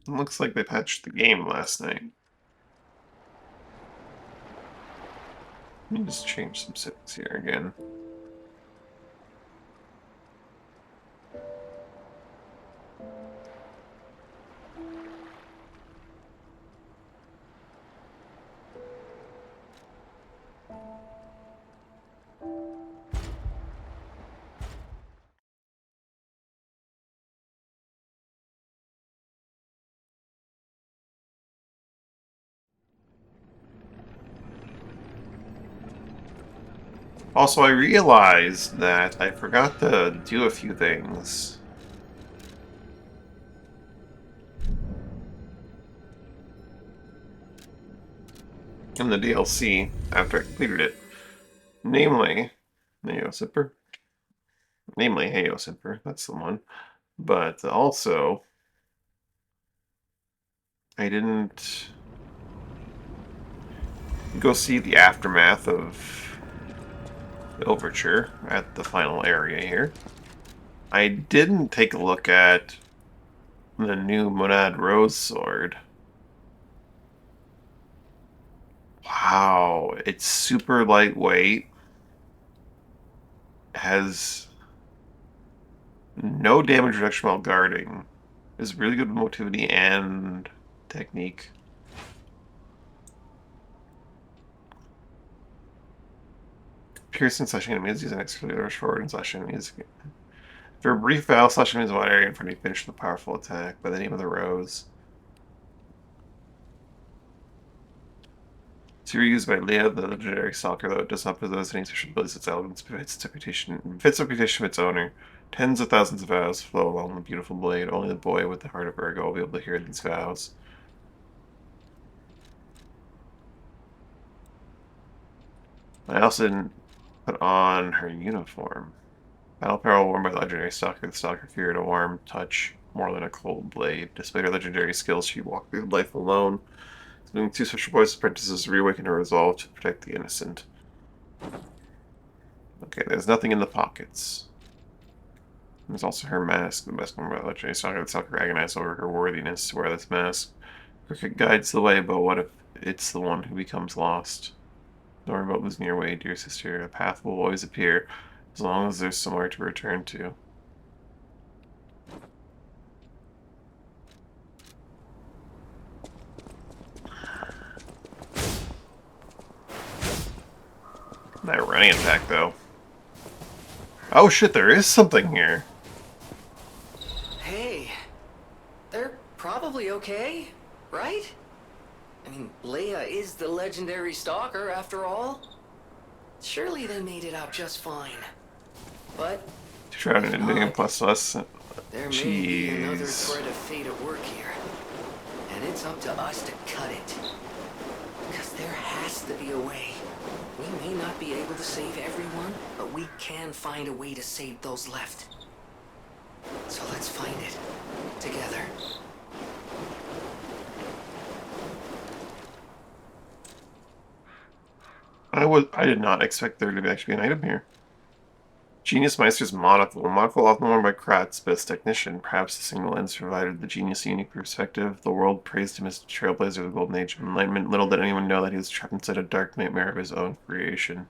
Looks like they patched the game last night. Let me just change some settings here again. Also, I realized that I forgot to do a few things. In the DLC after I completed it. Namely, Heyo Zipper. Namely, Heyo Zipper. That's the one. But also, I didn't go see the aftermath of the Overture at the final area here. I didn't take a look at the new Monad Rose sword. Wow, it's super lightweight, has no damage reduction while guarding, is really good with motivity and technique. Piercing slashing enemies using execute rush forward and slash enemies. For a brief battle, slash enemies in one area in front of you, finish the powerful attack by the name of the Rose. To be used by Leah, the legendary stalker, though it does not possess any special abilities, its elegance befits its reputation of its owner. Tens of thousands of vows flow along the beautiful blade. Only the boy with the heart of Virgo will be able to hear these vows. I also didn't put on her uniform. Battle apparel worn by the legendary stalker. The stalker feared a warm touch more than a cold blade. Despite her legendary skills, she walked through life alone. Doing two special boys apprentices reawaken her resolve to protect the innocent. Okay, there's nothing in the pockets. There's also her mask. The mask worn by the legendary stalker. The stalker agonized over her worthiness to wear this mask. Cricket guides the way, but what if it's the one who becomes lost? Don't worry about losing your way, dear sister. A path will always appear, as long as there's somewhere to return to. That running attack, though. Oh shit, there is something here. Hey, they're probably okay, right? I mean, Leia is the legendary stalker after all. Surely they made it out just fine. But Shrouded if in Indian not, plus us. there may be another Jeez. thread of fate at work here. And it's up to us to cut it. Because there has to be a way. We may not be able to save everyone, but we can find a way to save those left. So let's find it. Together. I did not expect there to actually be an item here. Genius Meister's monocle. A monocle often worn by Kratz, best technician. Perhaps the single lens provided the genius a unique perspective. The world praised him as trailblazer of the golden age of enlightenment. Little did anyone know that he was trapped inside a dark nightmare of his own creation.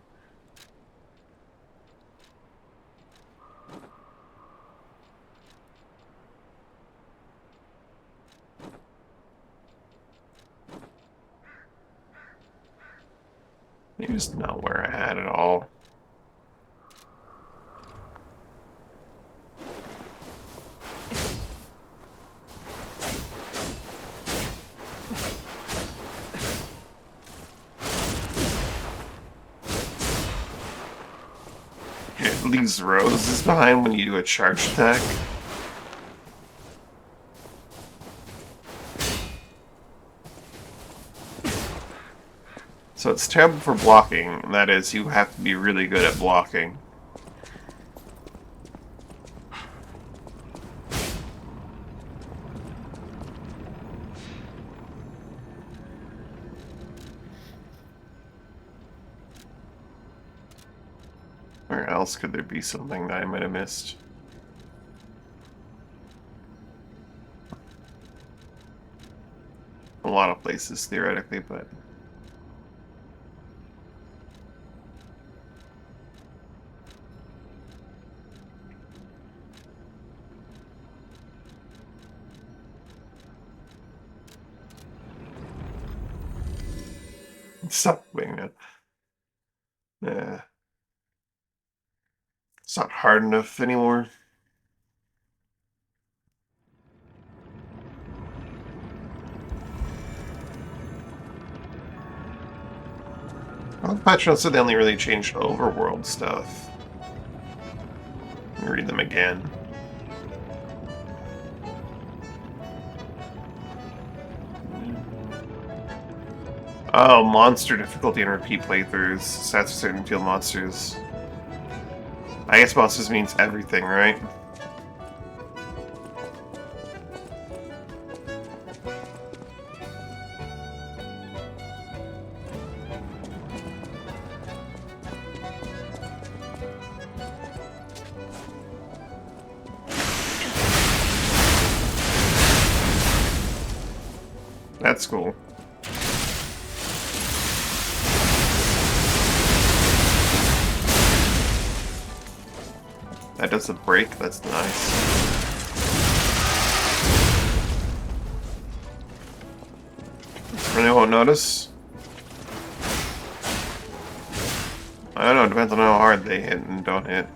Maybe just not where I had it all. It leaves roses behind when you do a charge attack. So it's terrible for blocking. That is, you have to be really good at blocking. Where else could there be something that I might have missed? a lot of places theoretically, but stop moving it. Yeah, it's not hard enough anymore. Well, Patron said they only really changed overworld stuff. Let me read them again. Oh, monster difficulty and repeat playthroughs. Stats for certain field monsters. I guess monsters means everything, right? That's cool. That does a break, that's nice. Anyone won't notice? I don't know, it depends on how hard they hit and don't hit.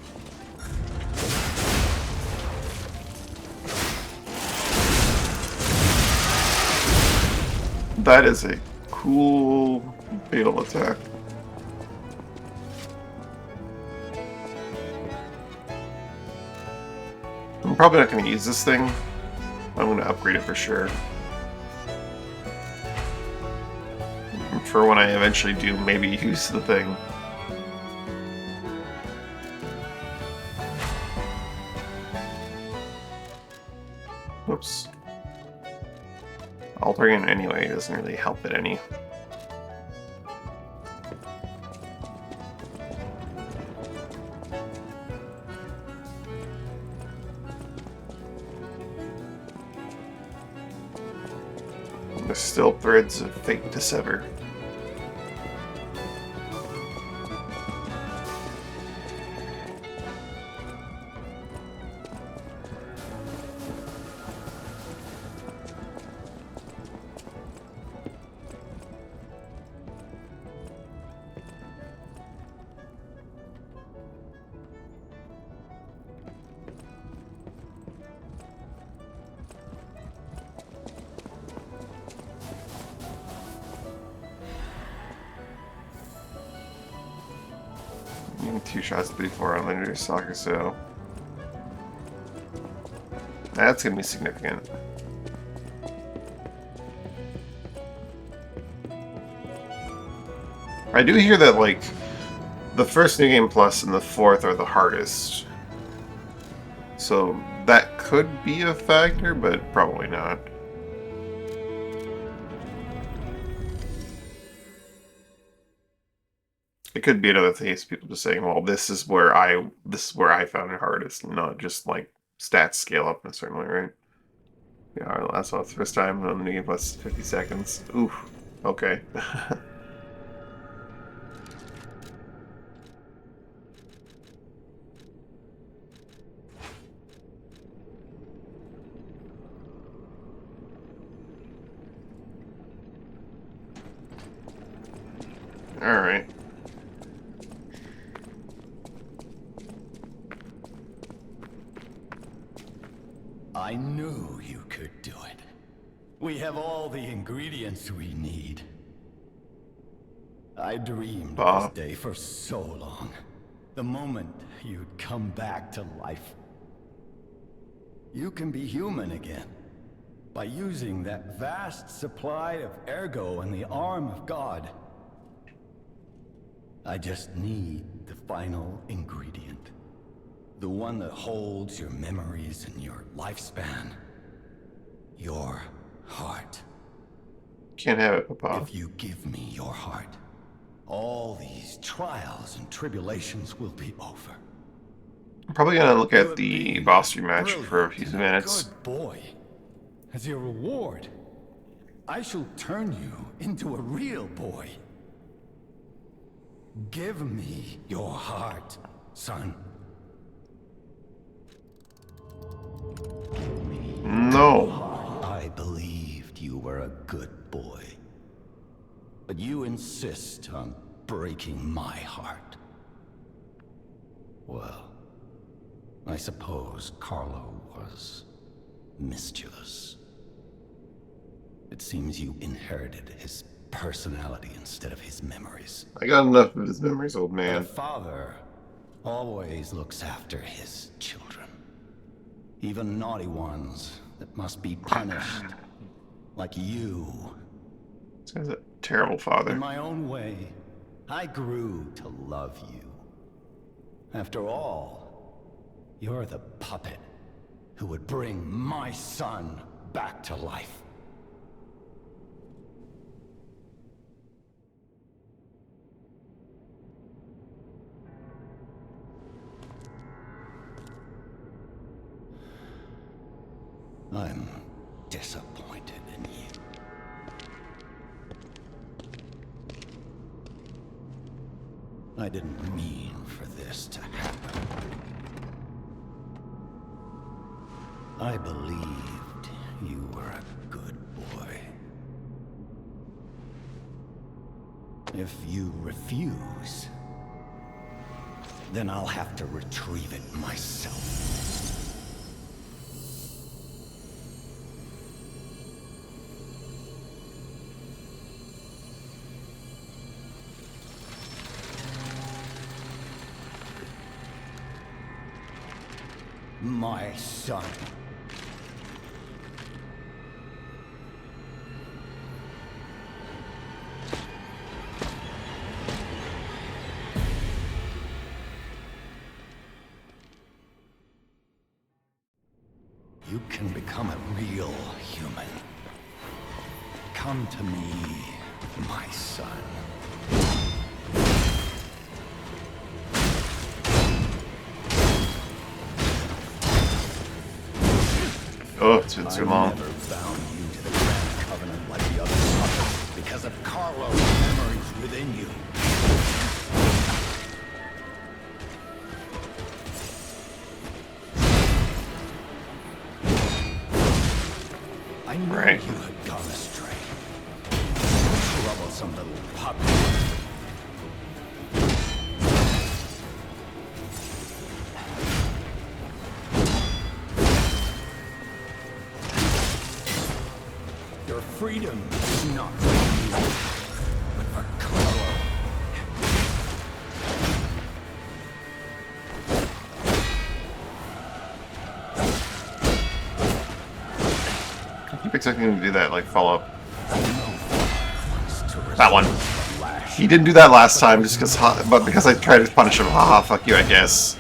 That is a cool fatal attack. I'm probably not going to use this thing. I'm going to upgrade it for sure. For when I eventually do maybe use the thing. Whoops. Altering it anyway doesn't really help it any. There's still threads of fate to sever. Two shots before on legendary soccer, so that's gonna be significant. I do hear that like the first New Game Plus and the fourth are the hardest, so that could be a factor, but probably not. It could be another case, people just saying, "Well, this is where I found it hardest," not just like stats scale up in a certain way, right? Yeah, that's not the first time on the New Game Plus 50 seconds. Oof. Okay. All right. I knew you could do it. We have all the ingredients we need. I dreamed of this day for so long. The moment you'd come back to life. You can be human again. By using that vast supply of ergo and the arm of God. I just need the final ingredient. The one that holds your memories and your lifespan. Your heart. Can't have it, Papa. If you give me your heart, all these trials and tribulations will be over. I'm probably gonna look at the boss rematch for a few minutes. Good boy. As your reward, I shall turn you into a real boy. Give me your heart, son. No. I believed you were a good boy. But you insist on breaking my heart. Well, I suppose Carlo was mischievous. It seems you inherited his personality instead of his memories. I got enough of his memories, old But man. a father always looks after his children. Even naughty ones that must be punished. Like you. This guy's a terrible In father. my own way, I grew to love you. After all, you're the puppet who would bring my son back to life. I'm disappointed in you. I didn't mean for this to happen. I believed you were a good boy. If you refuse, then I'll have to retrieve it myself. My son. You can become a real human. Come to me, my son. Oh, it's been too I long. never bound you to the Grand Covenant like the other puppets because of Carlo's memories within you. I knew Right. you had gone astray. Troublesome little puppet. Your freedom is not for you, but for Carlo. I keep expecting him to do that, like, follow up. Wants to That one. receive the lash. He didn't do that last time, just because, but because I tried to punish him. Haha, fuck you, I guess.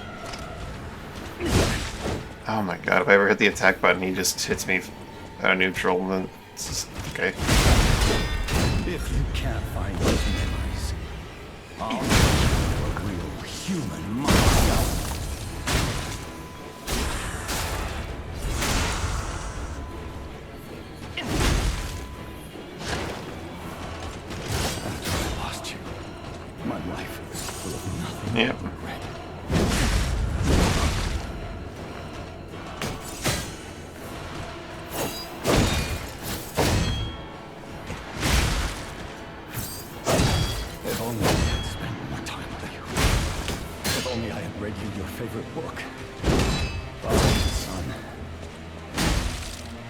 Oh my god, if I ever hit the attack button, he just hits me out of neutral, and then it's just, okay. If you can't find those memories, I'll make you a real human myself. After I lost you, my life was full of nothing Yep. but regret. If only I had spent more time with you. If only I had read you your favorite book. Father and son.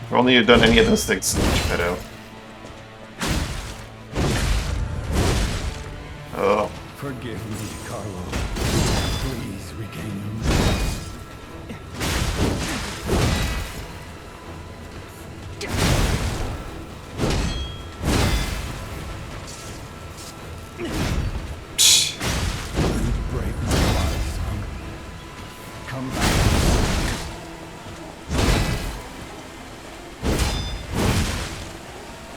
If only you'd done any of those things, Geppetto. Oh. Forgive me, Carlo. Please regain your memories. Psh. You break my heart, son. Come back.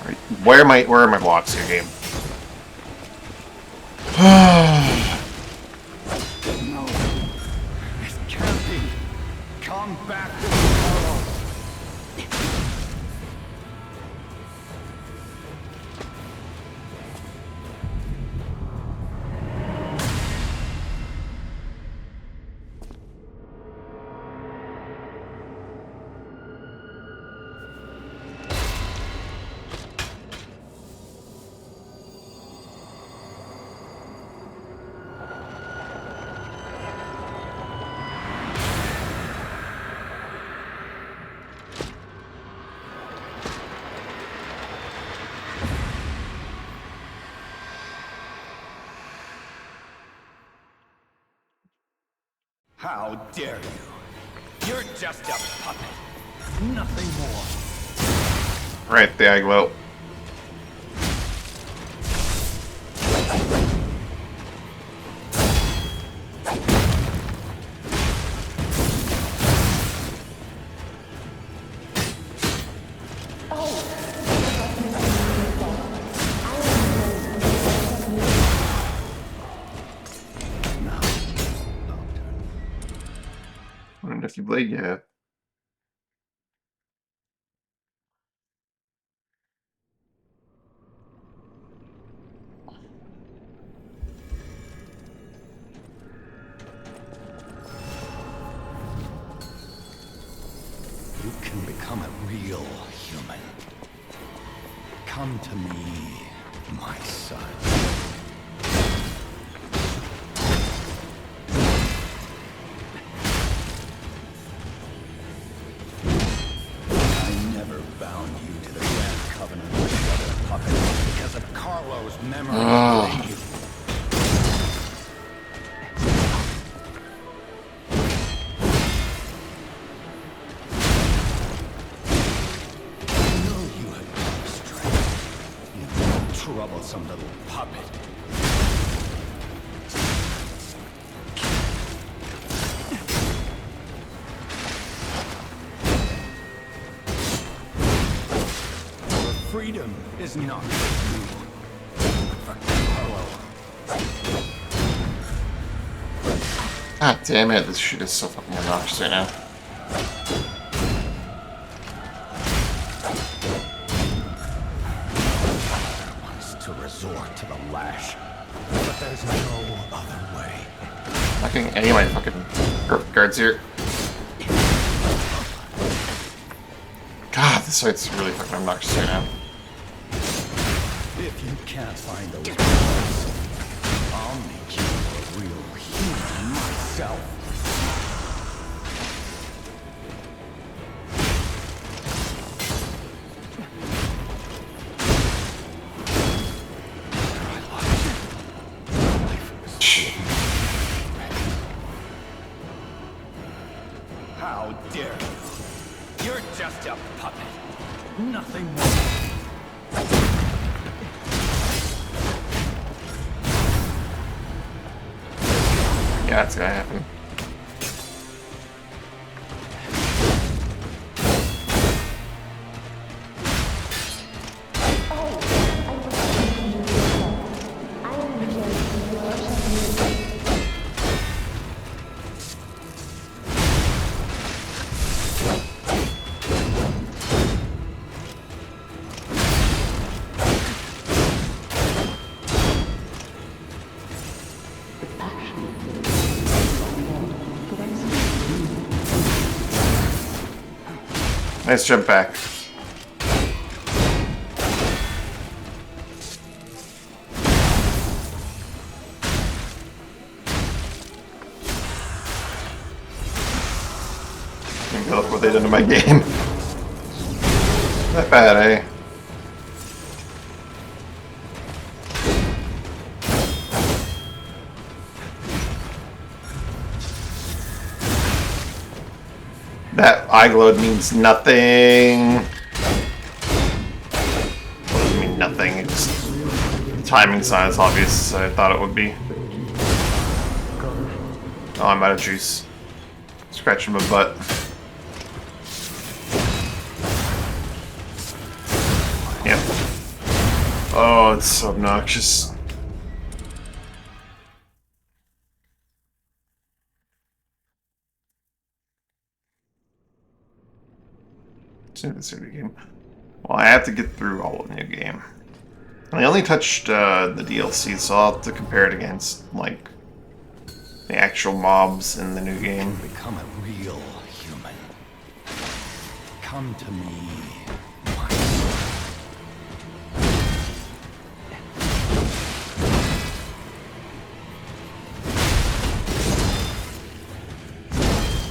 Alright, where are my blocks here, game? No. It can't be. Come back, Carlo. How dare you? You're just a puppet. Nothing more. Right, the Aglo. What a nifty blade you have. You can become a real human. Come to me, my son. I never bound you to the Grand Covenant with the other puppets because of Carlo's memory of you. Troublesome little puppet. Your freedom is not for you, but for Carlo. God damn it, this shit is so fucking obnoxious right now. To resort to the lash, but there's no other way. I'm not getting any of my fucking perfect guards here. God, this fight's really fucking obnoxious right now. If you can't find those guards, I'll make you a real human myself. How dare you? You're just a puppet. Nothing more. Yeah, that's gonna happen. Nice jump back. Can't go look what they did to my game. Not bad, eh? That eye glow means nothing. Well, it doesn't mean nothing. It's the timing sign is obvious. I thought it would be. Oh, I'm out of juice. Scratching my butt. Yep. Oh, it's so obnoxious. This new game. Well, I have to get through all of the new game. I only touched the DLC, so I'll have to compare it against like the actual mobs in the new game. Become a real human. Come to me.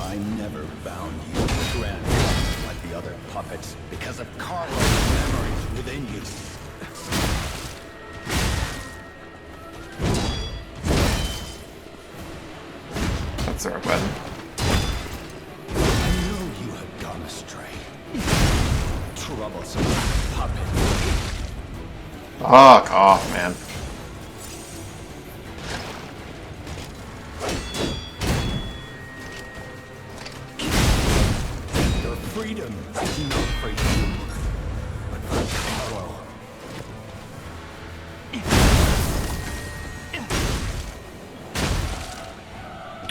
I never bound you to the Grand Covenant like the other puppets because of Carlo's memories within you. the wrong button. I knew you had gone astray. Troublesome puppet. Fuck off, man. Your freedom is no freedom, but for Carl.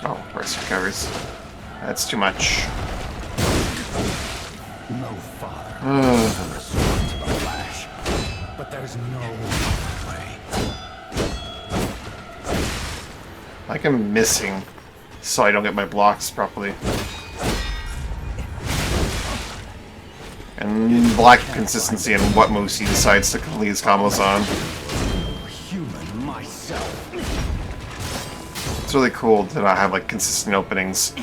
Oh, Bryce recovers. That's too much. No father. Restored to the Flash. But there's no other way. Like I'm missing, so I don't get my blocks properly. And lack of consistency in what moves he decides to lead his combos on. Human myself. It's really cool to not have like consistent openings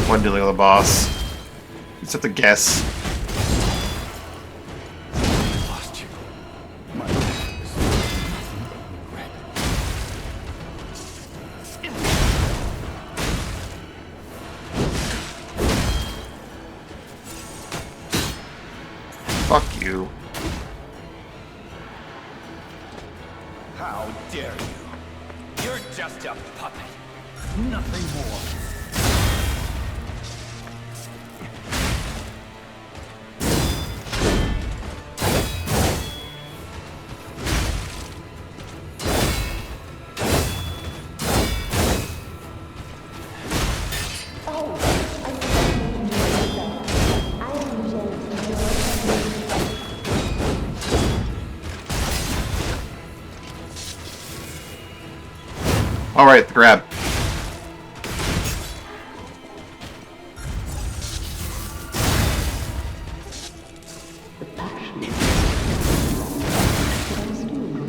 when dealing with a boss. You just have to guess. Lost you. My life is nothing but regret. Fuck you. How dare you? You're just a puppet. Nothing more. Alright, the grab.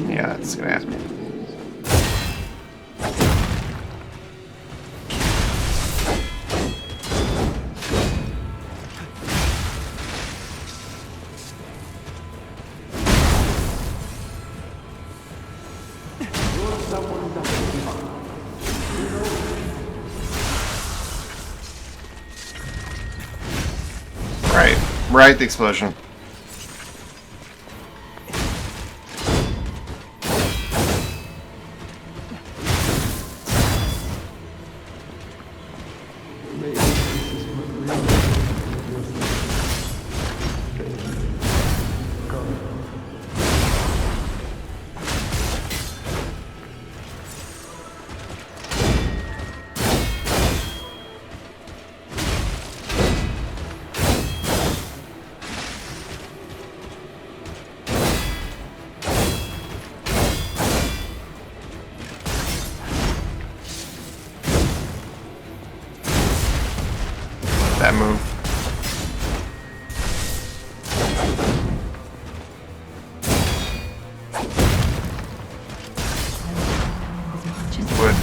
Yeah, that's gonna happen. Right, the explosion. That move. Wood.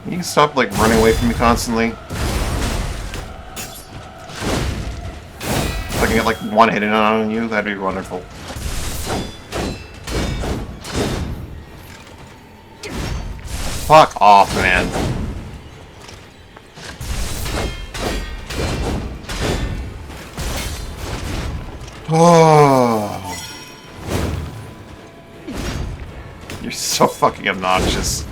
You can stop like running away from me constantly. If I can get like one hit in on you, that'd be wonderful. Fuck off, man. Oh. You're so fucking obnoxious.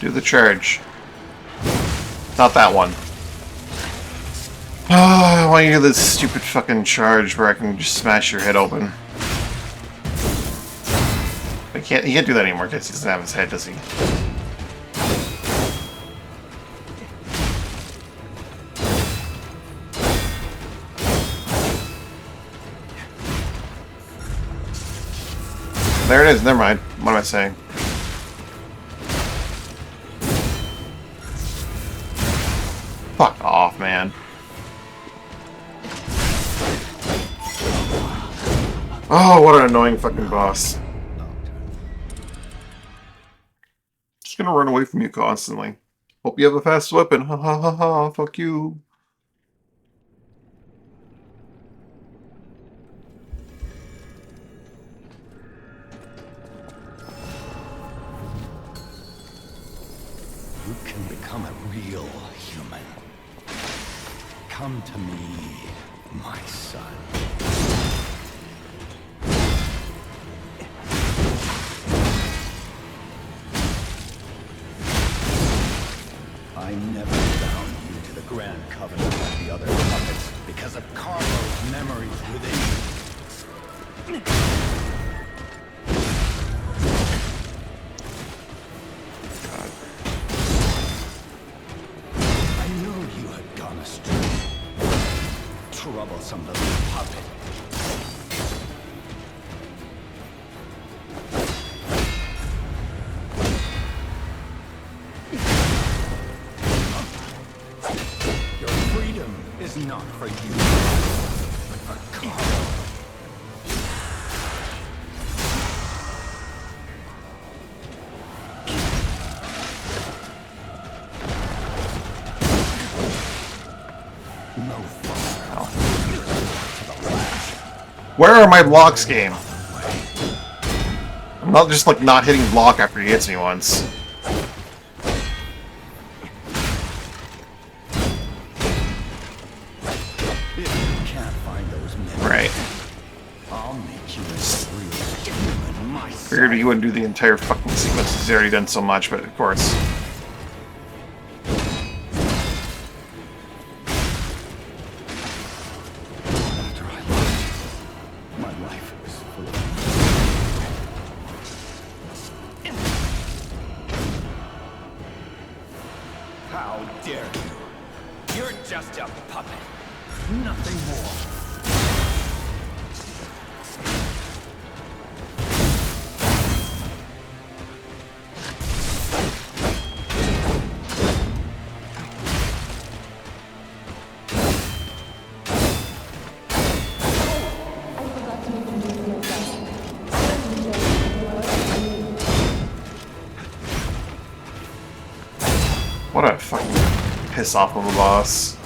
Do the charge. Not that one. I want you to do this stupid fucking charge where I can just smash your head open. He can't do that anymore because he doesn't have his head, does he? There it is, never mind. What am I saying? Fuck off, man. man. Oh, what an annoying fucking boss. Just gonna run away from you constantly. Hope you have a fast weapon. Ha ha ha ha. Fuck you. You can become a real human. Come to me, my son. I never bound you to the Grand Covenant like the other puppets because of Carlo's memories within you. God. I knew you had gone astray. Troublesome little puppet. Your freedom is not for you, but for Carlo. No far. Where are my blocks, game? I'm not just like not hitting block after he hits me once. If you can't find those men, Right. I'll make you a real human myself. Figured he wouldn't do the entire fucking sequence. He's already done so much, but of course. After I left, my life was full of how dare you? You're just a puppet. Nothing more. What a fucking piss off of a boss.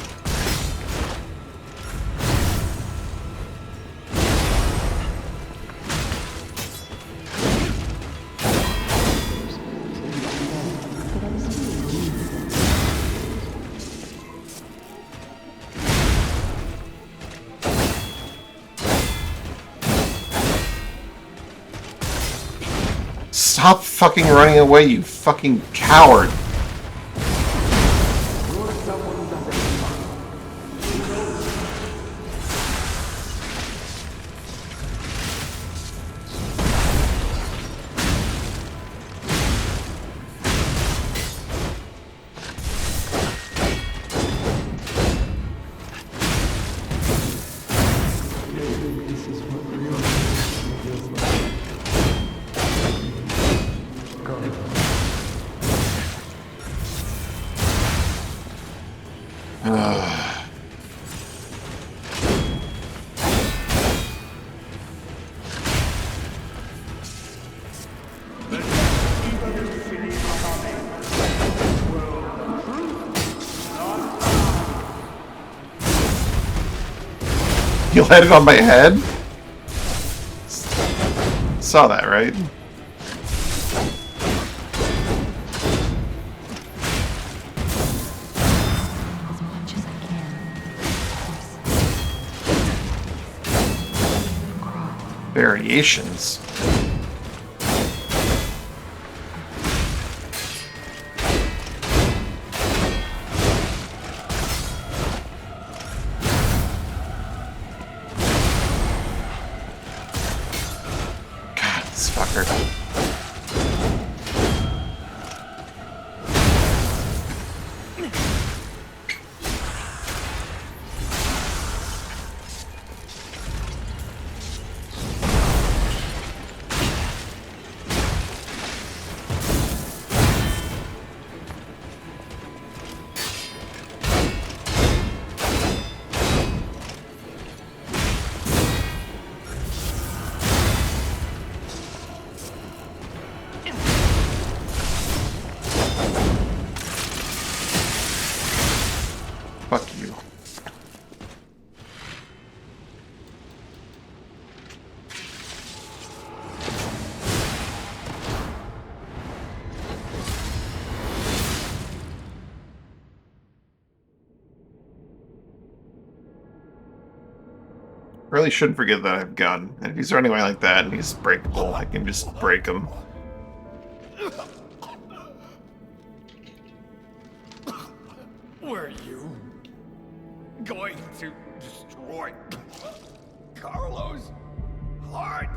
Stop fucking running away, you fucking coward. You landed on my head? Saw that, right? As much as I can. Of course. Crawl. Variations. God, this fucker. you. Really shouldn't forget that I have gun. And if he's running away like that and he's breakable, I can just break him. Were you going to destroy Carlos' heart?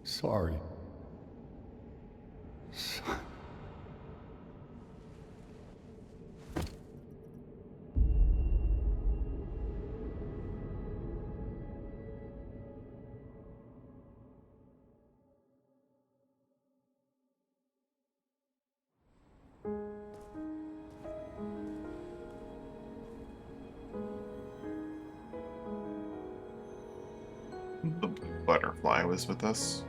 Sorry. The butterfly was with us.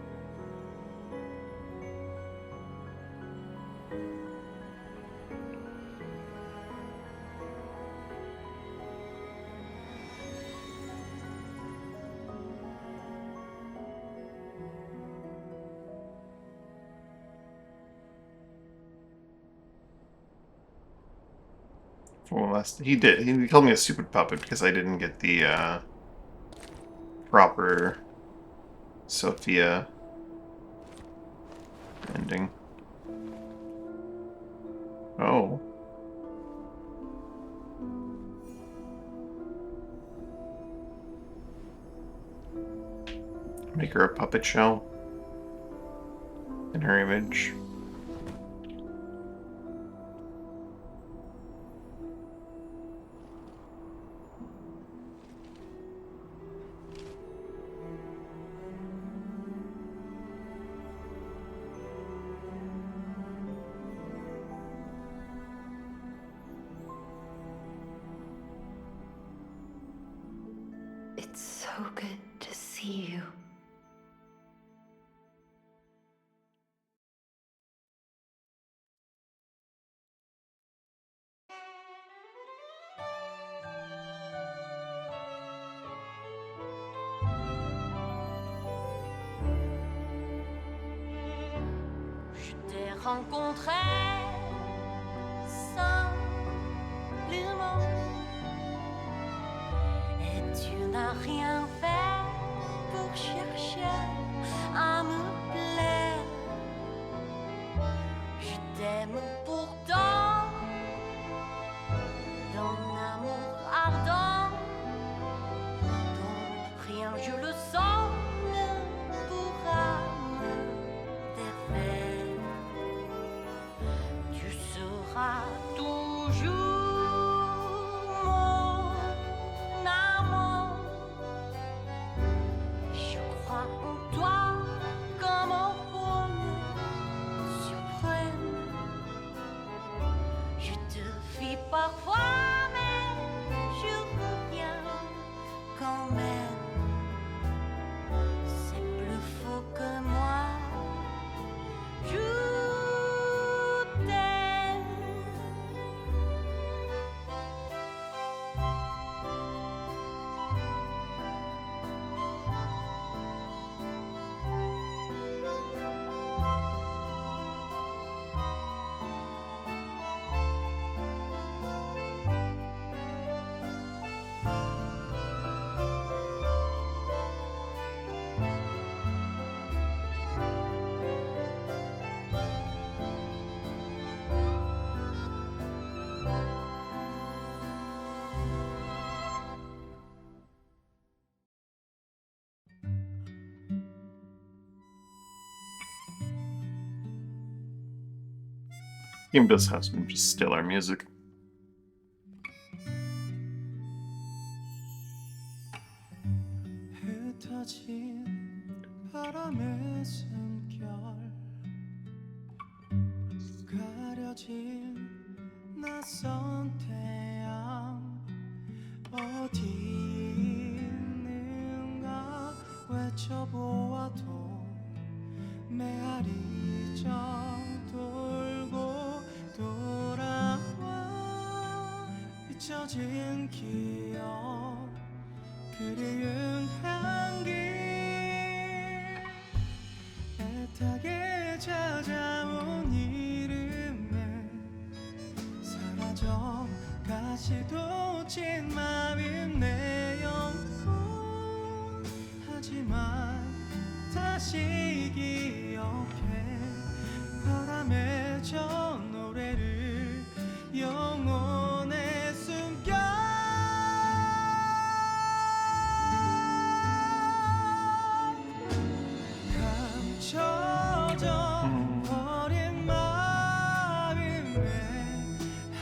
He did. He called me a stupid puppet because I didn't get the proper Sophia ending. Oh. Make her a puppet show in her image. It's so good to see you. Je t'ai rencontré simplement et tu n'as rien fait pour chercher à me plaire. Je t'aime pourtant d'un amour ardent dont rien, je le sens, ne pourra me défaire. Tu seras toujours mon amour. Je crois en toi comme en bonheur suprême. Je te fuis parfois, mais je reviens quand même. C'est plus faux que moi. Je t'aime. Game does have some just stellar music. 흩어진 바람의 숨결 가려진 낯선 태양 어디 있는가 외쳐보아도 메아리 정 돌고 돌아와 잊혀진 기억 그리운 향기 애타게 찾아온 이름에 사라져 가시도 친 마음 내 영혼 하지만 다시 기억해 바람에 저 노래를 영혼에 숨겨 감춰져 버린 마음에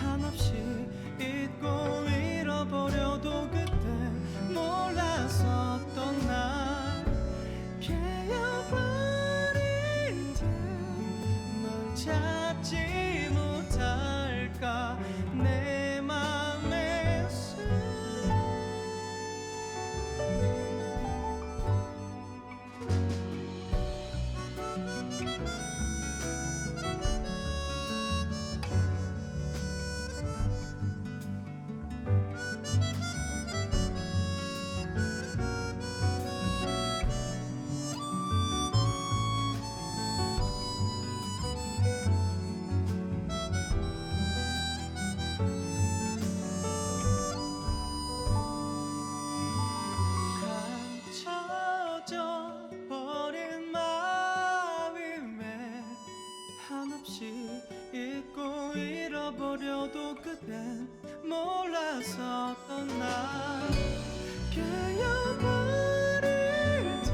한없이 잊고 잃어버려도 그때 몰랐었던 날 깨어버린 듯 널 찾지 못할까 내 맘에 감춰져 버린 마음에 한없이 잊고 잃어버려도 그땐 몰랐었던 날 깨어버릴 듯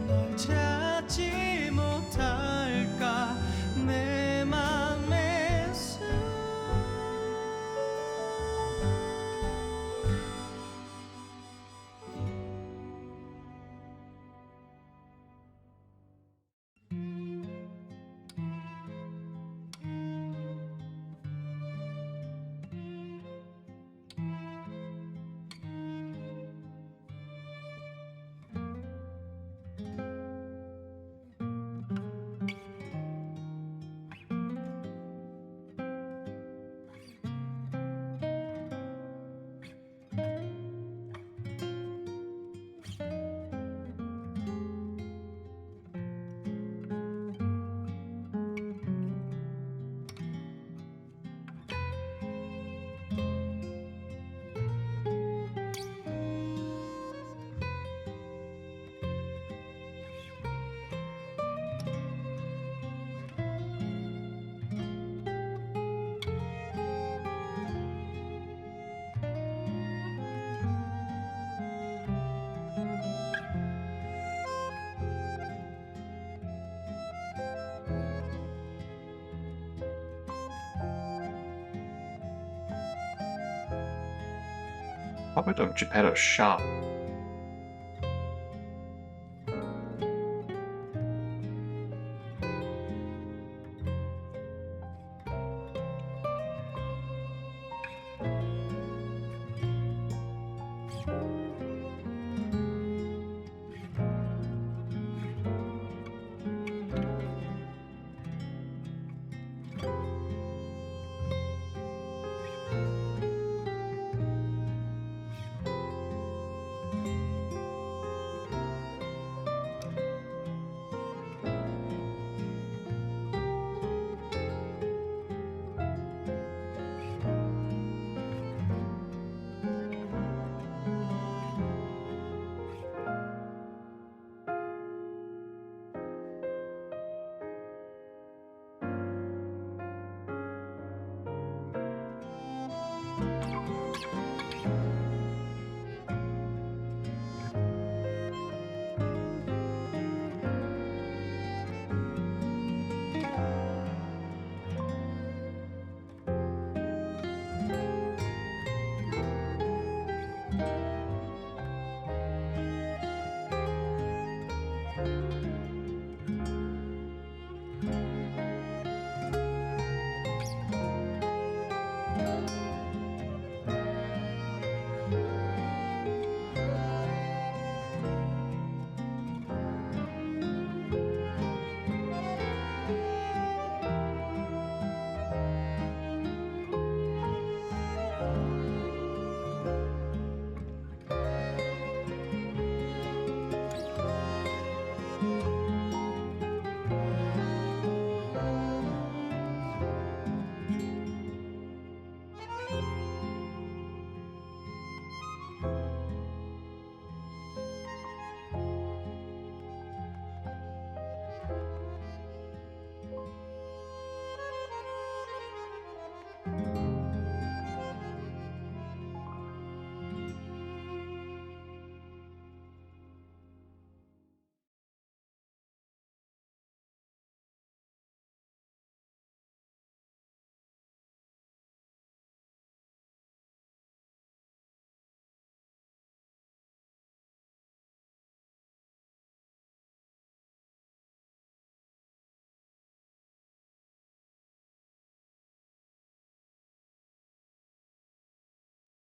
널 찾지 못할까 내 맘에 Puppet of Geppetto's shop.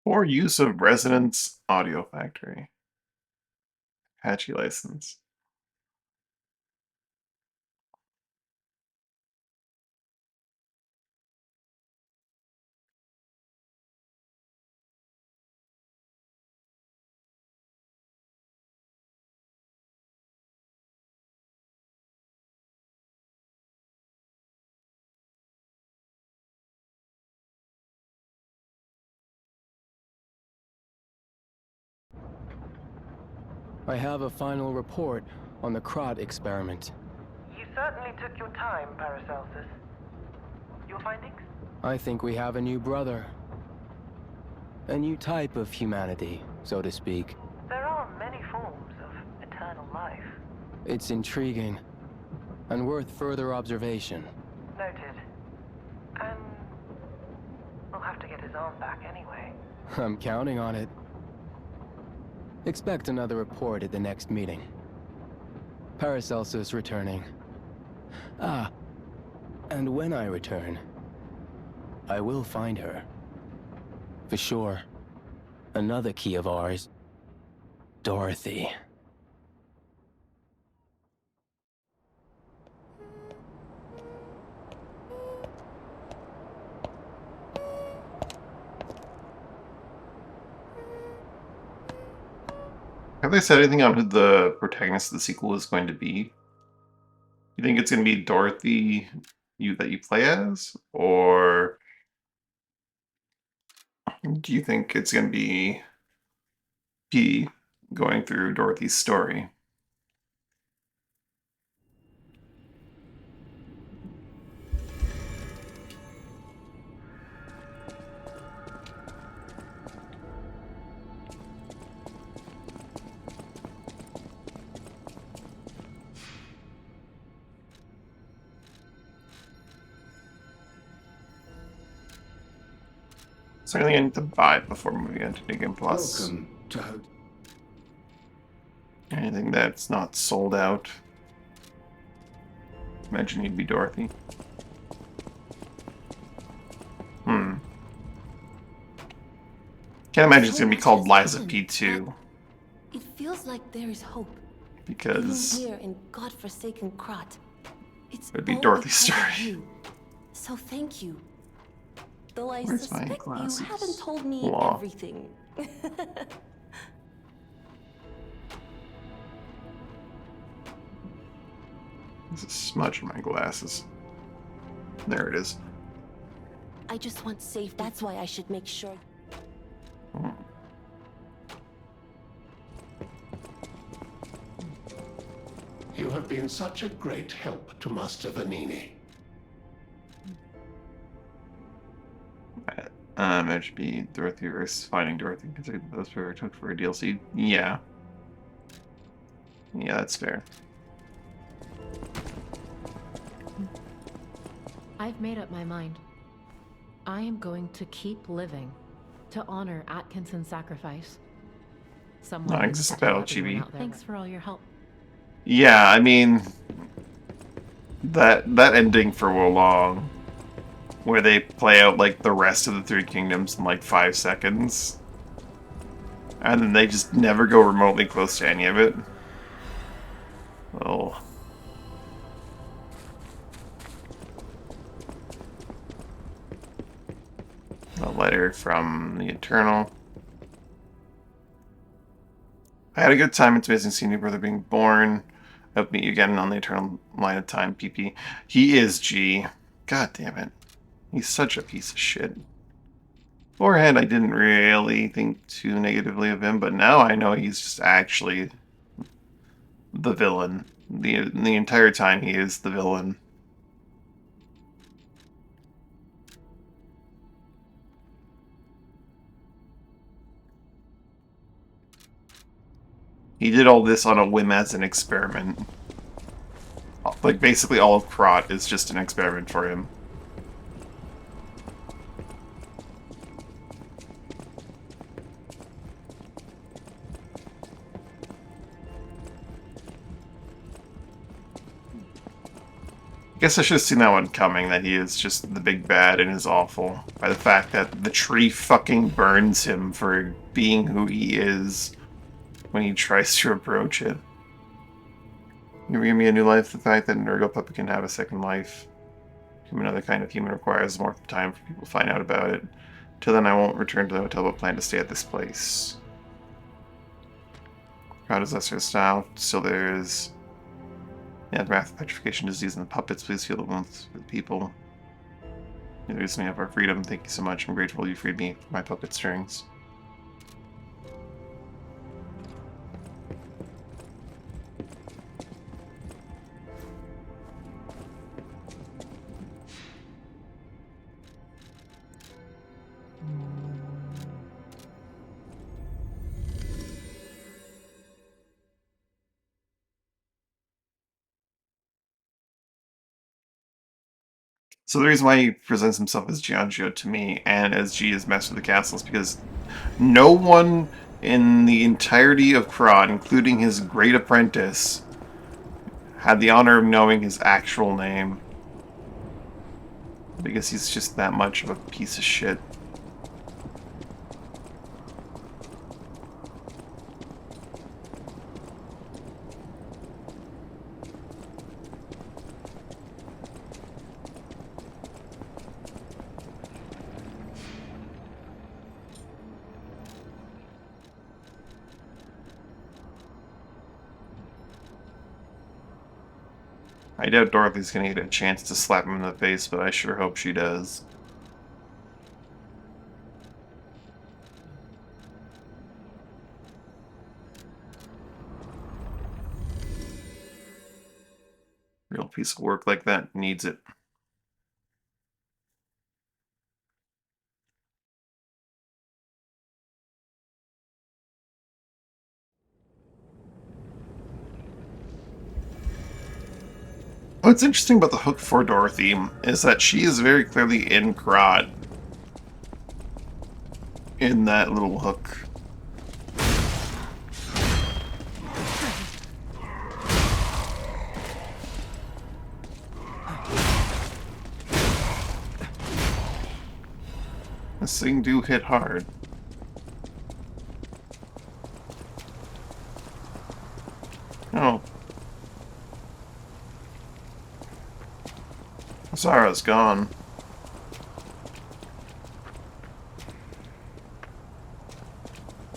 Or use of Resonance Audio Factory. Apache license. I have a final report on the Krat experiment. You certainly took your time, Paracelsus. Your findings? I think we have a new brother. A new type of humanity, so to speak. There are many forms of eternal life. It's intriguing and worth further observation. Noted. And we'll have to get his arm back anyway. I'm counting on it. Expect another report at the next meeting. Paracelsus returning. Ah, and when I return, I will find her. For sure. Another key of ours. Dorothy. Have they said anything on who the protagonist of the sequel is going to be? You think it's going to be Dorothy that you play as? Or do you think it's going to be P going through Dorothy's story? Is there anything I need to buy before moving on to New Game Plus? Welcome, Toad. Anything that's not sold out? Imagine you'd be Dorothy. Can't imagine it's gonna be called Liza P2. It feels like there is hope. Because Even here in godforsaken Krat. It's it'd be all Dorothy's because of story. you. So thank you. Though I Where's my suspect you glasses? haven't told me Aw. everything. There's a smudge in my glasses. There it is. I just want safe. That's why I should make sure. Hmm. You have been such a great help to Master Vanini. It should be Dorothy versus Finding Dorothy, because those were took for a DLC. Yeah. Yeah, that's fair. I've made up my mind. I am going to keep living to honor Atkinson's sacrifice. Someone Non-existent to battle, everyone Chibi. out there. Thanks for all your help. Yeah, I mean, that ending for Wolong, where they play out like the rest of the Three Kingdoms in like 5 seconds, and then they just never go remotely close to any of it. Oh. A letter from the Eternal. I had a good time. It's amazing seeing your brother being born. I hope to meet you again on the Eternal Line of Time, PP. He is G. God damn it. He's such a piece of shit. Beforehand, I didn't really think too negatively of him, but now I know he's just actually the villain. The entire time he is the villain. He did all this on a whim as an experiment. Like, basically all of Krat is just an experiment for him. Guess I should have seen that one coming, that he is just the big bad and is awful. By the fact that the tree fucking burns him for being who he is when he tries to approach it. You give me a new life, the fact that an ergo puppet can have a second life. Another kind of human requires more time for people to find out about it. Till then I won't return to the hotel but plan to stay at this place. God is lesser style, still there is... Yeah, the wrath of petrification disease and the puppets, please feel the warmth for the people. You recently have our freedom, thank you so much. I'm grateful you freed me from my puppet strings. So the reason why he presents himself as Giangio to me and as G as Master of the Castle is because no one in the entirety of Krat, including his great apprentice, had the honor of knowing his actual name. Because he's just that much of a piece of shit. I doubt Dorothy's gonna get a chance to slap him in the face, but I sure hope she does. Real piece of work like that needs it. What's interesting about the hook for Dorothy is that she is very clearly in Krat in that little hook. This thing do hit hard. Oh. Zara's gone.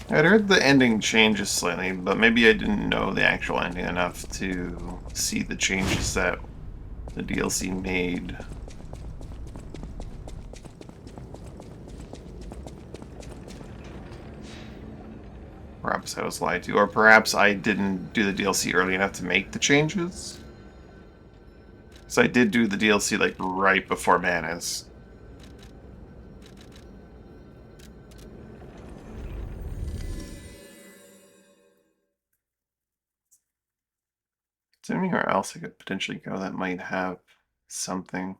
I'd heard the ending changes slightly, but maybe I didn't know the actual ending enough to see the changes that the DLC made. Perhaps I was lied to, or perhaps I didn't do the DLC early enough to make the changes. So I did do the DLC like right before Manus. Is there anywhere else I could potentially go that might have something?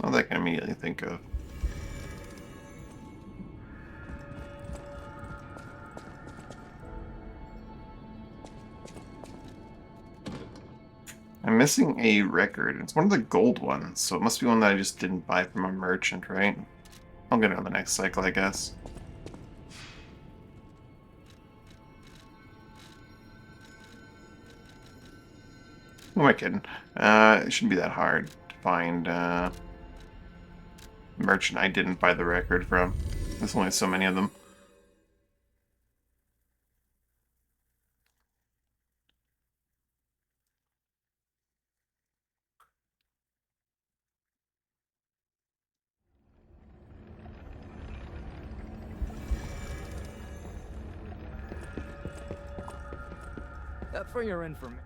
Not that I can immediately think of. I'm missing a record. It's one of the gold ones, so it must be one that I just didn't buy from a merchant, right? I'll get it on the next cycle, I guess. Who am I kidding? It shouldn't be that hard to find merchant I didn't buy the record from. There's only so many of them. For your information.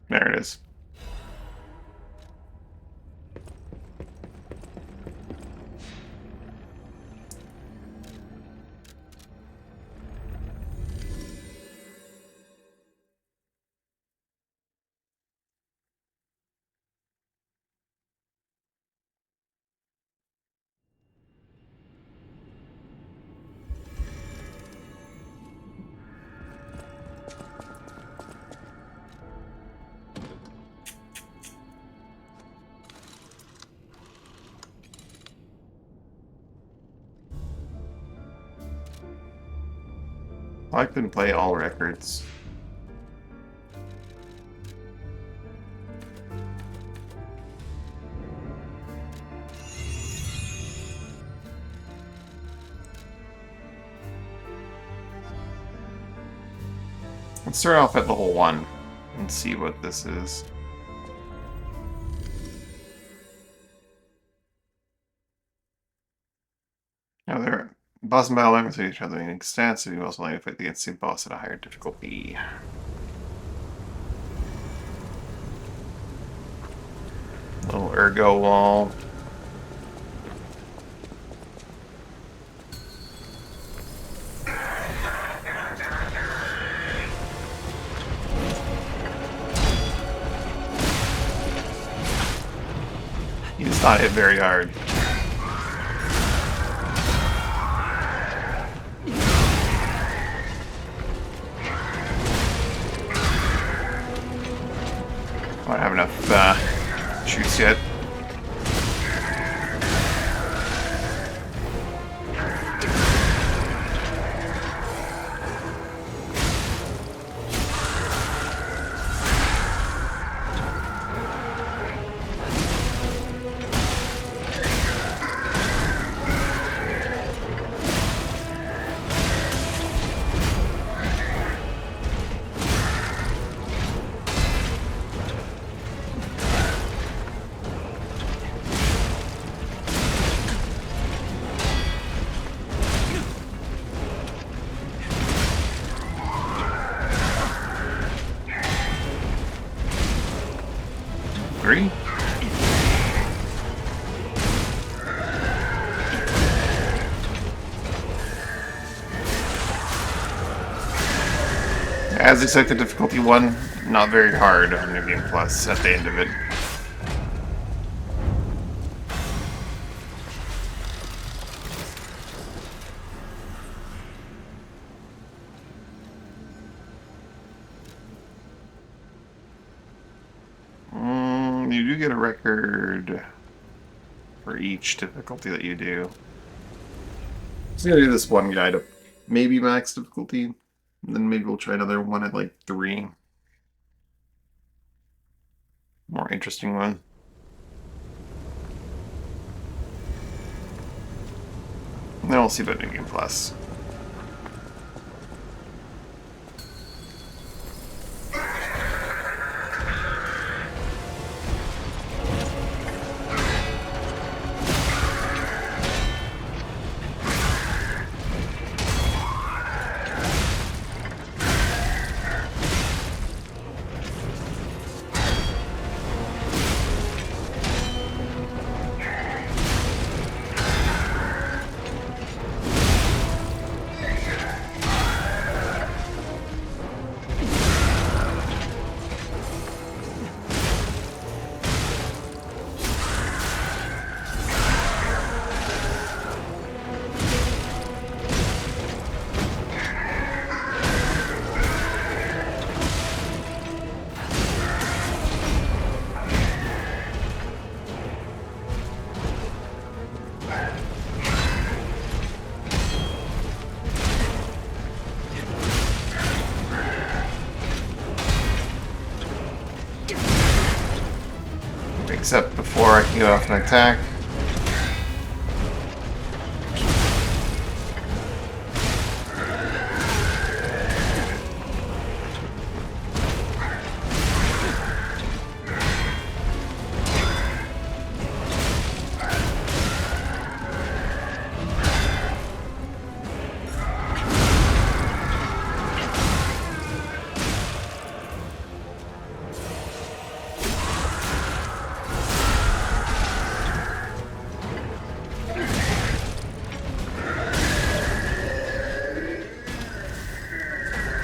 There it is. I couldn't play all records. Let's start off at level 1 and see what this is. Now they're boss and battle enemies with each other in stats, so you also like to fight against the boss at a higher difficulty. Little ergo wall. He does not hit very hard. I don't have enough shoots yet. Three? As expected, difficulty 1, not very hard on New Game Plus at the end of it. You do get a record for each difficulty that you do. So I'm gonna do this one guy to maybe max difficulty, and then maybe we'll try another one at like 3. More interesting one. And then we'll see about New Game Plus. Except before I can get off an attack.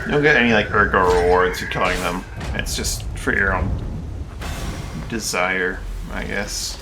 You don't get any like ergo rewards for killing them. It's just for your own desire, I guess.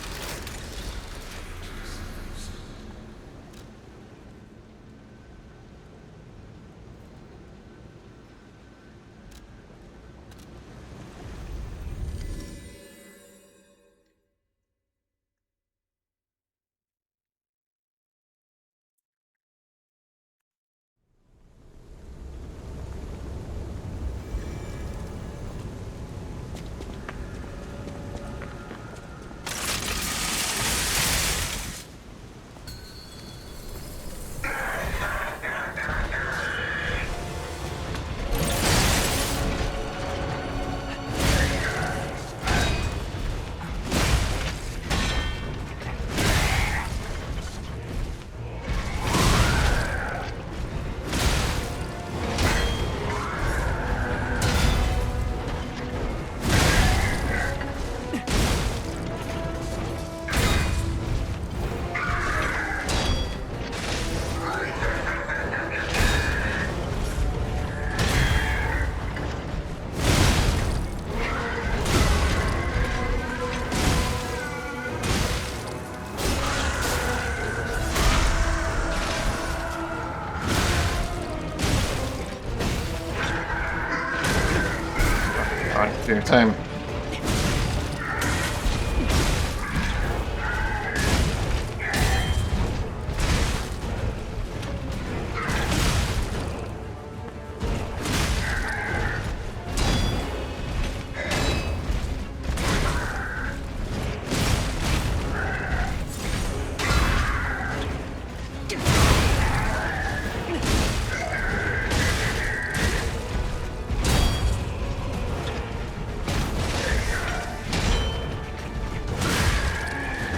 Your time.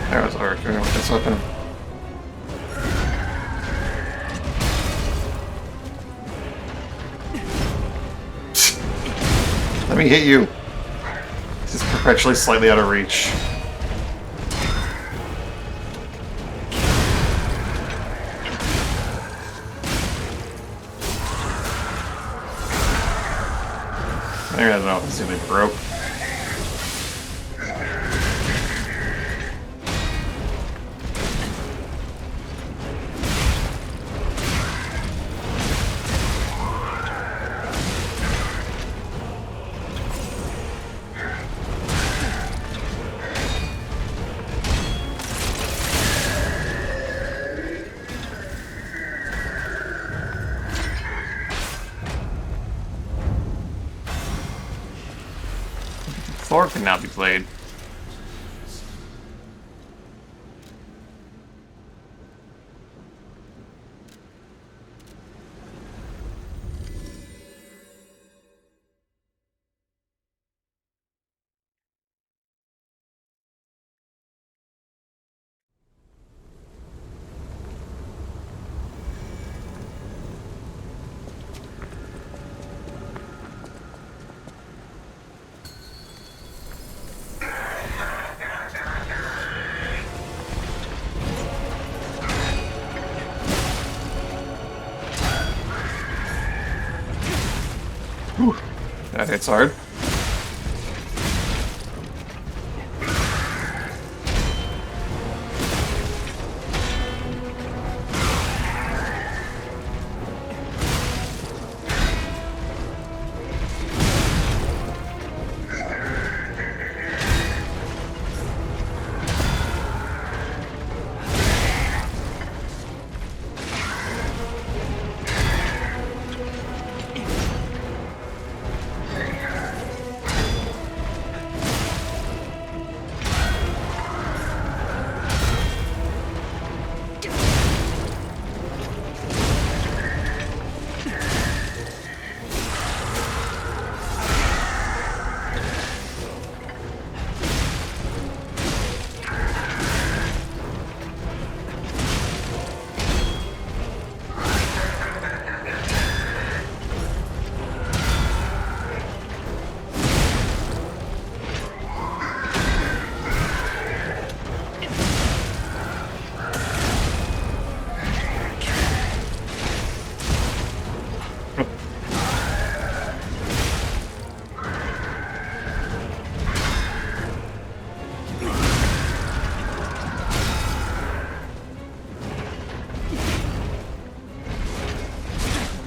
That was arguing with this weapon. Let me hit you. This is perpetually slightly out of reach. I don't know if it's really broke. Floor can now be played. Whew. That hits hard.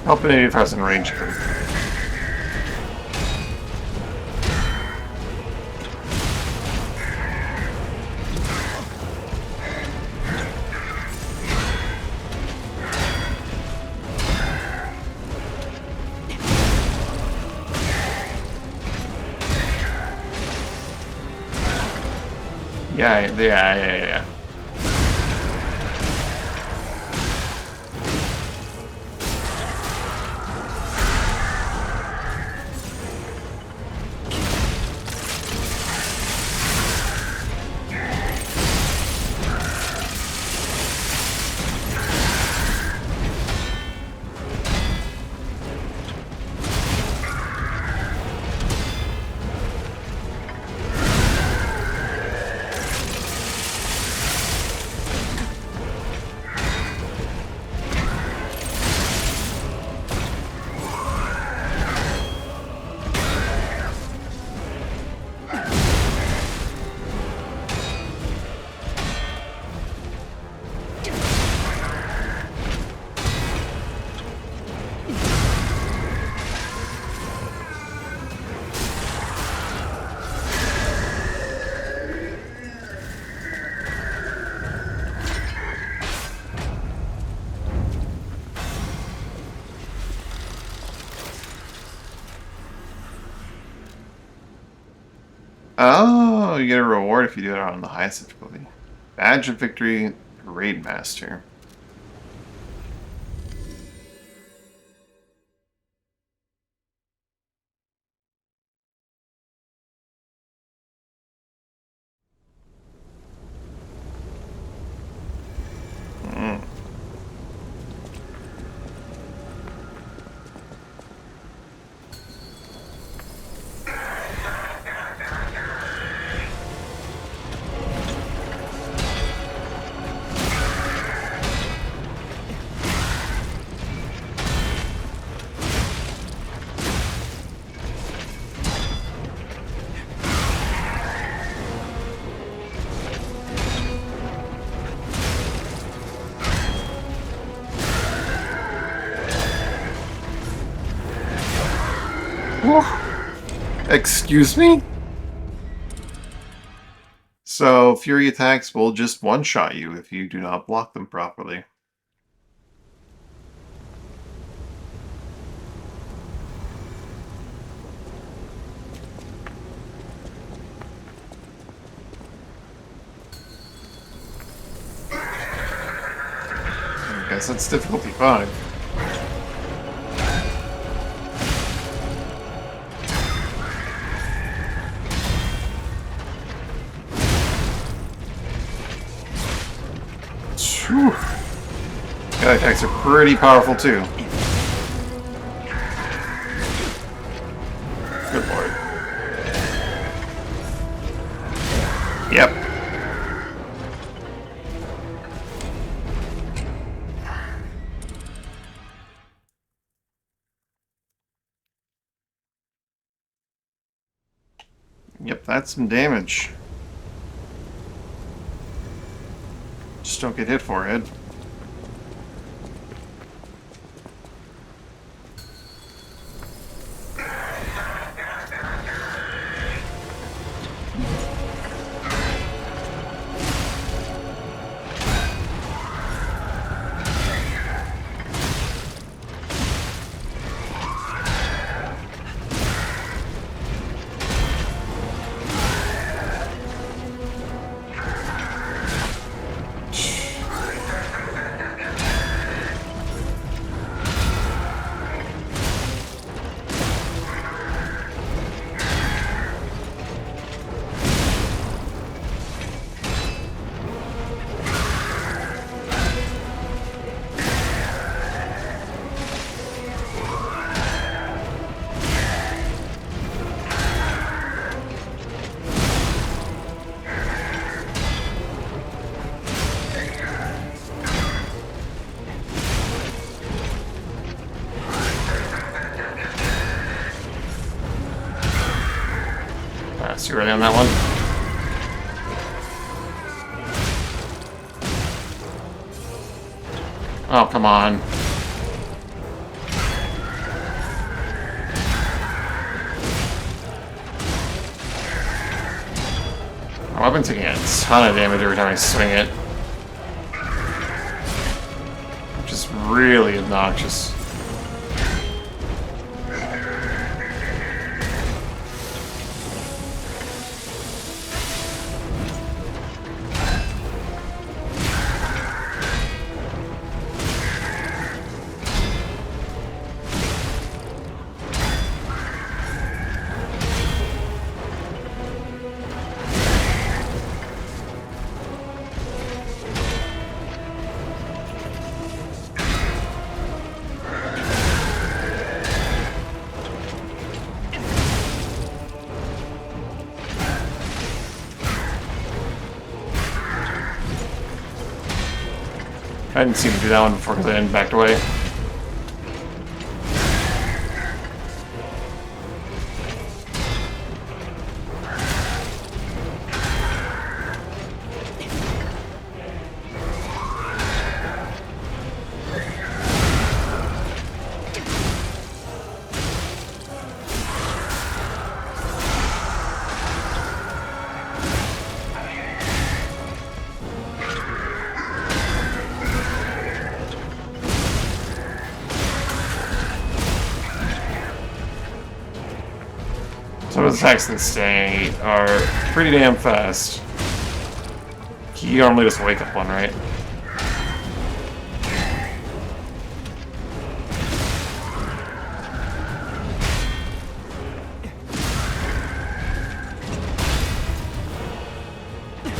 Helping if I was in range of him. Yeah. Oh, you get a reward if you do it on the highest difficulty. Badge of Victory, Raid Master. Excuse me? So, Fury attacks will just one-shot you if you do not block them properly. I guess that's difficulty 5. Whew. Melee attacks are pretty powerful too. Good lord. Yep. Yep, that's some damage. Just don't get hit, forehead. You ready on that one? Oh, come on. My weapon's taking a ton of damage every time I swing it. Which is really obnoxious. I didn't seem to do that one before because I hadn't backed away. Some of the attacks in the state are pretty damn fast. You normally just wake up one, right?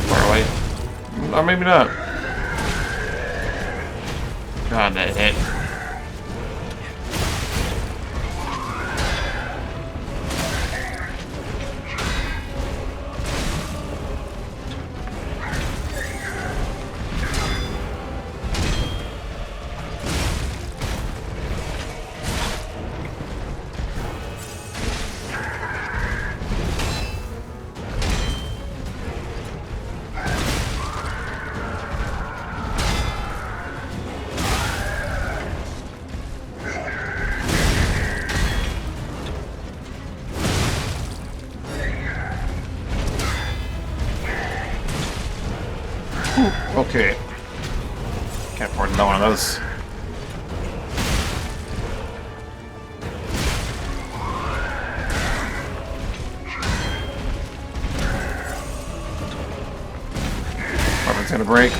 Far away. Or maybe not. God, that hit. Okay. Can't afford another one of those. Weapon's gonna break.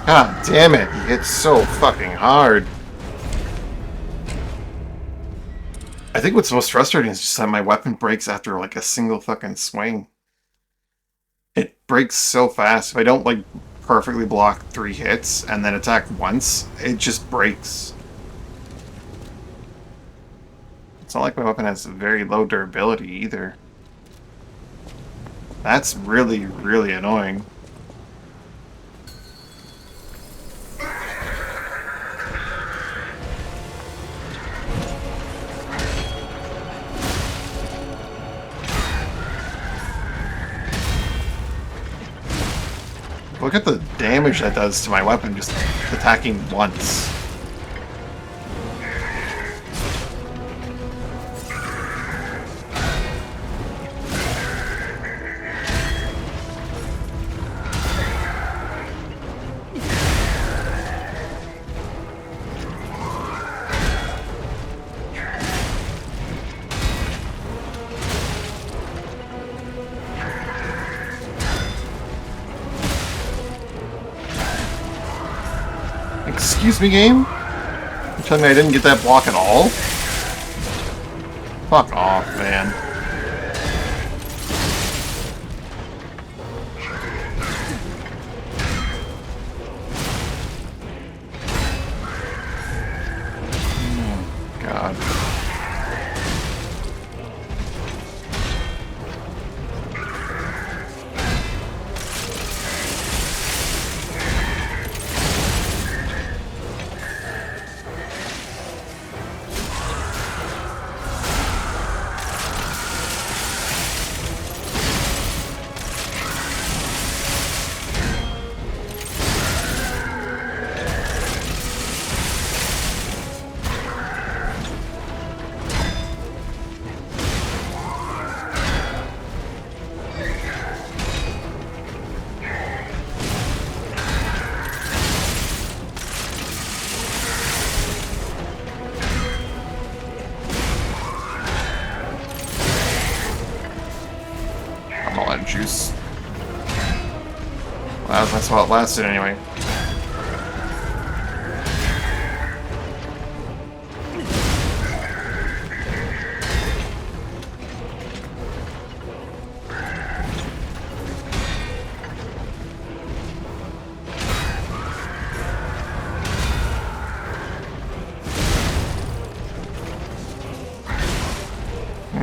God damn it, he hits so fucking hard. I think what's most frustrating is just that my weapon breaks after like a single fucking swing. It breaks so fast. If I don't like perfectly block 3 hits and then attack once, it just breaks. It's not like my weapon has very low durability either. That's really, really annoying. Look at the damage that does to my weapon just attacking once. Excuse me, game? You're telling me I didn't get that block at all? Fuck off, man. Oh, God. Juice. Well, that's while it lasted anyway.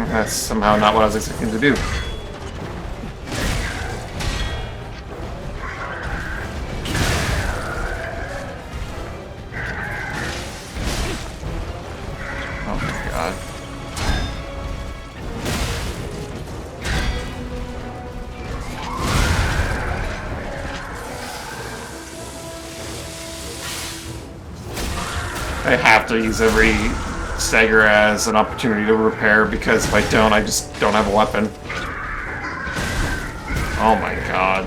That's somehow not what I was expecting to do. I have to use every stagger as an opportunity to repair, because if I don't, I just don't have a weapon. Oh my god.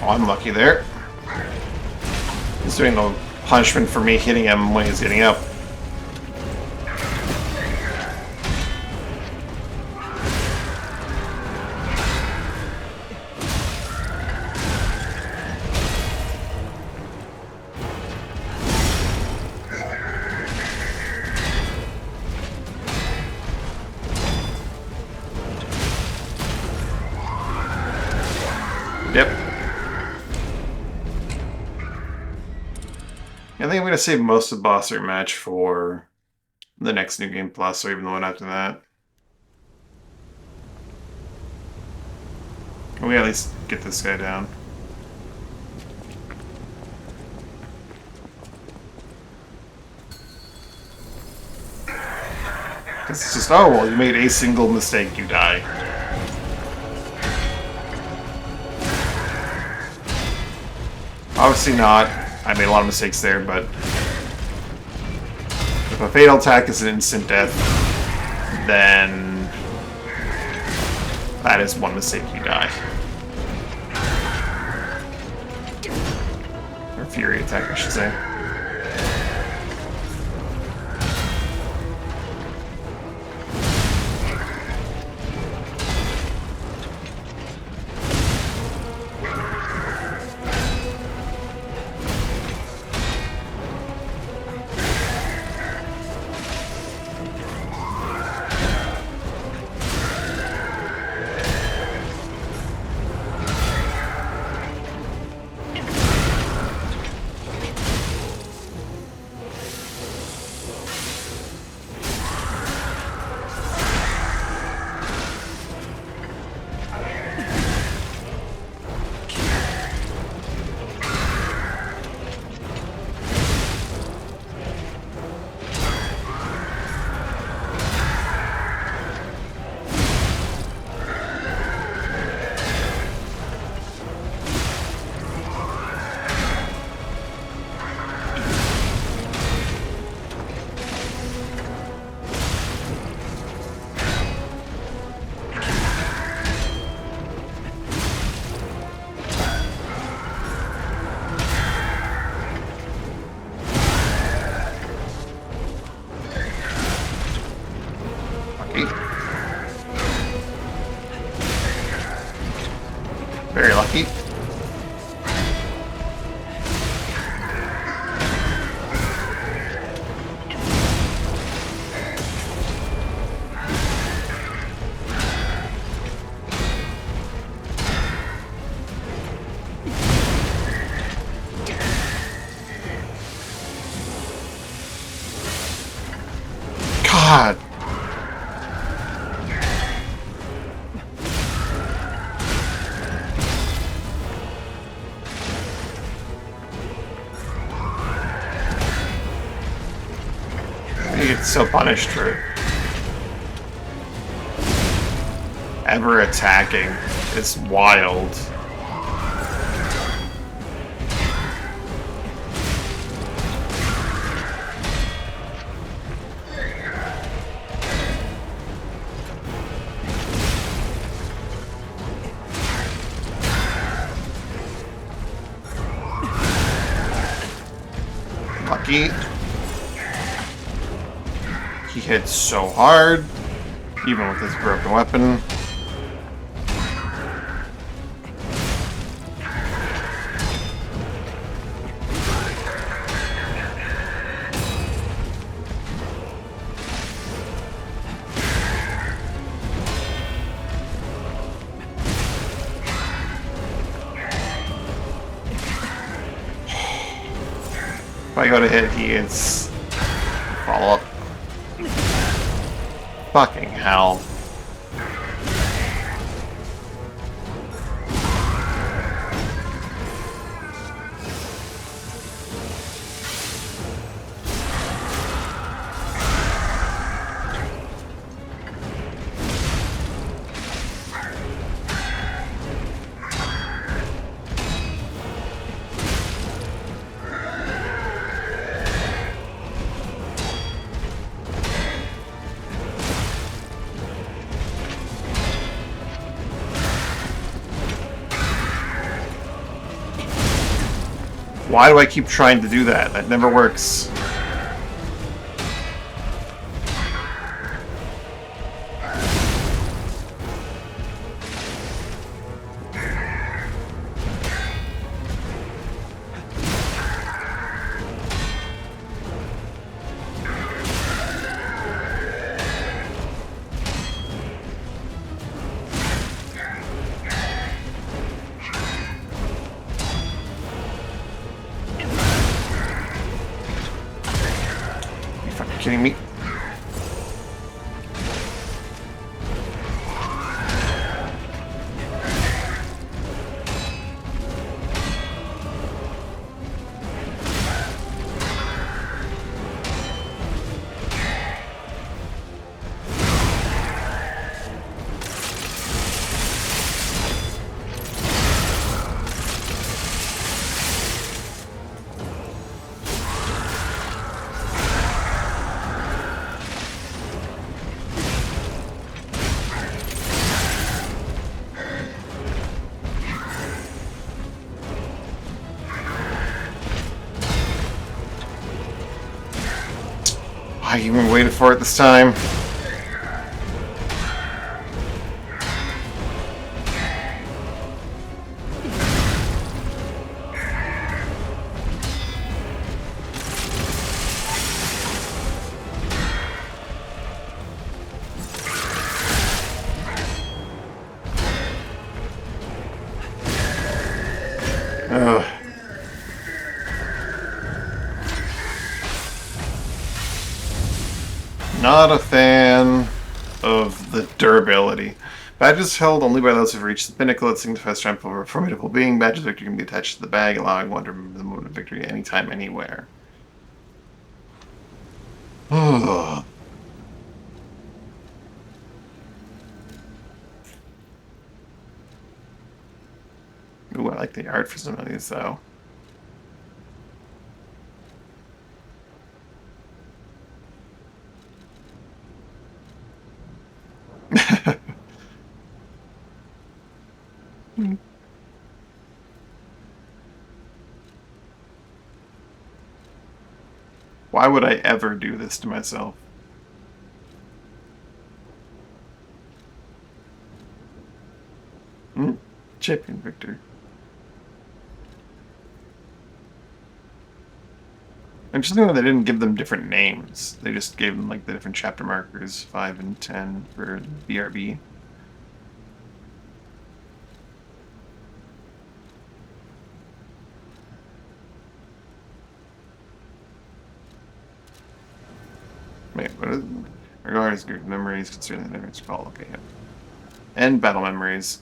Oh, I'm lucky there. He's doing the punishment for me hitting him when he's getting up. Yep. I think I'm gonna save most of the boss fight match for the next New Game Plus, or even the one after that. Can we at least get this guy down? Because it's just, oh, well, you made a single mistake, you die. Obviously not. I made a lot of mistakes there, but if a fatal attack is an instant death, then that is one mistake, you die. Or fury attack, I should say. Very lucky. God. He gets so punished for ever attacking. It's wild. Lucky. He hits so hard, even with his broken weapon. If I go to hit, he is follow up. Fucking hell. Why do I keep trying to do that? That never works. Kidding me? I even waited for it this time. Ugh. Not a fan of the durability. Badges held only by those who've reached the pinnacle that signifies triumph over a formidable being. Badges of victory can be attached to the bag, allowing one to remember the moment of victory anytime, anywhere. Ugh. Ooh, I like the art for some of these, though. Why would I ever do this to myself? Champion Victor. Interesting that they didn't give them different names. They just gave them like the different chapter markers, 5 and 10 for BRB. Wait, what is it? Regards group memories concerning the difference call. Okay, yeah. And battle memories.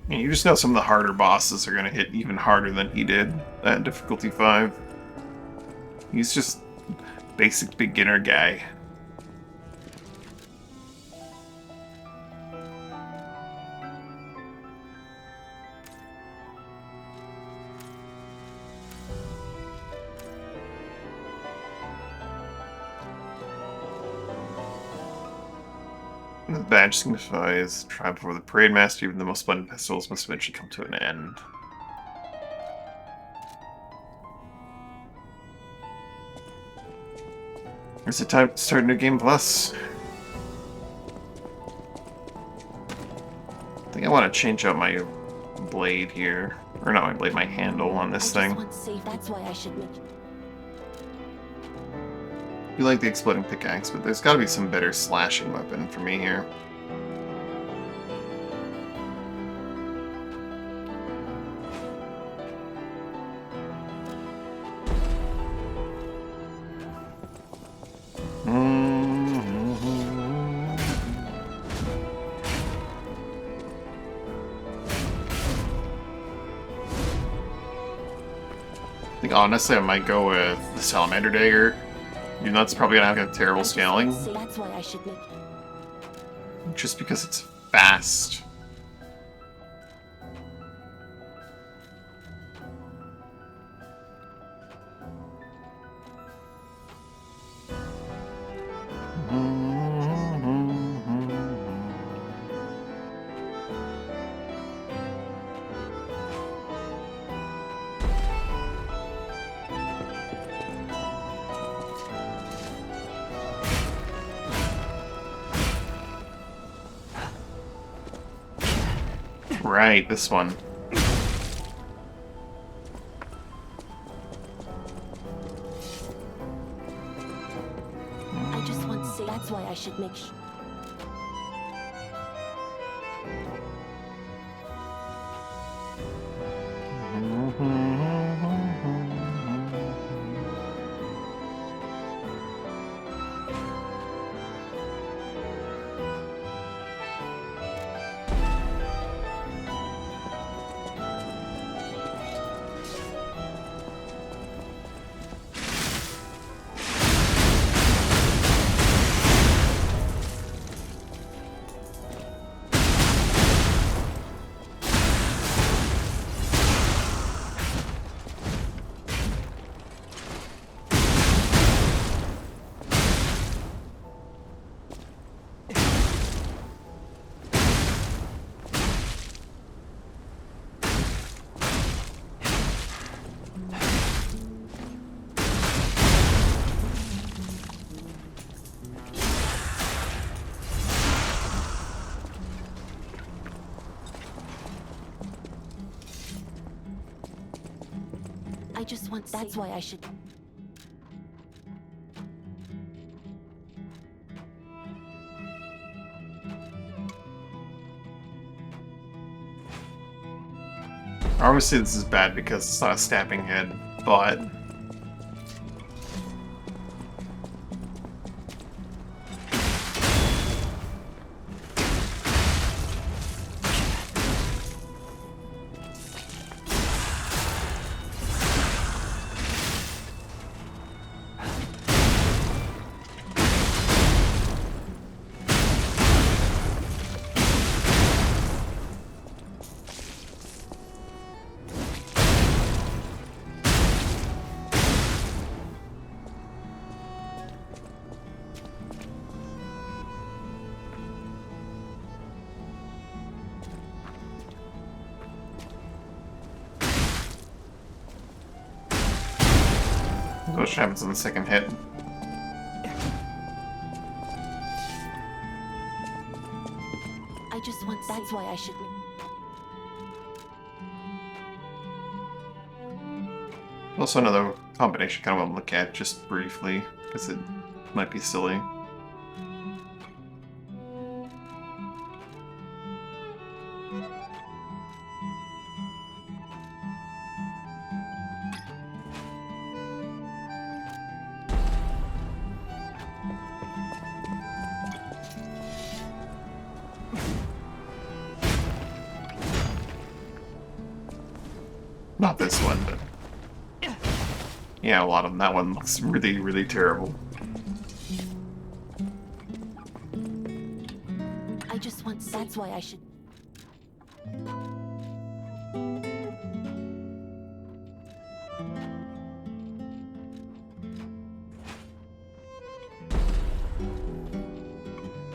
Yeah, you just know some of the harder bosses are going to hit even harder than he did at difficulty 5. He's just basic beginner guy. The badge signifies triumph before the parade master. Even the most splendid festivals must eventually come to an end. Is it time to start New Game Plus? I think I want to change out my blade here. Or not my blade, my handle on this thing. I just want safe. That's why I should make... You like the exploding pickaxe, but there's gotta be some better slashing weapon for me here. I think honestly I might go with the Salamander Dagger. Even though that's probably gonna have terrible scaling. See, that's why I should make. Just because it's fast. Right, this one. I just want to say that's why I should make sure. I just want. That's why I should. Obviously this is bad because it's not a stabbing head, but what happens in the second hit. I just want. That's why I should. Also another combination kind of want to look at just briefly, because it might be silly. Not this one, but yeah, a lot of them. That one looks really, really terrible. I just want. That's why I should.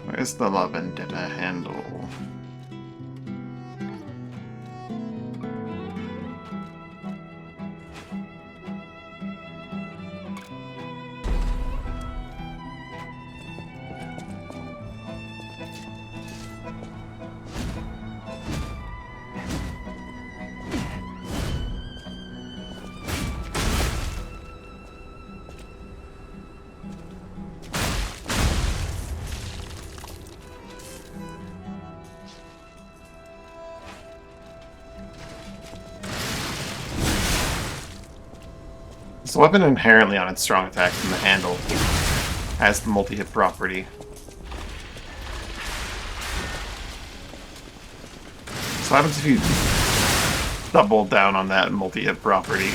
Where's the La Vendetta handle? the weapon inherently on its strong attack from the handle has the multi-hit property. So what happens if you double down on that multi-hit property?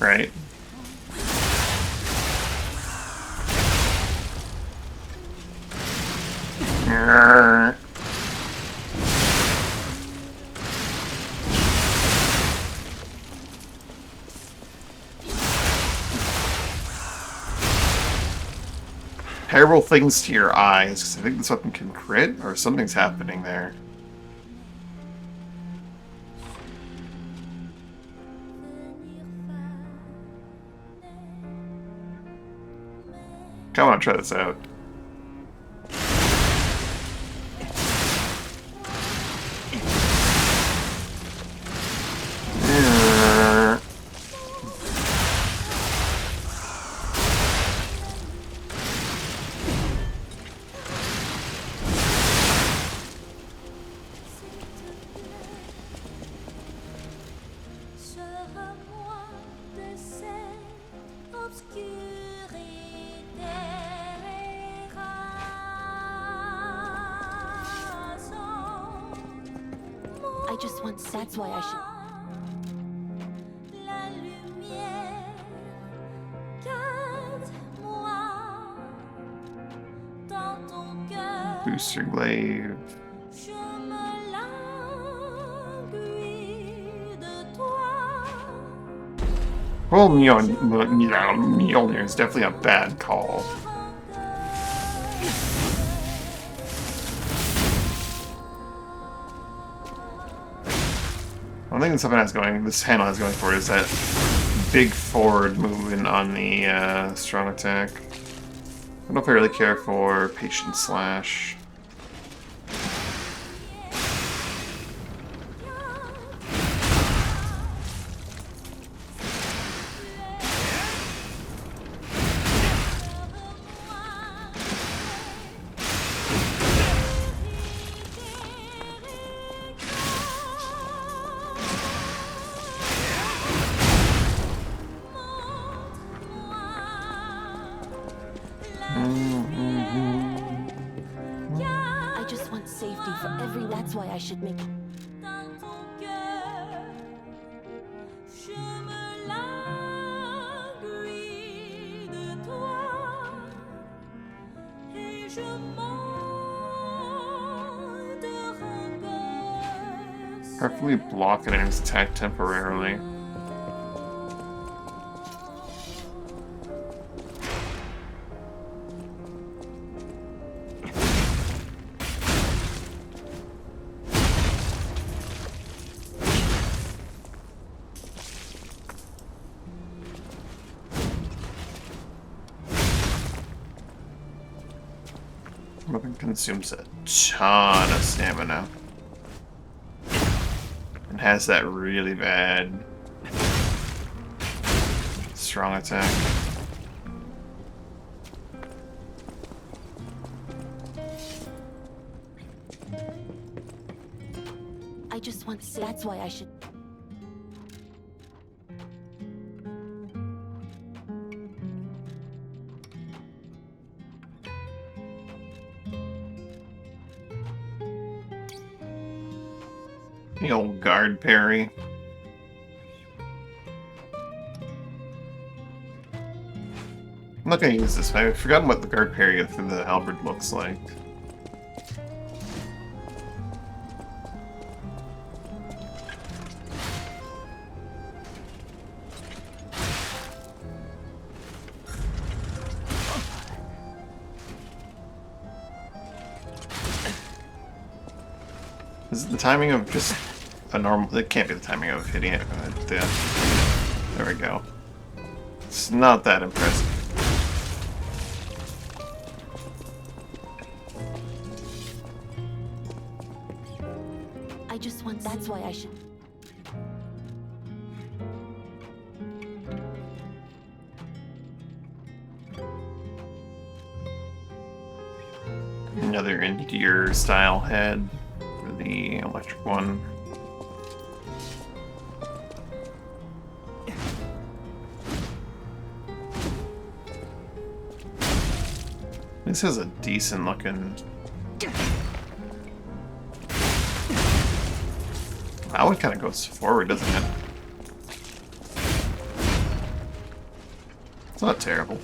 Right? Terrible things to your eyes, because I think this weapon can crit, or something's happening there. I want to try this out. I just want. That's why I should. Booster glaive. Well, Mjolnir is definitely a bad call. One thing this handle has going for it is that big forward movement on the strong attack. I don't know if I really care for Patient Slash. I just want safety for every. That's why I should make. Preferably block an enemy's attack temporarily. Weapon consumes a ton of stamina. And has that really bad strong attack. I just want. That's why I should. The old guard parry. I'm not gonna use this. I've forgotten what the guard parry through the halberd looks like. Is it the timing of just a normal... It can't be the timing of hitting it. There we go. It's not that impressive. I just want. That's why I should. Another Endear style head for the electric one. This is a decent looking. That one kind of goes forward, doesn't it? It's not terrible.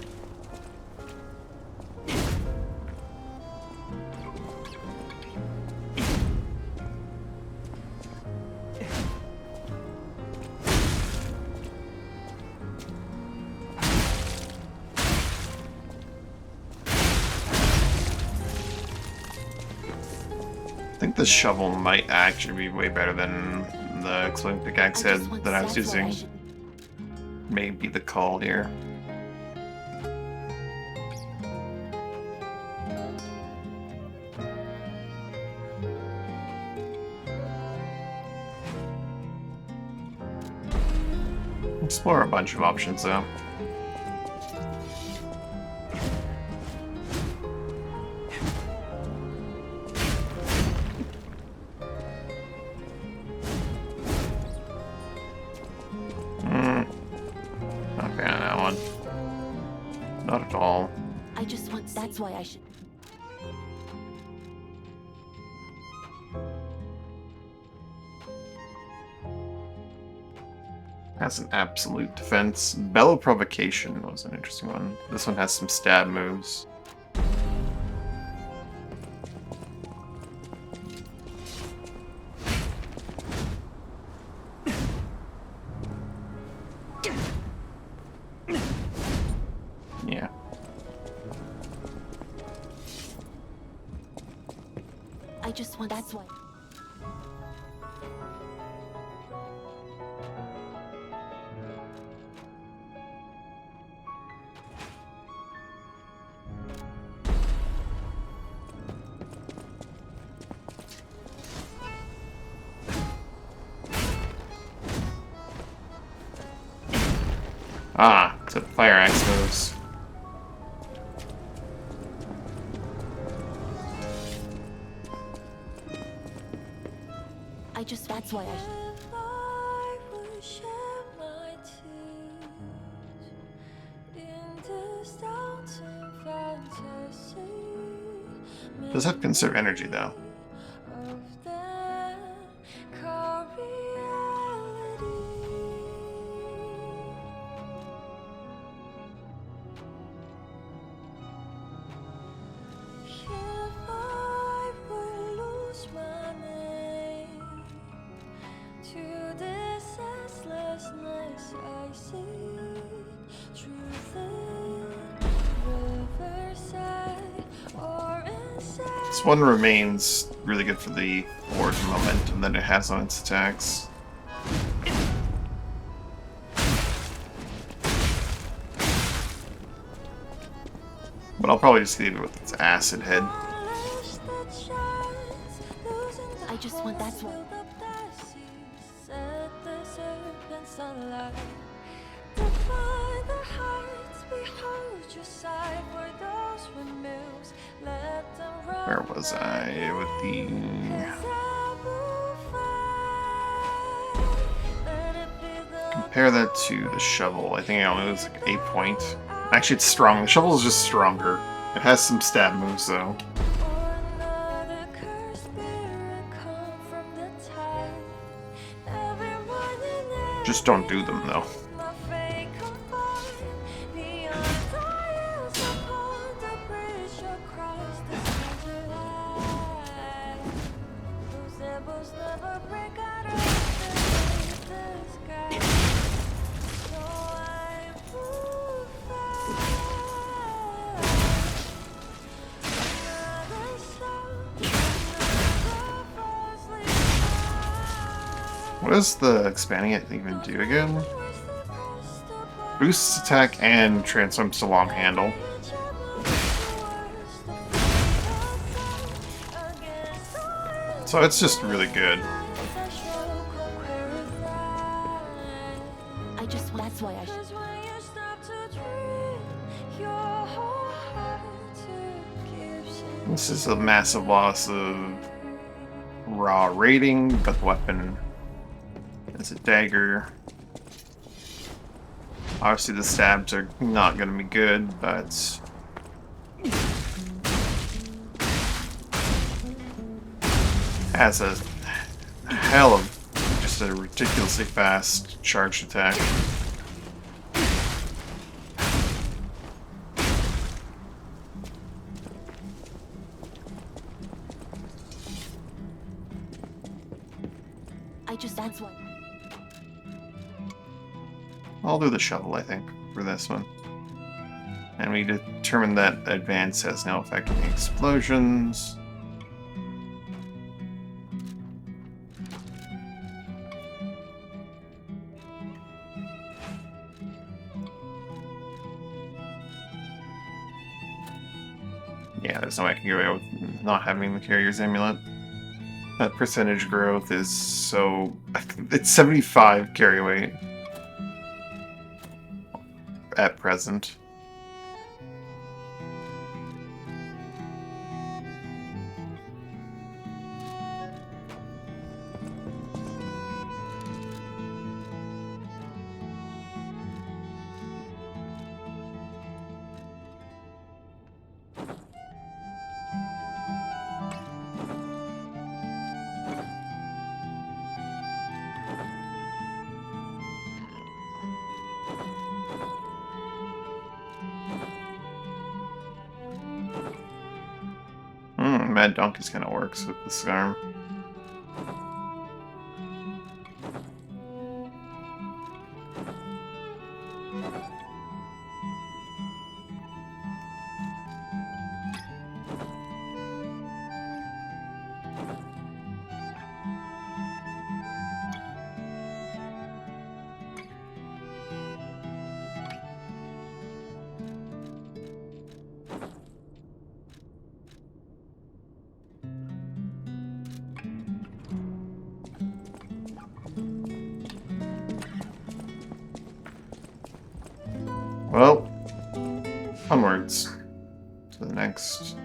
I think the shovel might actually be way better than the exploding pickaxe head that I was using. Maybe the call here. Explore a bunch of options though. Okay, on that one. Not at all. I just want. That's why I should. Has an absolute defense. Bellow Provocation was an interesting one. This one has some stab moves. Yeah. I just want. That's why. Ah, except fire axe moves. I just. That's why I should. Does that conserve energy though? This one remains really good for the forward momentum that it has on its attacks. But I'll probably just leave it with its acid head. I just want. That's why. Where was I with the... Compare that to the shovel. I think I only was like 8 point. Actually, it's strong. The shovel is just stronger. It has some stab moves though. Just don't do them though. What does the expanding it even do again? Boosts attack and transforms to long handle. So it's just really good. I just. That's why I should. This is a massive loss of raw rating, but the weapon is a dagger. Obviously the stabs are not going to be good, but Has a hell of just a ridiculously fast charged attack. That's why. I'll do the shovel, I think, for this one. And we determined that advance has no effect on the explosions. Yeah, there's no way I can get away with not having the carrier's amulet. That percentage growth is so... It's 75 carry weight at present. Mad Donkey's kind of works with this arm. Well, onwards to the next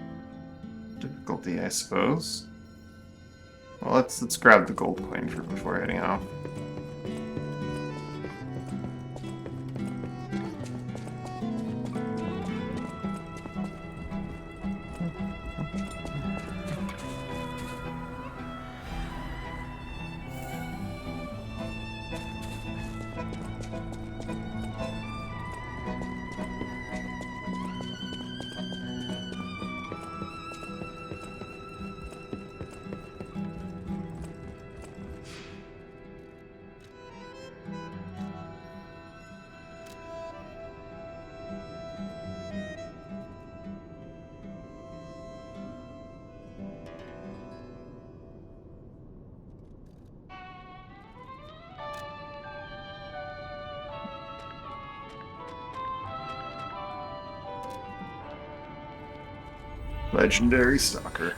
difficulty, I suppose. Well, let's grab the gold coin before heading off. Legendary Stalker.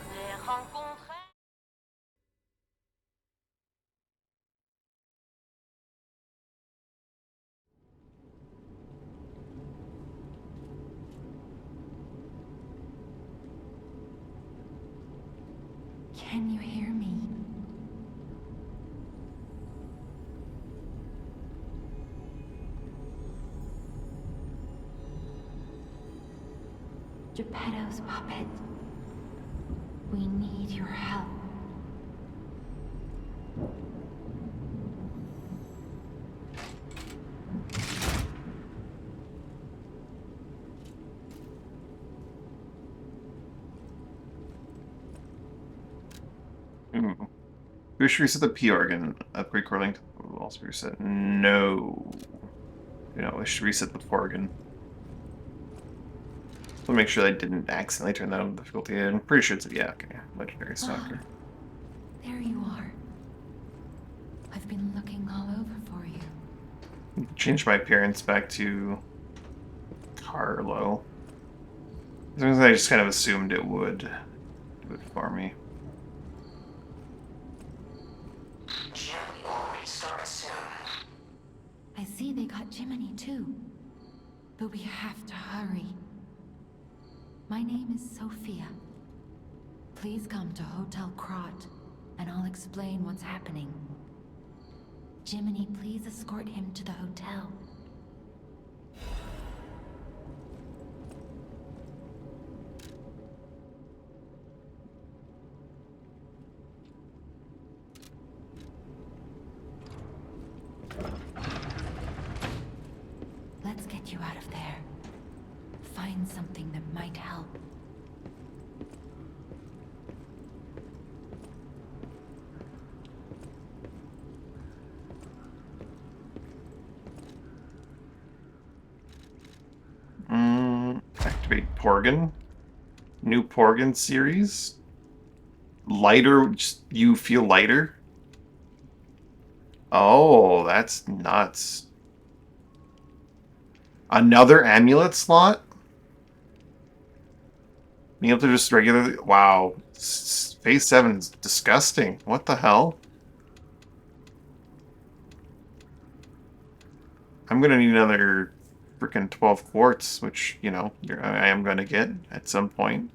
Can you hear me? Geppetto's puppet. We need your help. We should reset the P organ. Upgrade core link. We'll also reset. No. You know, we should reset the organ. So make sure I didn't accidentally turn that on difficulty. I'm pretty sure it's yeah, okay. Legendary Stalker. There you are. I've been looking all over for you. Changed my appearance back to Carlo. As long as I just kind of assumed it would do it for me. I see they got Jiminy too. But we have to hurry. My name is Sophia. Please come to Hotel Krat, and I'll explain what's happening. Jiminy, please escort him to the hotel. get you out of there. Find something that might help. Activate Porgan. New Porgan series. Lighter, just you feel lighter? Oh, that's nuts. Another amulet slot? Being able to just regularly... Wow. Phase 7 is disgusting. What the hell? I'm gonna need another freaking 12 quartz, which, you know, I am gonna get at some point.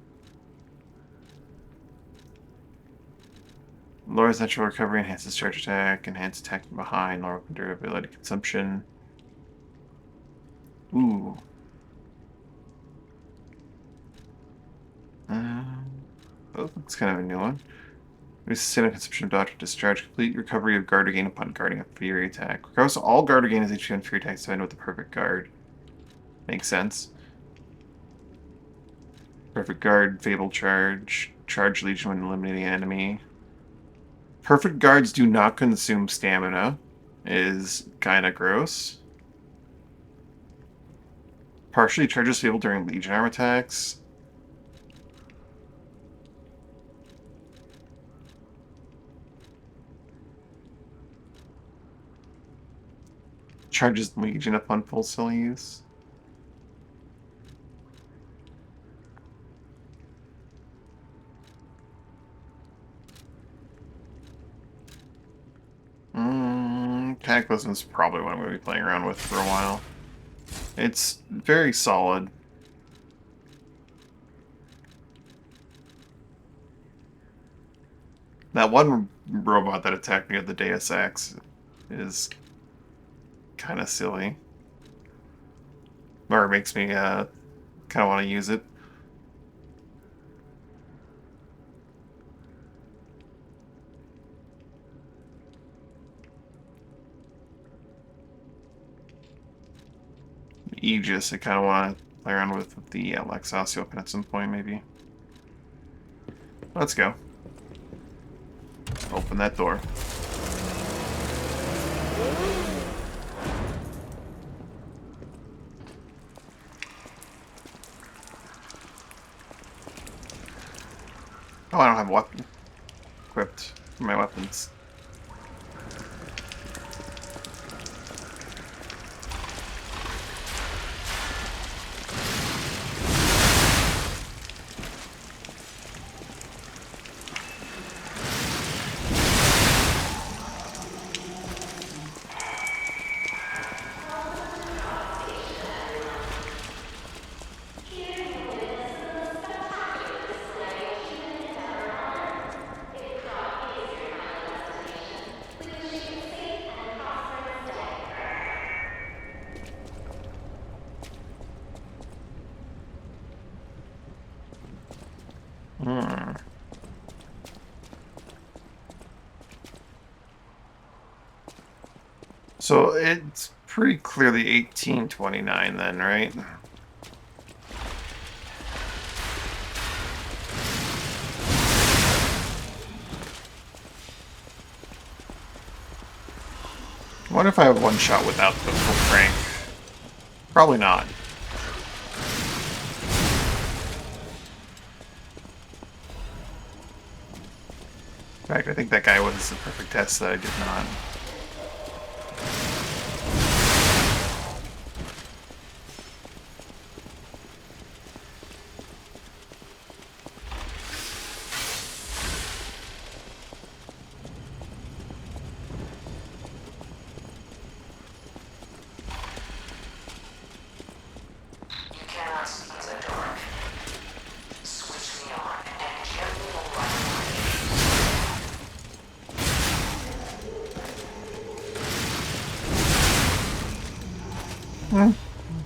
Lowers natural recovery, enhances charge attack, enhances attack from behind, lower durability consumption. Ooh. That looks kind of a new one. Reduces stamina consumption of dodge discharge. Complete recovery of guard gain upon guarding a Fury attack. Recovers all guard gain as HP on Fury attacks to end with the perfect guard. Makes sense. Perfect guard, Fable charge, charge legion when eliminating an enemy. Perfect guards do not consume stamina. Is kind of gross. Partially charges Fable during legion arm attacks. Charges Legion upon full cell use. Cataclysm is probably what I'm going to be playing around with for a while. It's very solid. That one robot that attacked me at the Deus Ex is kind of silly. Or it makes me kind of want to use it. Aegis, I kind of want to play around with the Lexosio weapon at some point, maybe. Let's go. Open that door. Oh, I don't have a weapon equipped for my weapons. So it's pretty clearly 1829 then, right? What if I have one shot without the full crank? Probably not. In fact, I think that guy was the perfect test that I did not.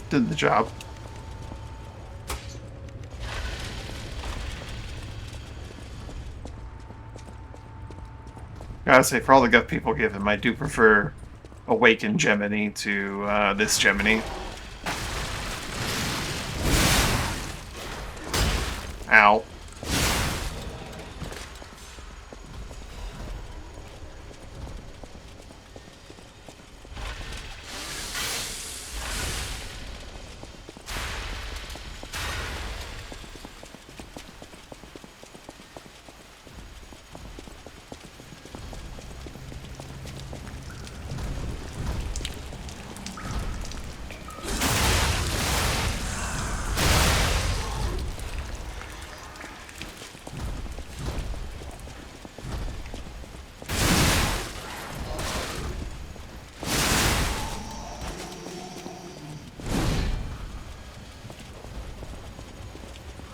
Did the job. Gotta say, for all the guff people give him, I do prefer Awakened Gemini to this Gemini. Ow.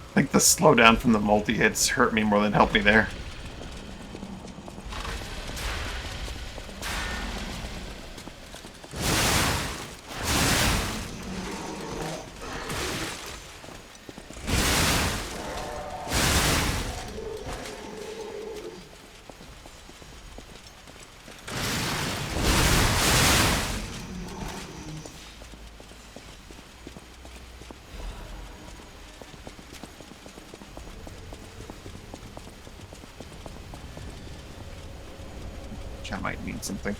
I think the slowdown from the multi-hits hurt me more than helped me there. I might need something.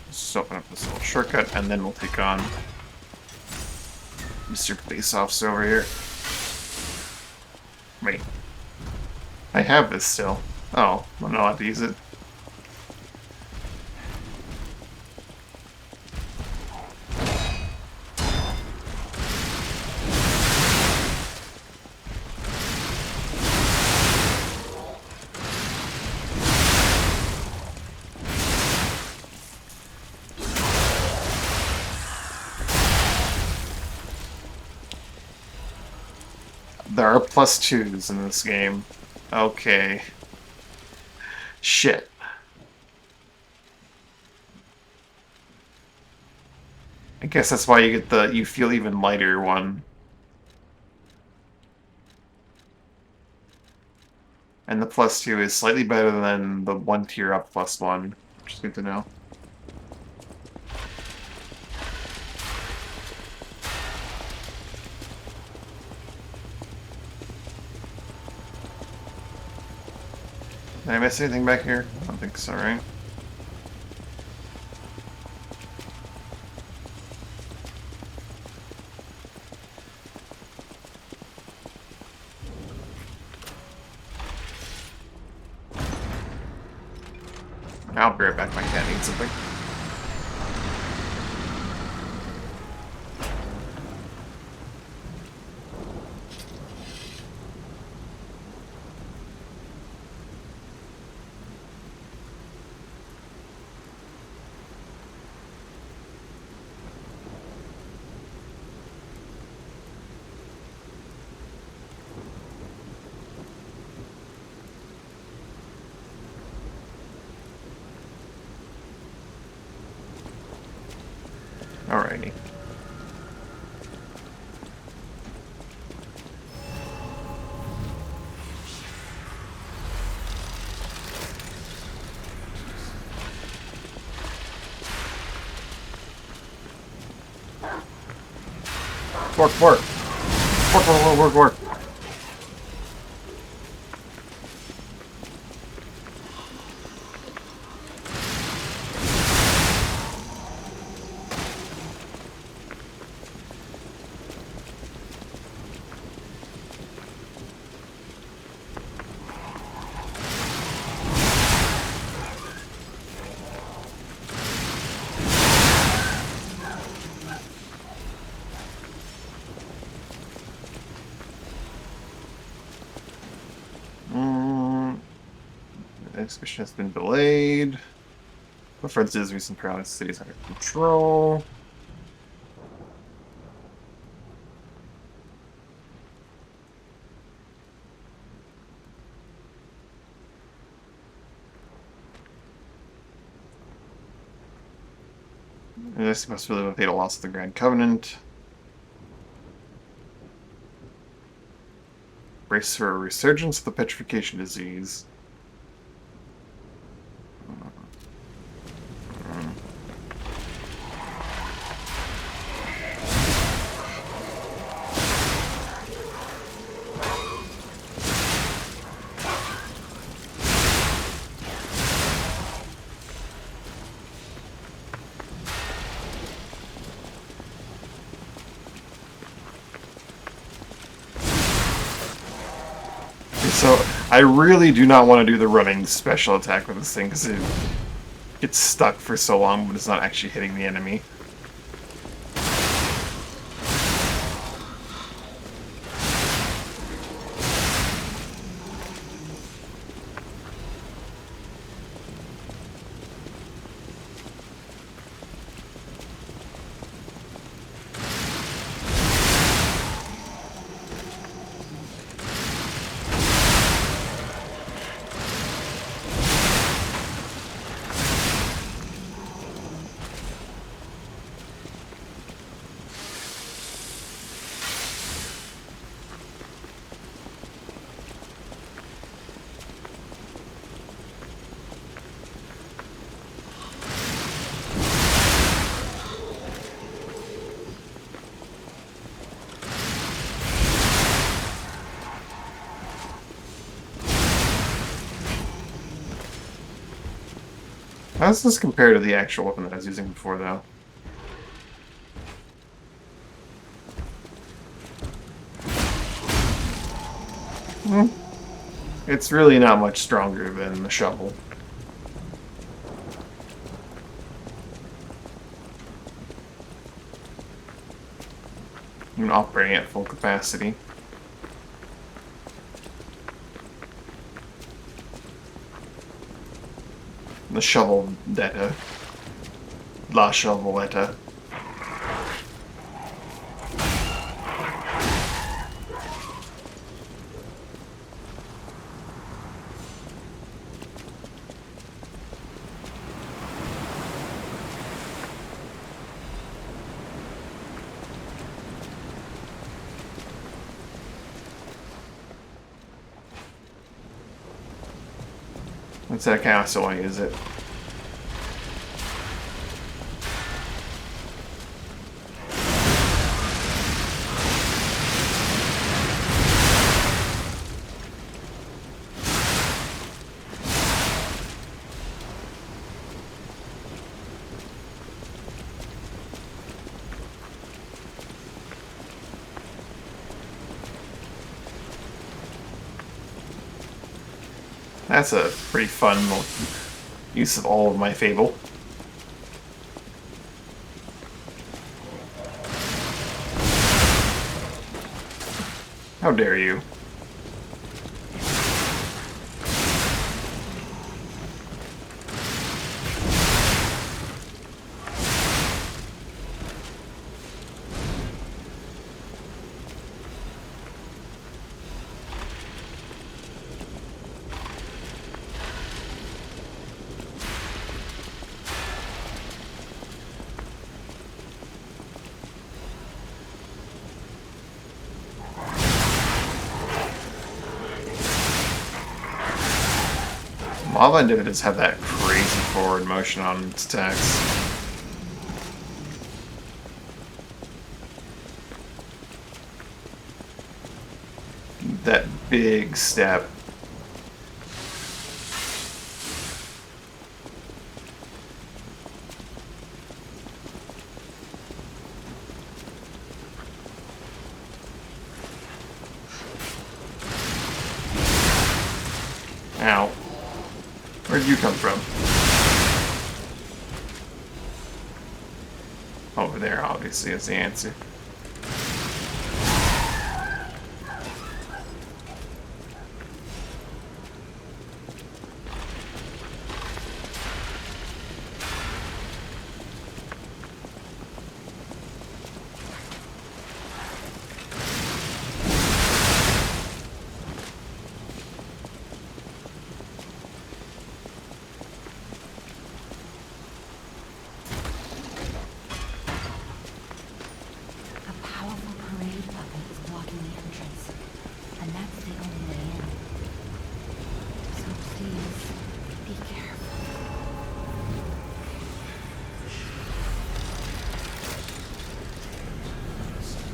Just open up this little shortcut, and then we'll take on Mr. Police Officer over here. Wait. I have this still. Oh, I'm not allowed to use it. There are +2s in this game. Okay. Shit. I guess that's why you get the you feel even lighter one. And the +2 is slightly better than the 1 tier up +1, which is good to know. Did I miss anything back here? I don't think so, right? I'll be right back, my cat needs something. Alrighty. Work, work. Work, work, work, work, work. Execution has been delayed. But for its recent paralysis, cities under control. And this must really have paid a loss of the Grand Covenant. Brace for a resurgence of the petrification disease. So, I really do not want to do the running special attack with this thing, because it gets stuck for so long, but it's not actually hitting the enemy. How does this compare to the actual weapon that I was using before, though? It's really not much stronger than the shovel. I'm operating at full capacity. The shovel-detta. La shoveletta. What's that castle? Is it? That's a pretty fun use of all of my Fable. How dare you? Lava Dividends have that crazy forward motion on its attacks. That big step. Ow. Where'd you come from? Over there, obviously, is the answer.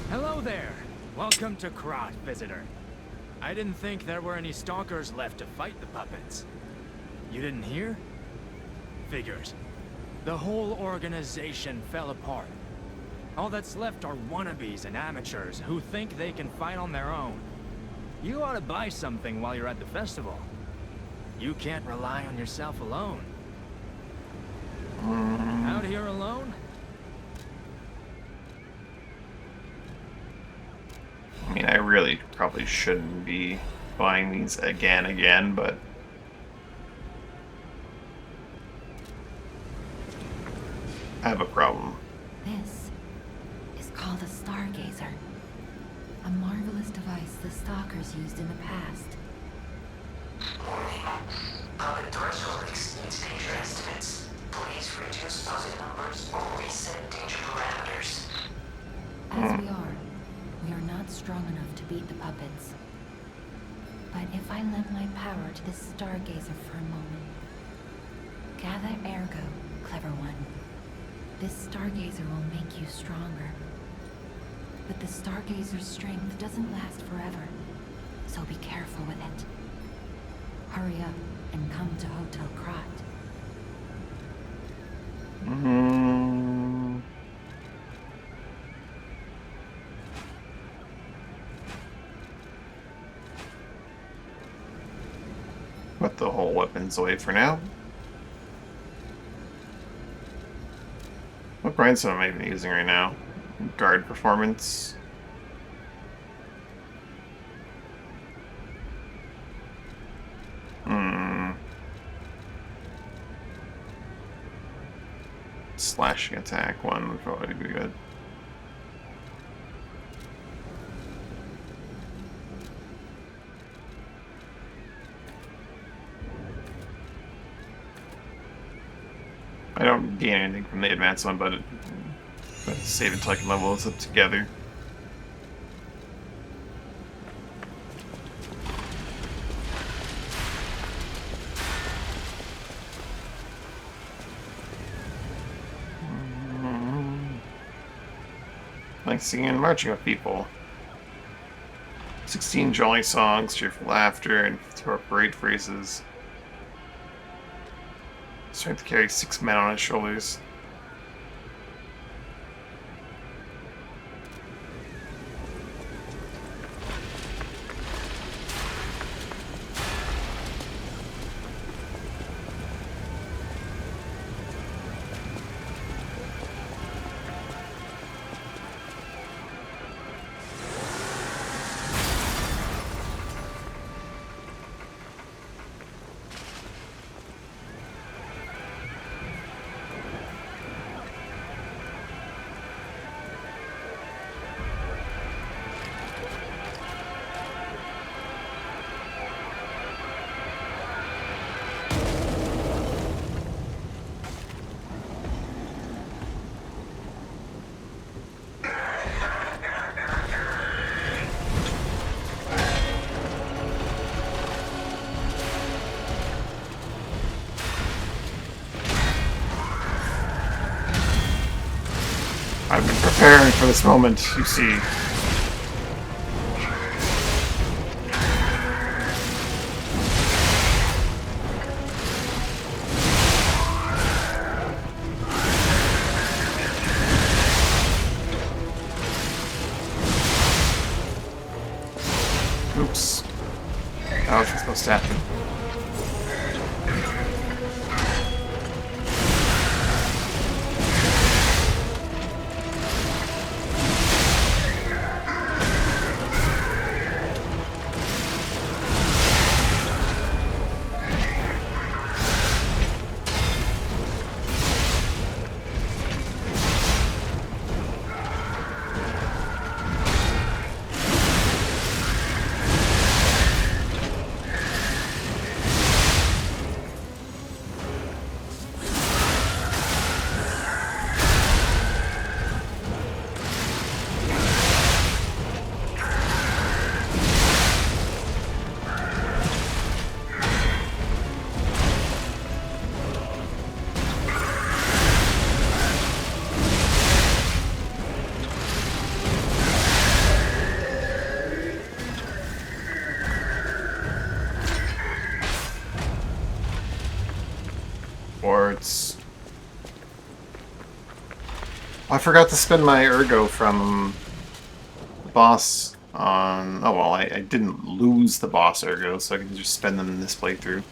Hello there! Welcome to Krat, visitor. I didn't think there were any stalkers left to fight the puppets. You didn't hear? Figures. The whole organization fell apart. All that's left are wannabes and amateurs who think they can fight on their own. You ought to buy something while you're at the festival. You can't rely on yourself alone. Out here alone? I mean, I really probably shouldn't be buying these again, but I have a problem. This is called a Stargazer. A marvelous device the Stalkers used in the past. Puppet threshold exceeds danger estimates. Please reduce puppet numbers or reset danger parameters. As we are not strong enough to beat the puppets. But if I lend my power to this Stargazer for a moment. Gather ergo, clever one. This Stargazer will make you stronger. But the Stargazer's strength doesn't last forever, so be careful with it. Hurry up and come to Hotel Krat. Put the whole weapons away for now. What grindstone am I even using right now? Guard performance. Slashing attack one would probably be good. I don't gain anything from the advanced one, but save until I can level this up together. Like singing and marching with people. 16 jolly songs, cheerful laughter, and parade phrases. Strength to carry 6 men on his shoulders. I've been preparing for this moment, you see. Oops. How was I supposed to happen? I forgot to spend my ergo from the boss on... Oh, well, I didn't lose the boss ergo, so I can just spend them in this playthrough.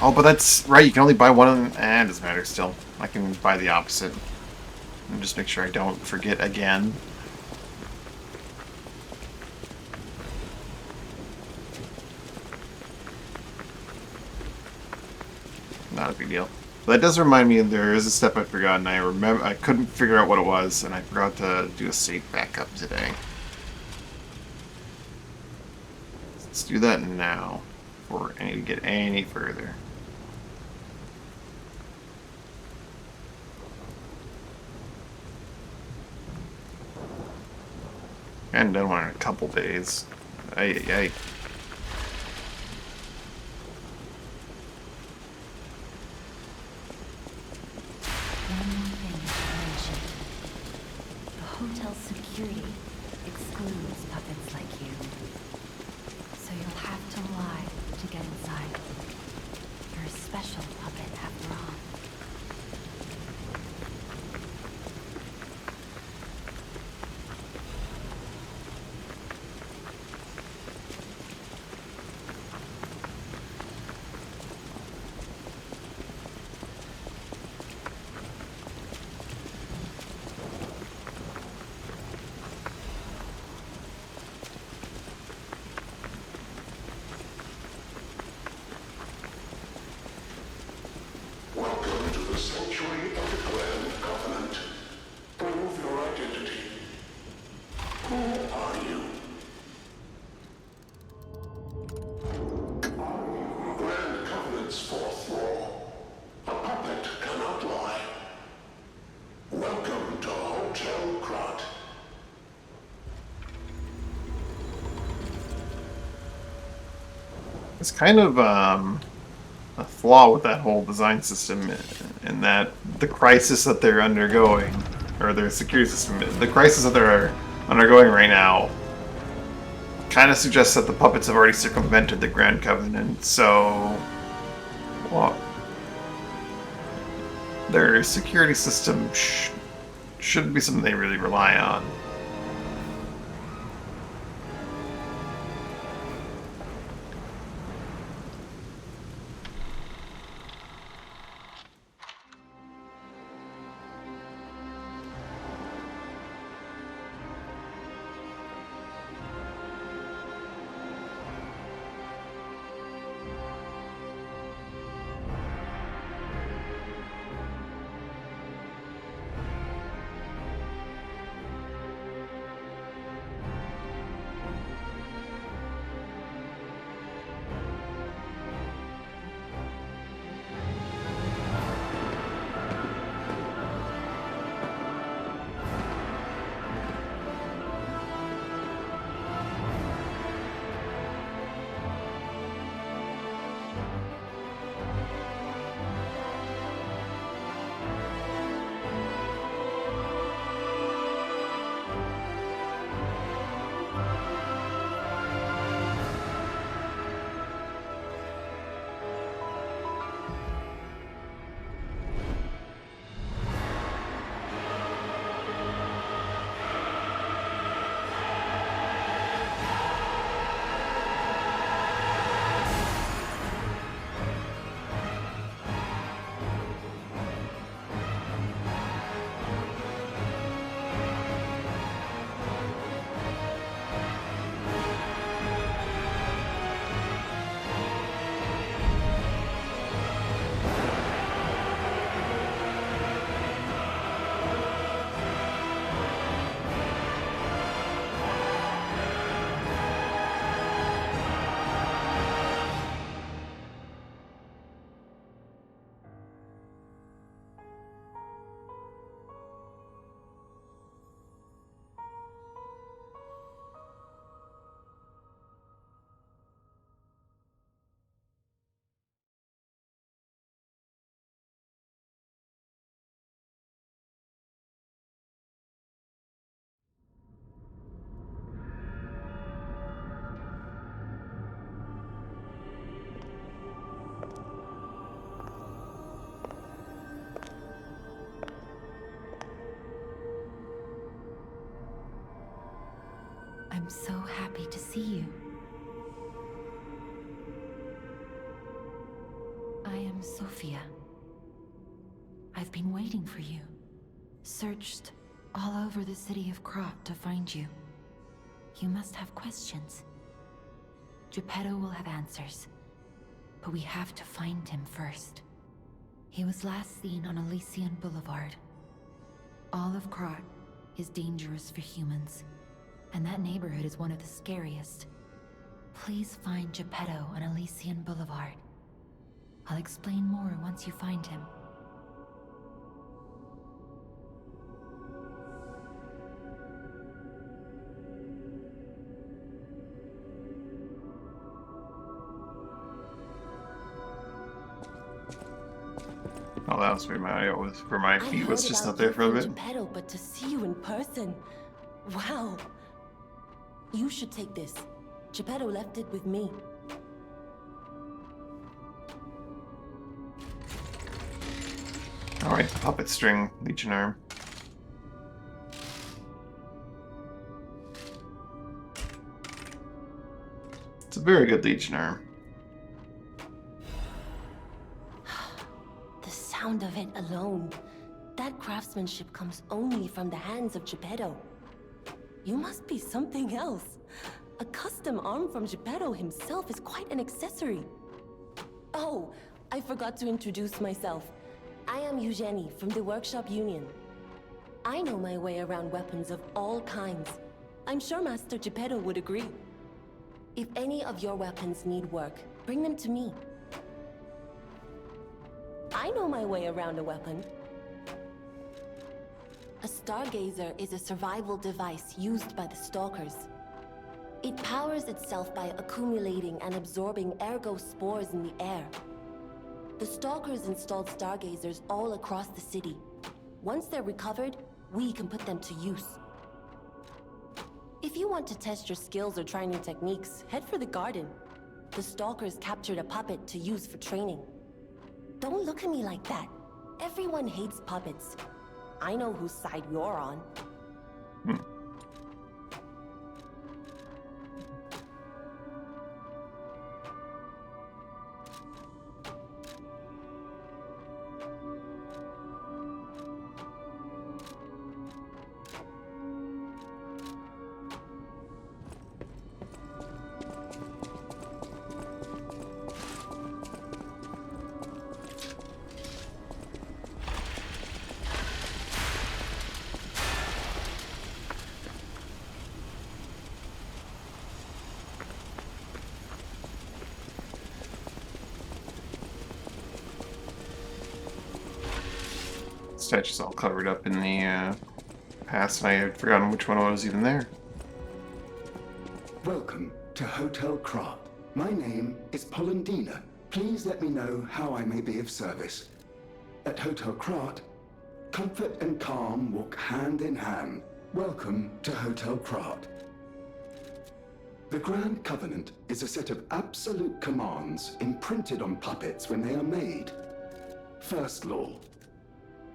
Oh, but that's right, you can only buy one, and it doesn't matter still. I can buy the opposite. And just make sure I don't forget again. Not a big deal. But that does remind me there is a step I forgot, and I couldn't figure out what it was, and I forgot to do a save backup today. Let's do that now, before I need to get any further. I hadn't done one in a couple days. Ay. One more thing to mention. The hotel's security excludes puppets like you. So you'll have to lie to get inside. You're a special puppet after all. Welcome to the sanctuary of the Grand Covenant. Prove your identity. Who are you? Grand Covenant's fourth law. A puppet cannot lie. Welcome to Hotel Krat. It's kind of a flaw with that whole design system in that the crisis that they're undergoing, or their security system, the crisis that they're undergoing right now kind of suggests that the puppets have already circumvented the Grand Covenant, so well, their security system shouldn't be something they really rely on. so happy to see you. I am Sophia. I've been waiting for you. Searched all over the city of Krat to find you. You must have questions. Geppetto will have answers. But we have to find him first. He was last seen on Elysian Boulevard. All of Krat is dangerous for humans, and that neighborhood is one of the scariest. Please find Geppetto on Elysian Boulevard. I'll explain more once you find him. Oh, that was where my audio was. Where my feed was just up there for a bit. Geppetto, but to see you in person, wow! You should take this. Geppetto left it with me. Alright, puppet string, Legion arm. It's a very good Legion arm. The sound of it alone. That craftsmanship comes only from the hands of Geppetto. You must be something else. A custom arm from Geppetto himself is quite an accessory. Oh, I forgot to introduce myself. I am Eugenie from the Workshop Union. I know my way around weapons of all kinds. I'm sure Master Geppetto would agree. If any of your weapons need work, bring them to me. I know my way around a weapon. A Stargazer is a survival device used by the Stalkers. It powers itself by accumulating and absorbing ergo spores in the air. The Stalkers installed Stargazers all across the city. Once they're recovered, we can put them to use. If you want to test your skills or try new techniques, head for the garden. The Stalkers captured a puppet to use for training. Don't look at me like that. Everyone hates puppets. I know whose side you're on. Statue's all covered up in the past, and I had forgotten which one was even there. Welcome to Hotel Krat. My name is Polendina. Please let me know how I may be of service. At Hotel Krat, comfort and calm walk hand in hand. Welcome to Hotel Krat. The Grand Covenant is a set of absolute commands imprinted on puppets when they are made. First law.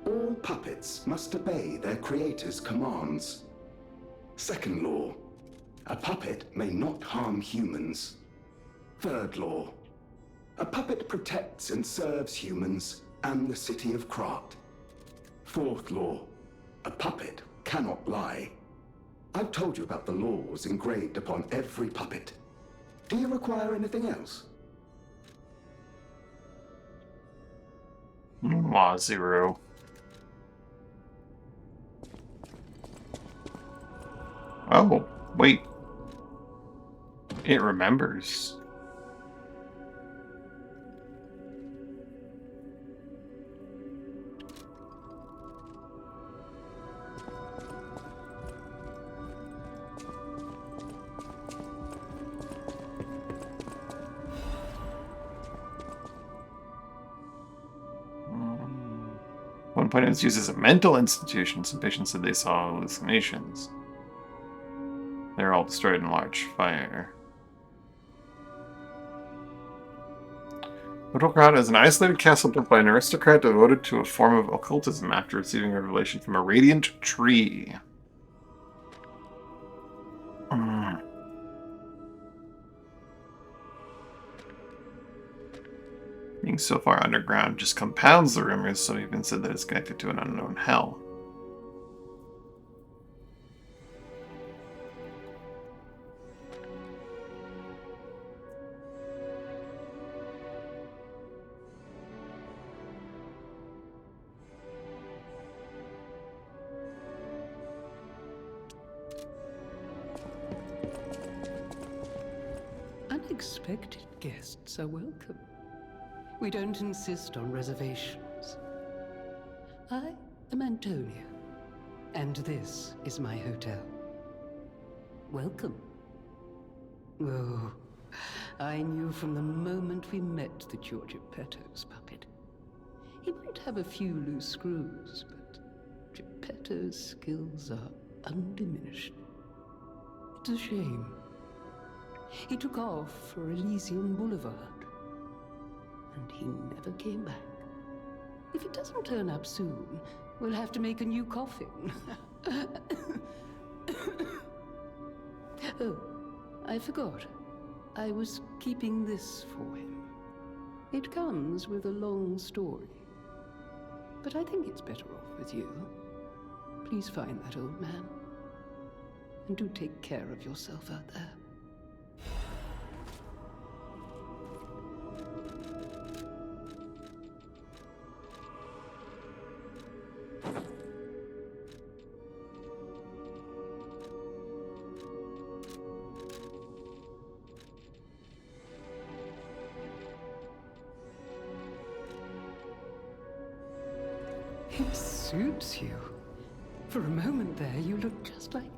All puppets must obey their creator's commands. Second law. A puppet may not harm humans. Third law. A puppet protects and serves humans and the city of Krat. Fourth law. A puppet cannot lie. I've told you about the laws engraved upon every puppet. Do you require anything else? Law 0. Oh, wait. It remembers. One point, it was used as a mental institution. Some patients said they saw hallucinations. They're all destroyed in large fire. Hotel Krat is an isolated castle built by an aristocrat devoted to a form of occultism after receiving a revelation from a radiant tree. Being so far underground just compounds the rumors, some even said that it's connected to an unknown hell. Unexpected guests are welcome. We don't insist on reservations. I am Antonia, and this is my hotel. Welcome. Oh, I knew from the moment we met that you're Geppetto's puppet. He might have a few loose screws, but Geppetto's skills are undiminished. It's a shame. He took off for Elysium Boulevard, and he never came back. If he doesn't turn up soon, we'll have to make a new coffin. Oh, I forgot. I was keeping this for him. It comes with a long story, but I think it's better off with you. Please find that old man, and do take care of yourself out there. It suits you. For a moment there, you look just like...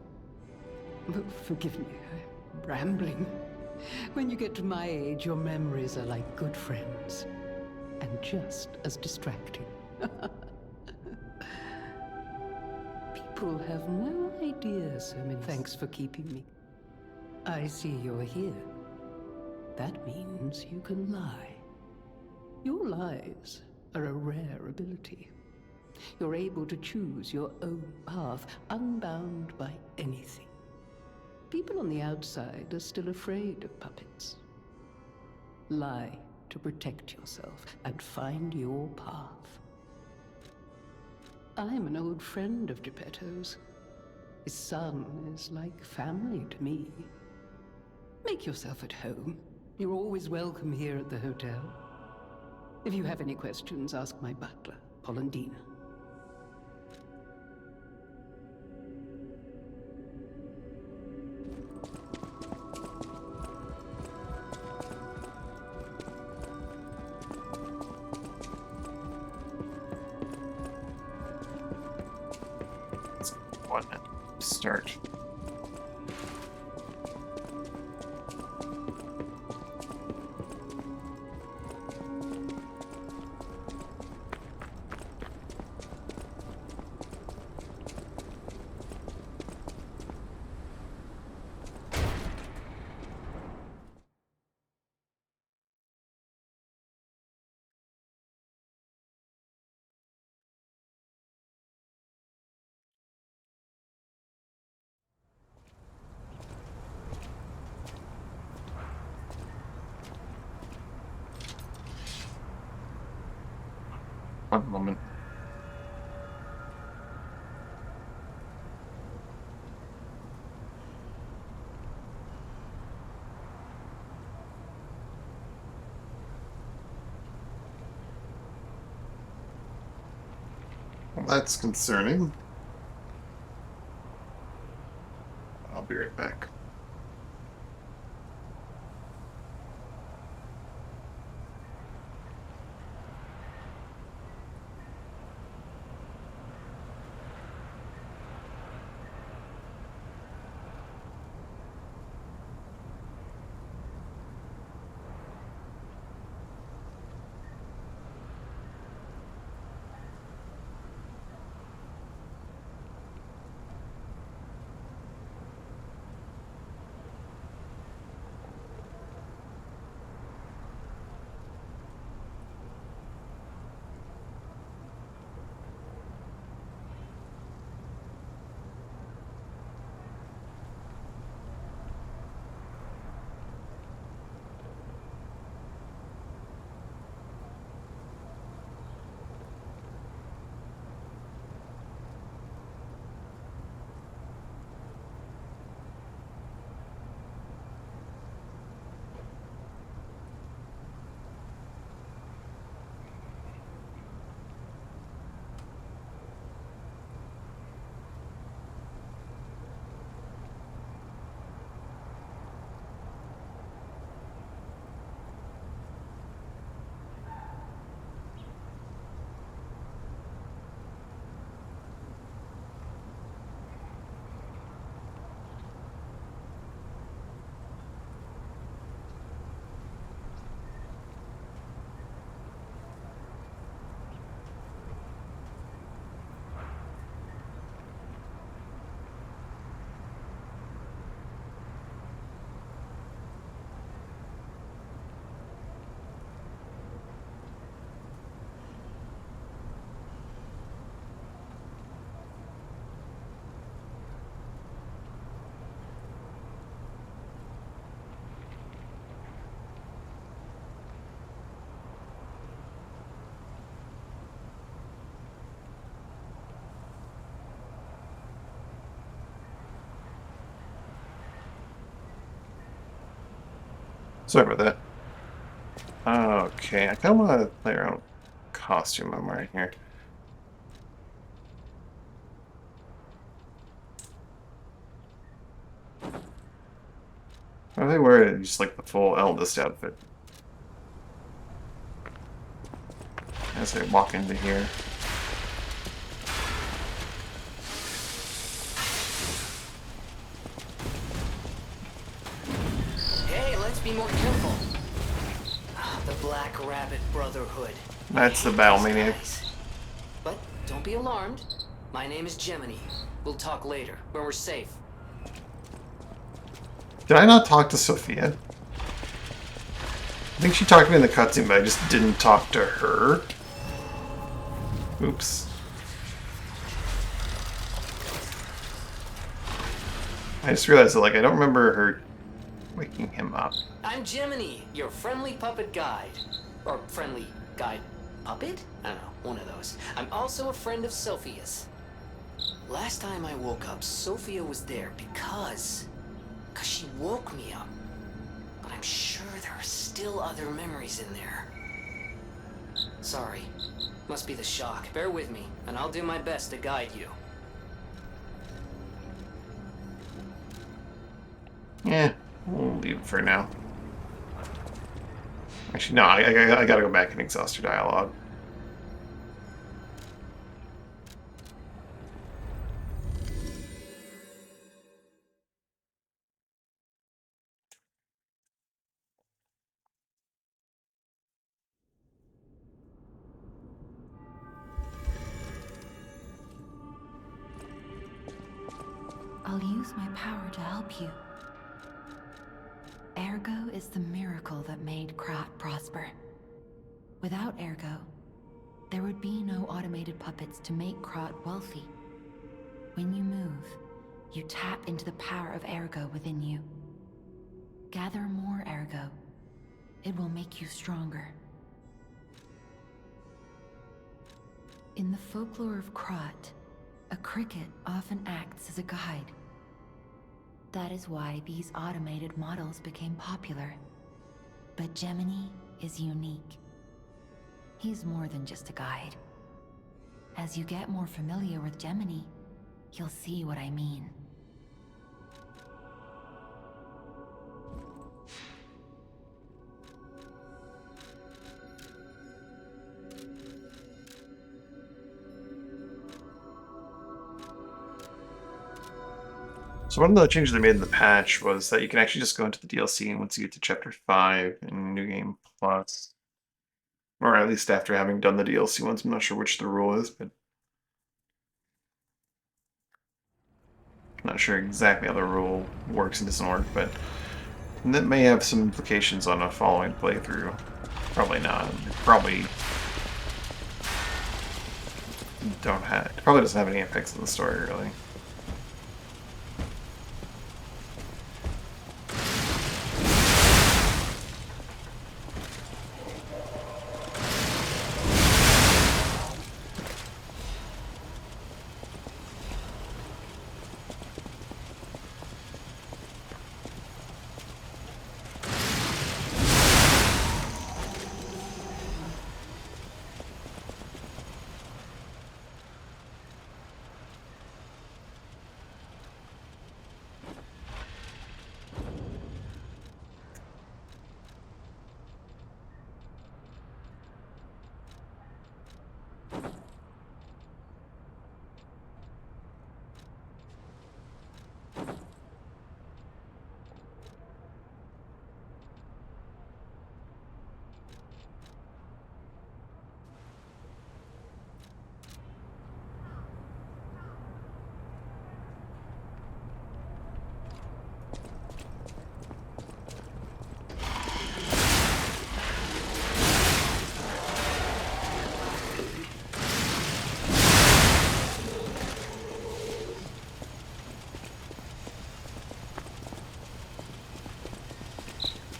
Oh, forgive me, I'm rambling. When you get to my age, your memories are like good friends. And just as distracting. People have no idea so many... Thanks for keeping me. I see you're here. That means you can lie. Your lies are a rare ability. You're able to choose your own path, unbound by anything. People on the outside are still afraid of puppets. Lie to protect yourself and find your path. I'm an old friend of Geppetto's. His son is like family to me. Make yourself at home. You're always welcome here at the hotel. If you have any questions, ask my butler, Polendina. Start. One moment. Well, that's concerning. I'll be right back. Sorry about that. Okay, I kind of want to play around with costume. I'm right here. I think wear just like the full eldest outfit as I walk into here. Hey, let's be more careful. The Black Rabbit Brotherhood. That's the Battle Maniac. But don't be alarmed. My name is Gemini. We'll talk later, when we're safe. Did I not talk to Sophia? I think she talked to me in the cutscene, but I just didn't talk to her. Oops. I just realized that, like, I don't remember her waking him up. I'm Gemini, your friendly puppet guide. Or friendly guide puppet? I don't know, one of those. I'm also a friend of Sophia's. Last time I woke up, Sophia was there because she woke me up. But I'm sure there are still other memories in there. Sorry. Must be the shock. Bear with me, and I'll do my best to guide you. Yeah, we'll leave it for now. Actually, no, I gotta go back and exhaust your dialogue. I'll use my power to help you. Ergo is the miracle that made Krat prosper. Without Ergo, there would be no automated puppets to make Krat wealthy. When you move, you tap into the power of Ergo within you. Gather more Ergo. It will make you stronger. In the folklore of Krat, a cricket often acts as a guide. That is why these automated models became popular. But Gemini is unique. He's more than just a guide. As you get more familiar with Gemini, you'll see what I mean. So one of the changes they made in the patch was that you can actually just go into the DLC and once you get to Chapter 5 in New Game Plus, or at least after having done the DLC ones, I'm not sure which the rule is, but I'm not sure exactly how the rule works and doesn't work, but that may have some implications on a following playthrough. Probably not. It probably doesn't have any effects on the story, really.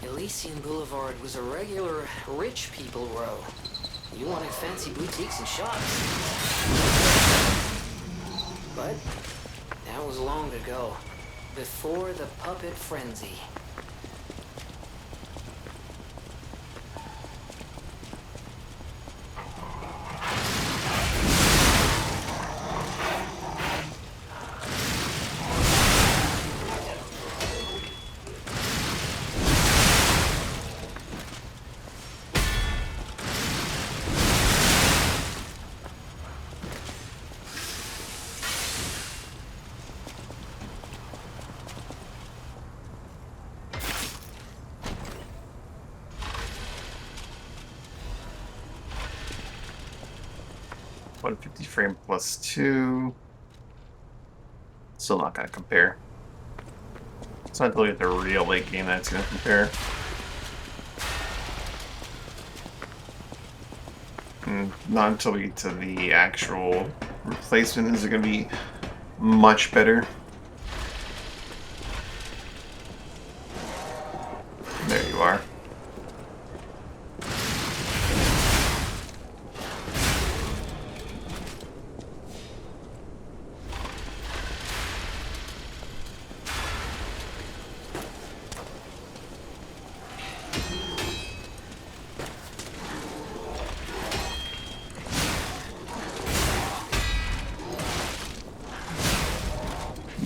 Elysian Boulevard was a regular rich people row. You wanted fancy boutiques and shops. But that was long ago, before the puppet frenzy. 150 frame plus 2. Still not gonna compare. It's not until we get the real late game that's gonna compare. And not until we get to the actual replacement is it gonna be much better. There you are.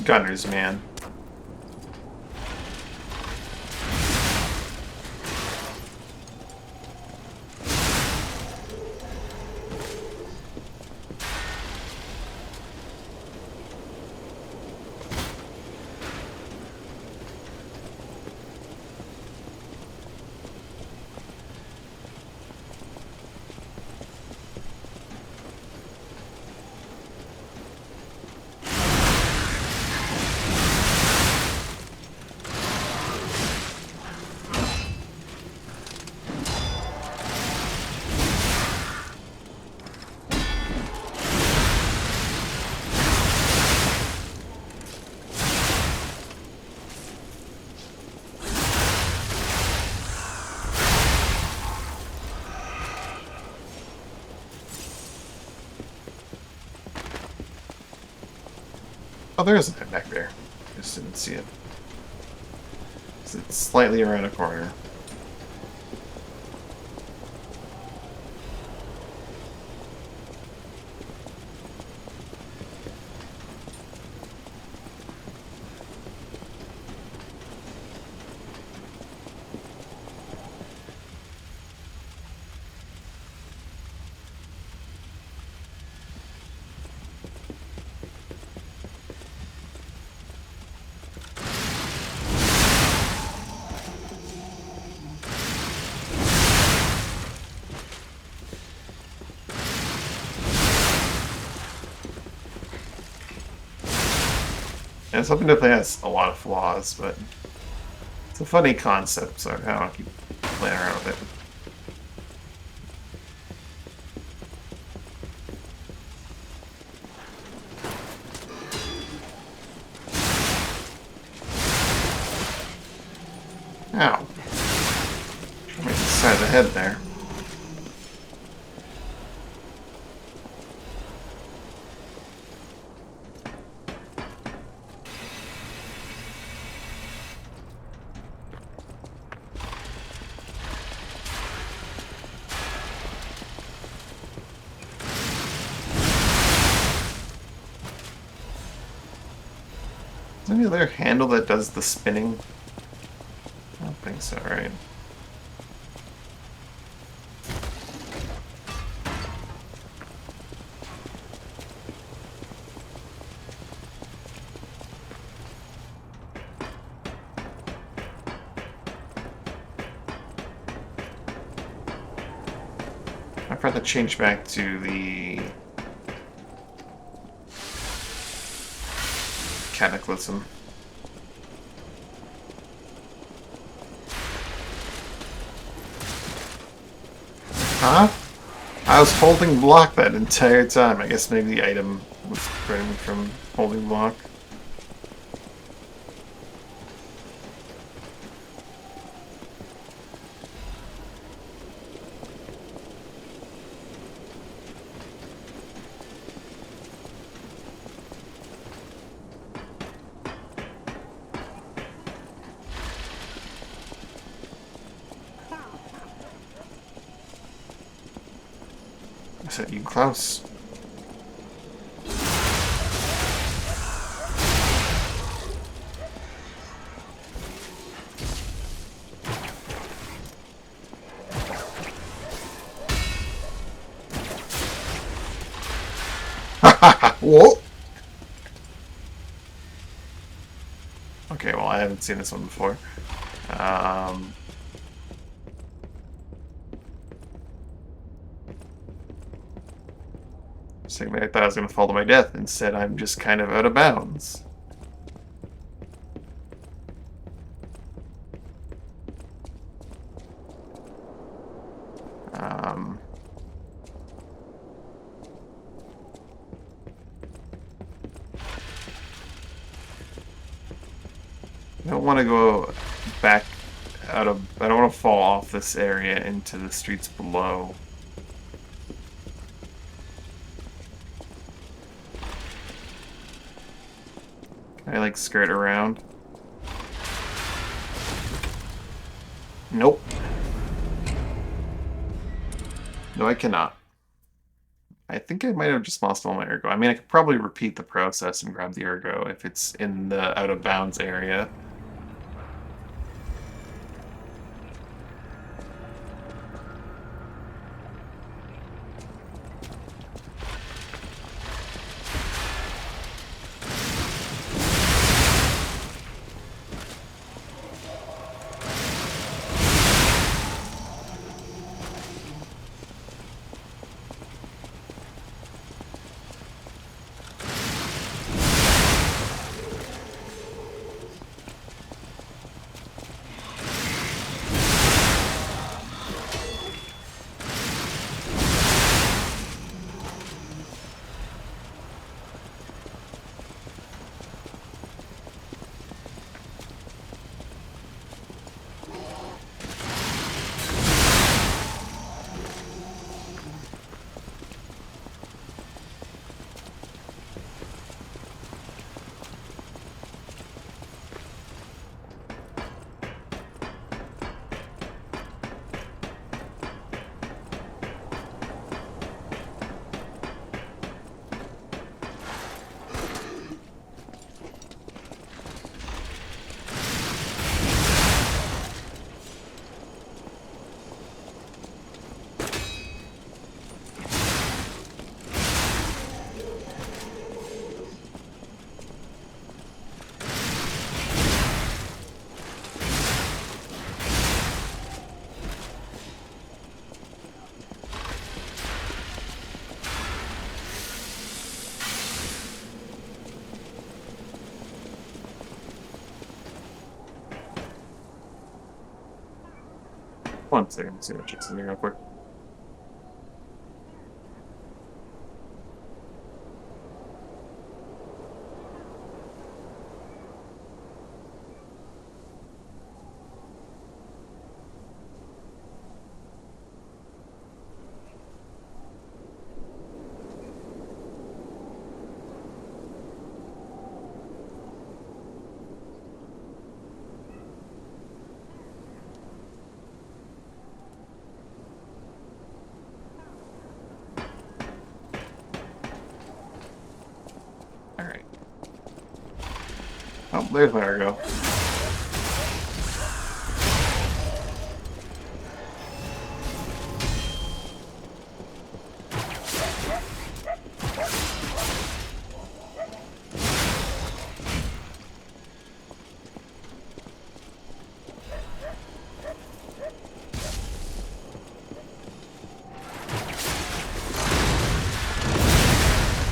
Gunners, man. Oh, there is a pit back there. Just didn't see it. It's slightly around a corner. And something that has a lot of flaws, but it's a funny concept, so I don't keep playing around with it. Ow. Trying to make the side of the head there. Is there any other handle that does the spinning? I don't think so, right? I've got to change back to the Cataclysm. Huh? I was holding block that entire time. I guess maybe the item was preventing me from holding block. I said, you Klaus. Whoa! Okay, well, I haven't seen this one before. Saying that I thought I was going to fall to my death. Instead, I'm just kind of out of bounds. I don't want to go back out of... I don't want to fall off this area into the streets below. Can I, like, skirt around? Nope. No, I cannot. I think I might have just lost all my ergo. I mean, I could probably repeat the process and grab the ergo if it's in the out-of-bounds area. One second, see what checks in here real quick. Oh, there's my ergo.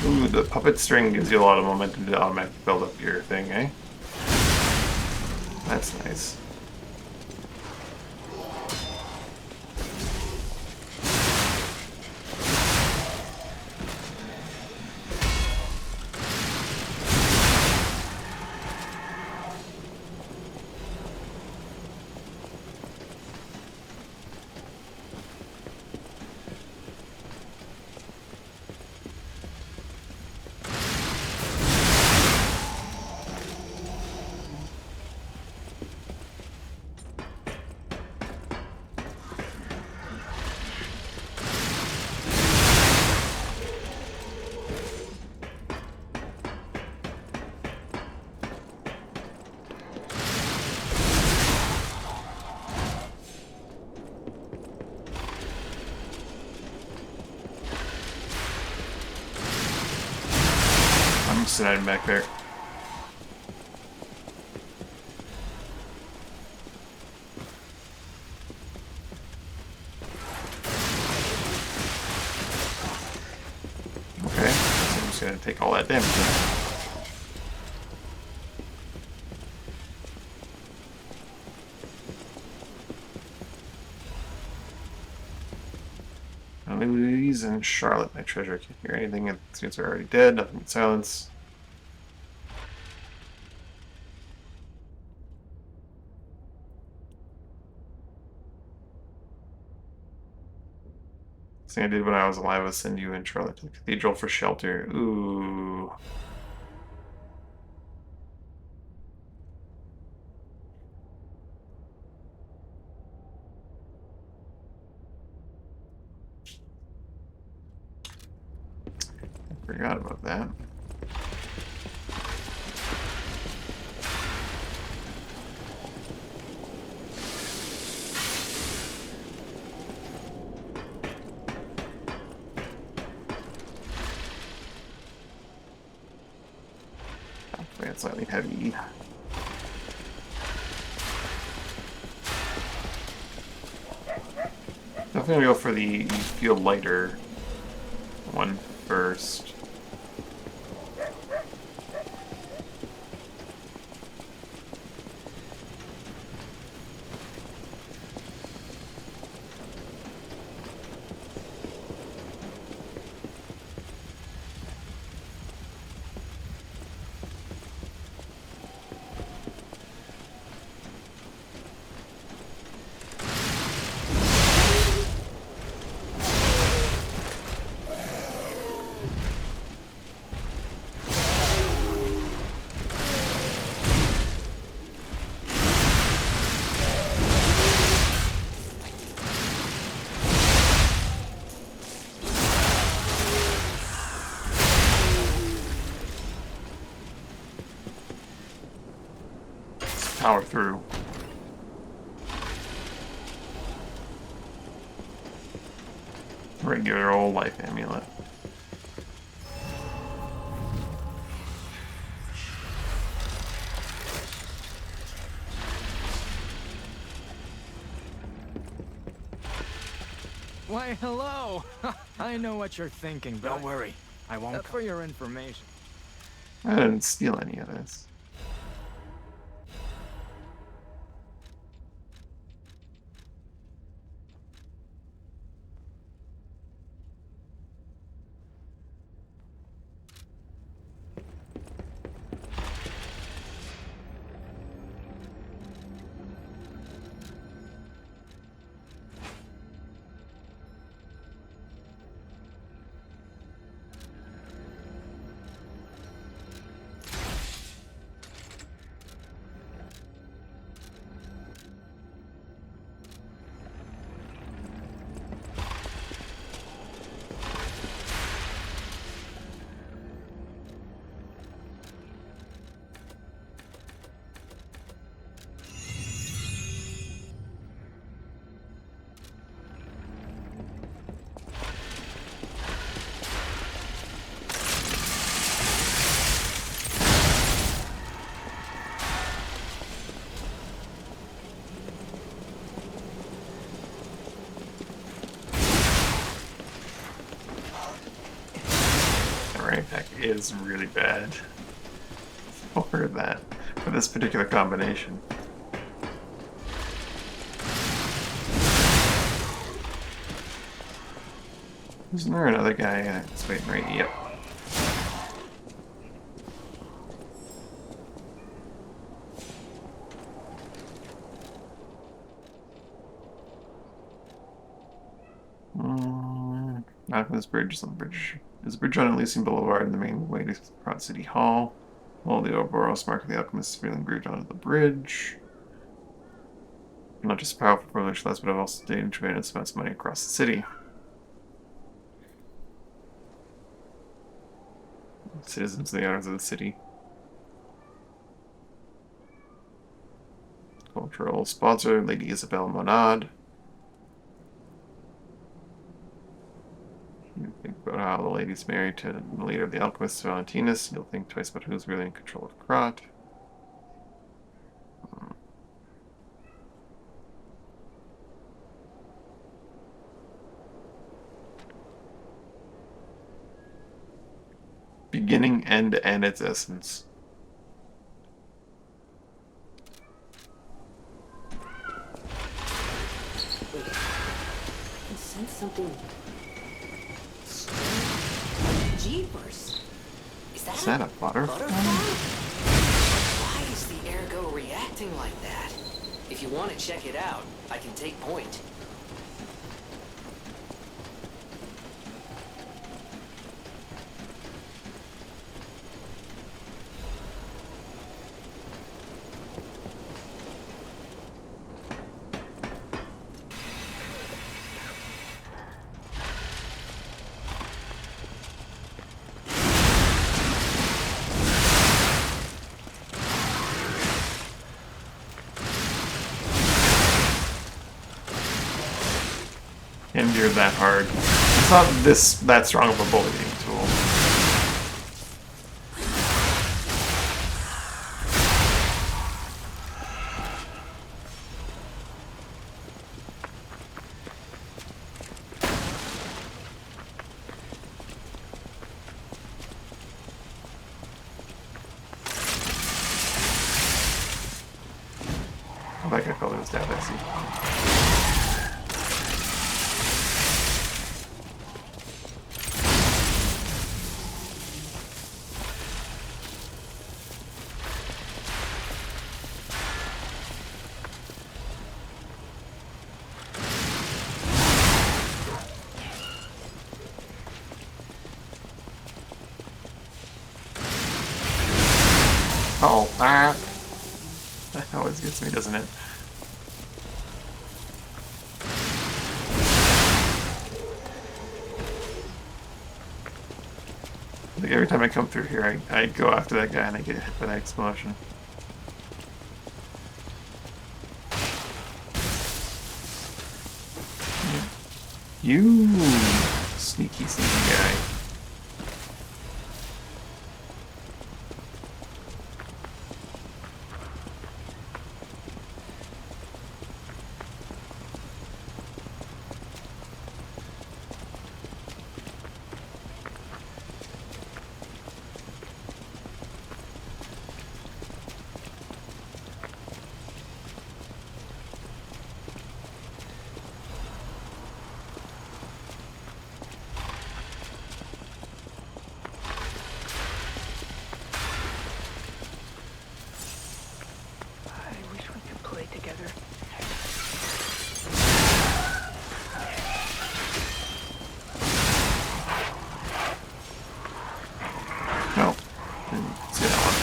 Ooh, the puppet string gives you a lot of momentum to automatically build up your thing, eh? That's nice. I'm just hiding back there. Okay. just gonna take all that damage. Louise and Charlotte, my treasure. Can't hear anything. The students are already dead. Nothing but silence. Thing I did when I was alive was send you and Charlotte to the cathedral for shelter. Ooh. I forgot about that. It's slightly heavy. Definitely gonna go for the feel lighter one first. Power through. Regular old life amulet. Why, hello! I know what you're thinking, but don't worry. I won't. For your information. I didn't steal any of this. That is really bad for that, for this particular combination. Isn't there another guy that's waiting right? Yep. Not from this bridge, is on the bridge. There's a bridge on Elysian Boulevard and the main way to Prod City Hall. All the Ouroboros mark the alchemist's feeling bridge onto the bridge. Not just powerful privilege less, but I've also stayed and tremendous amounts of money across the city. Citizens and the owners of the city. Cultural sponsor, Lady Isabel Monad. You think about how the lady's married to the leader of the alchemists, Valentinus. You'll think twice about who's really in control of Krat. beginning, end, and its essence. Wait, I can sense something strange. Jeepers. Is that a butterfly? Why is the Ergo reacting like that? If you want to check it out, I can take point. And you're that hard. It's not that strong of a bullying tool. I like I call it his dad, I see. Oh, that always gets me, doesn't it? Like every time I come through here, I go after that guy and I get hit by that explosion. You sneaky guy. No. Didn't see that one.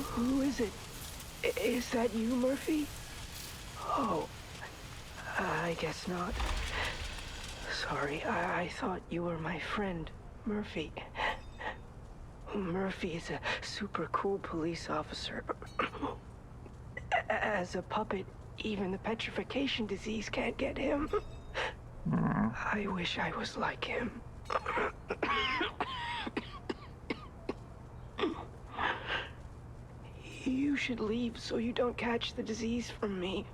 Who is it? Is that you, Murphy? Oh, I guess not. Sorry, I thought you were my friend, Murphy. Murphy is a super cool police officer. As a puppet, even the petrification disease can't get him. I wish I was like him. You should leave so you don't catch the disease from me.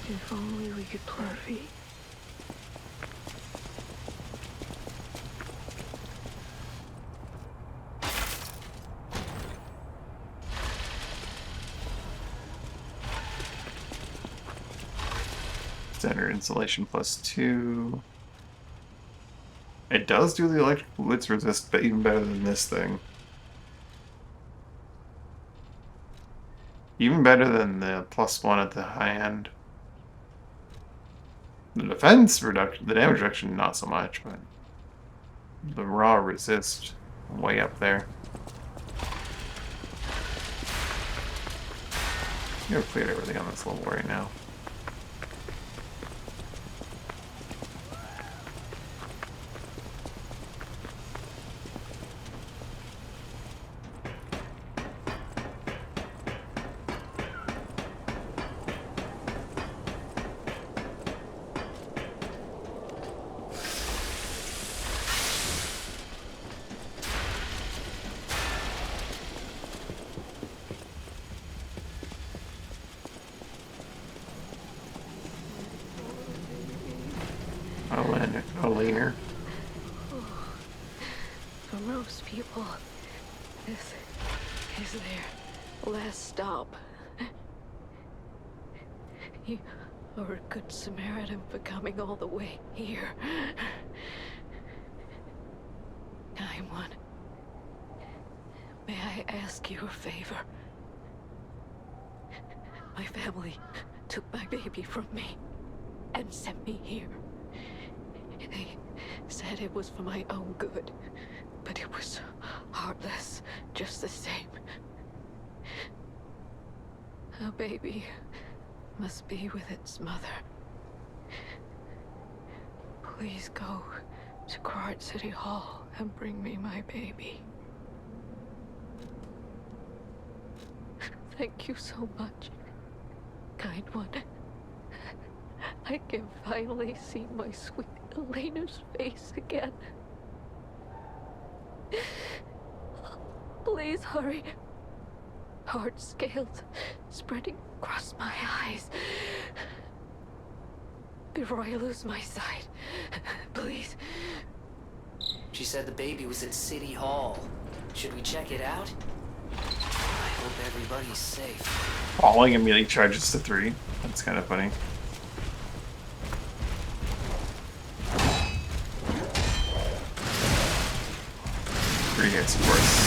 If only we could Murphy. Center insulation +2. It does do the electric blitz resist, but even better than this thing. Even better than the +1 at the high end. The defense reduction, the damage reduction, not so much, but the raw resist, way up there. You've cleared everything on this level right now. Oliner. For most people, this is their last stop. You are a good Samaritan for coming all the way here. Kind one. May I ask you a favor? My family took my baby from me and sent me here. They said it was for my own good, but it was heartless just the same. A baby must be with its mother. Please go to Krat City Hall and bring me my baby. Thank you so much, kind one. I can finally see my sweet Elena's face again. Please hurry. Hard scales spreading across my eyes. Before I lose my sight, please. She said the baby was at City Hall. Should we check it out? I hope everybody's safe. Falling immediately charges to 3. That's kind of funny. 3 hits, of course.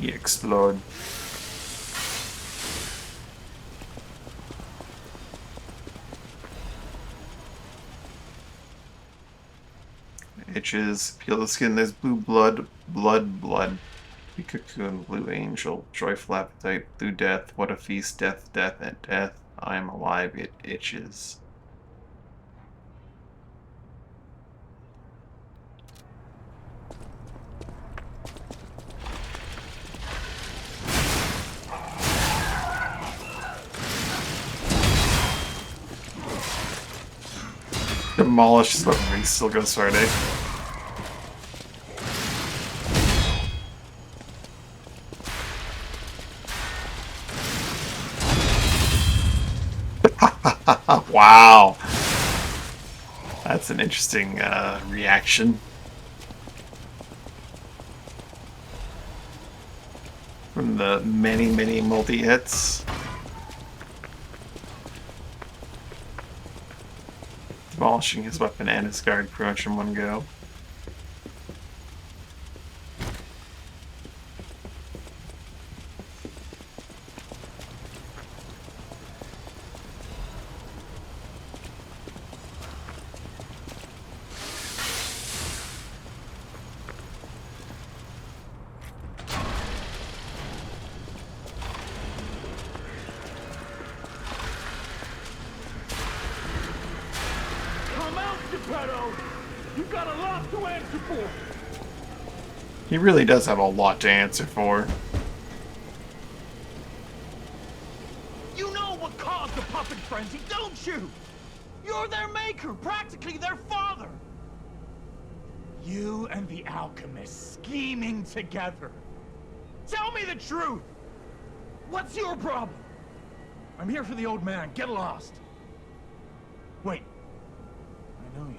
Explode. Itches. Peel the skin. There's blue blood. Blood. Be cocoon. Blue angel. Joyful appetite. Blue death. What a feast. Death and death. I am alive. It itches. Demolish his weaponry, he still goes hard, eh? Wow! That's an interesting reaction. From the many multi-hits. Demolishing his weapon and his guard pretty much in one go. You got a lot to answer for. He really does have a lot to answer for. You know what caused the puppet frenzy, don't you? You're their maker, practically their father. You and the alchemist scheming together. Tell me the truth. What's your problem? I'm here for the old man. Get lost. Wait. I know you.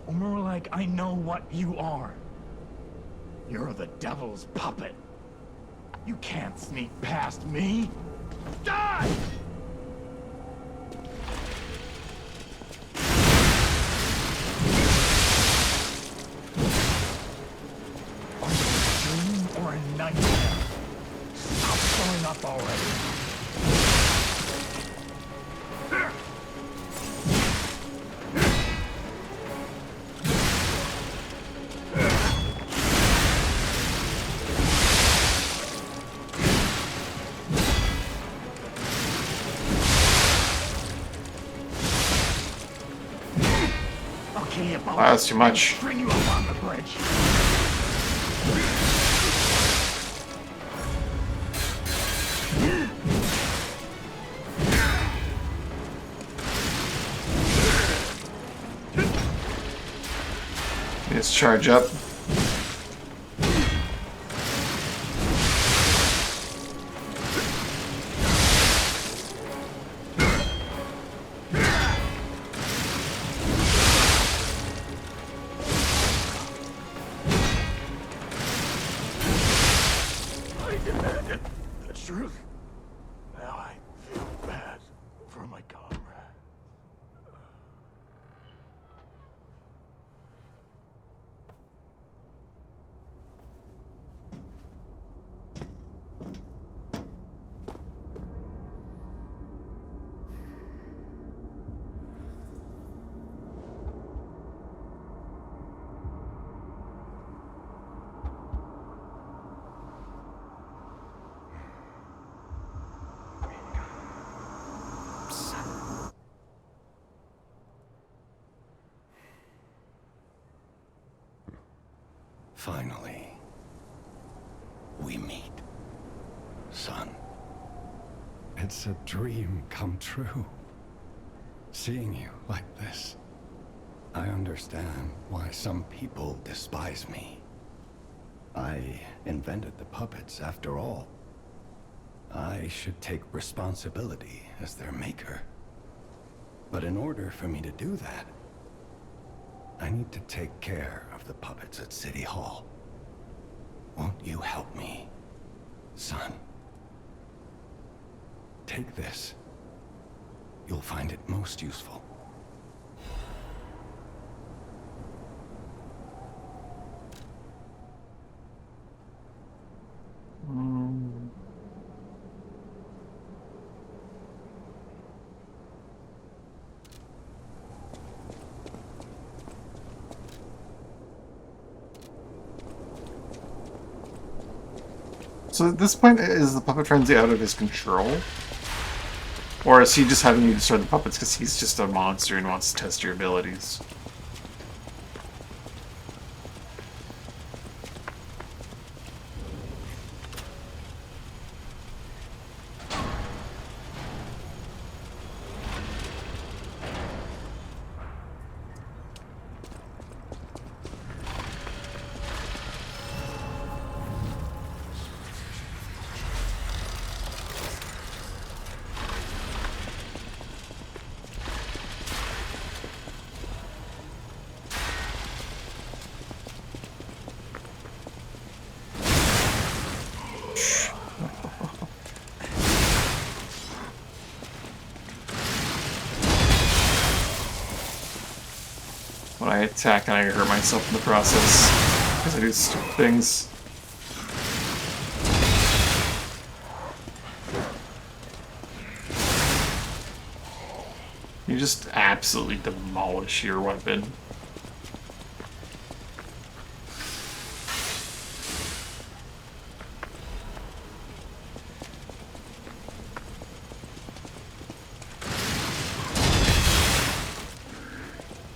Or more like, I know what you are. You're the devil's puppet. You can't sneak past me. Die! Are you a dream or a nightmare? Stop showing up already. okay about Wow, that's too much. string you up on the bridge. Let's charge up. I demanded the truth. Now I feel bad for my comrade. Finally, we meet. Son. It's a dream come true. Seeing you like this. I understand why some people despise me. I invented the puppets after all. I should take responsibility as their maker. But in order for me to do that, I need to take care of the puppets at City Hall. Won't you help me, son? Take this. You'll find it most useful. So at this point, is the puppet frenzy out of his control? Or is he just having you destroy the puppets because he's just a monster and wants to test your abilities? When I attack and I hurt myself in the process because I do stupid things. You just absolutely demolish your weapon.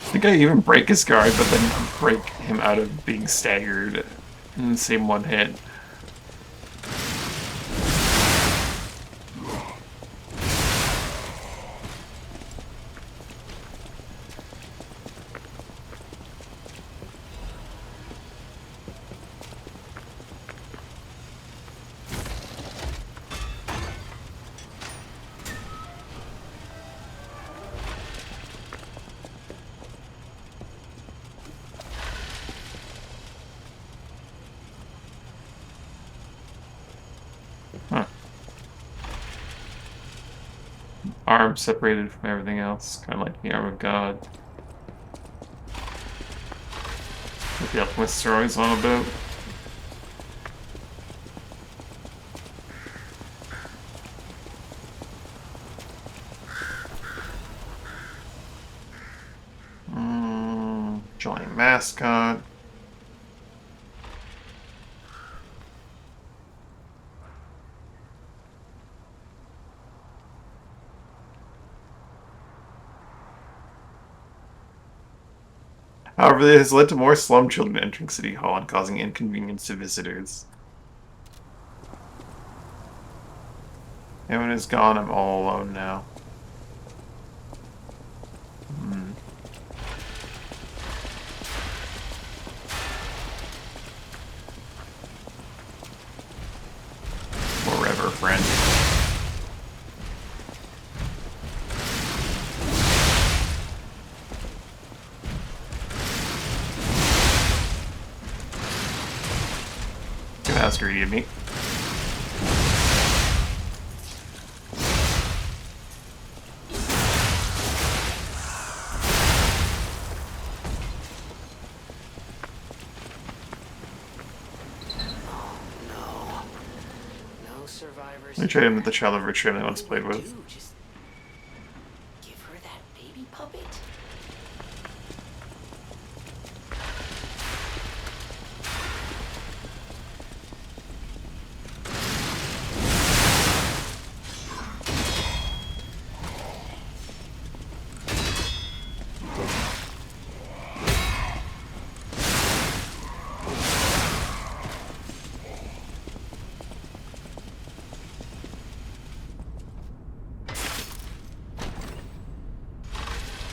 I think I even break his guard, but then break him out of being staggered in the same one hit. Arm separated from everything else, kind of like the arm of God. What the alchemists are always on about. Join mascot. However, this has led to more slum children entering City Hall and causing inconvenience to visitors. Everyone is gone, I'm all alone now. Forever, friend. Gonna ask greedy of me. I trade him with the child of virtue I once played with. Give her that baby puppet?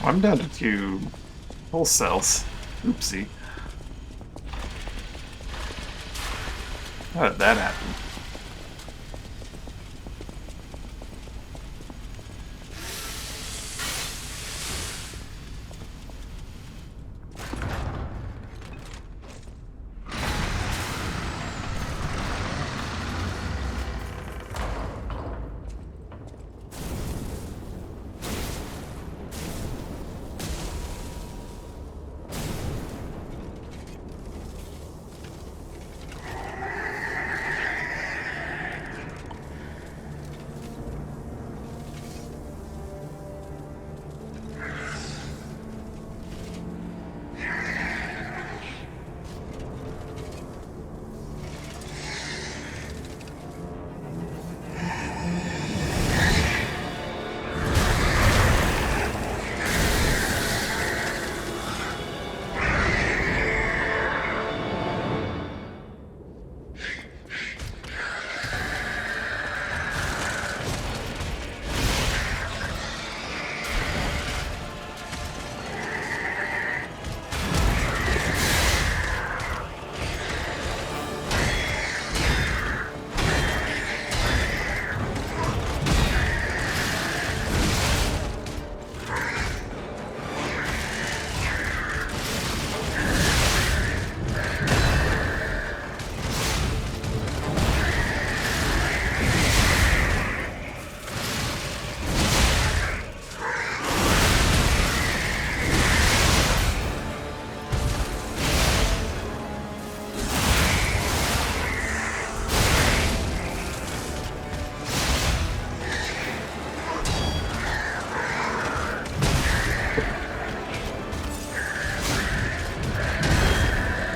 I'm down to 2 whole cells. Oopsie. How did that happen?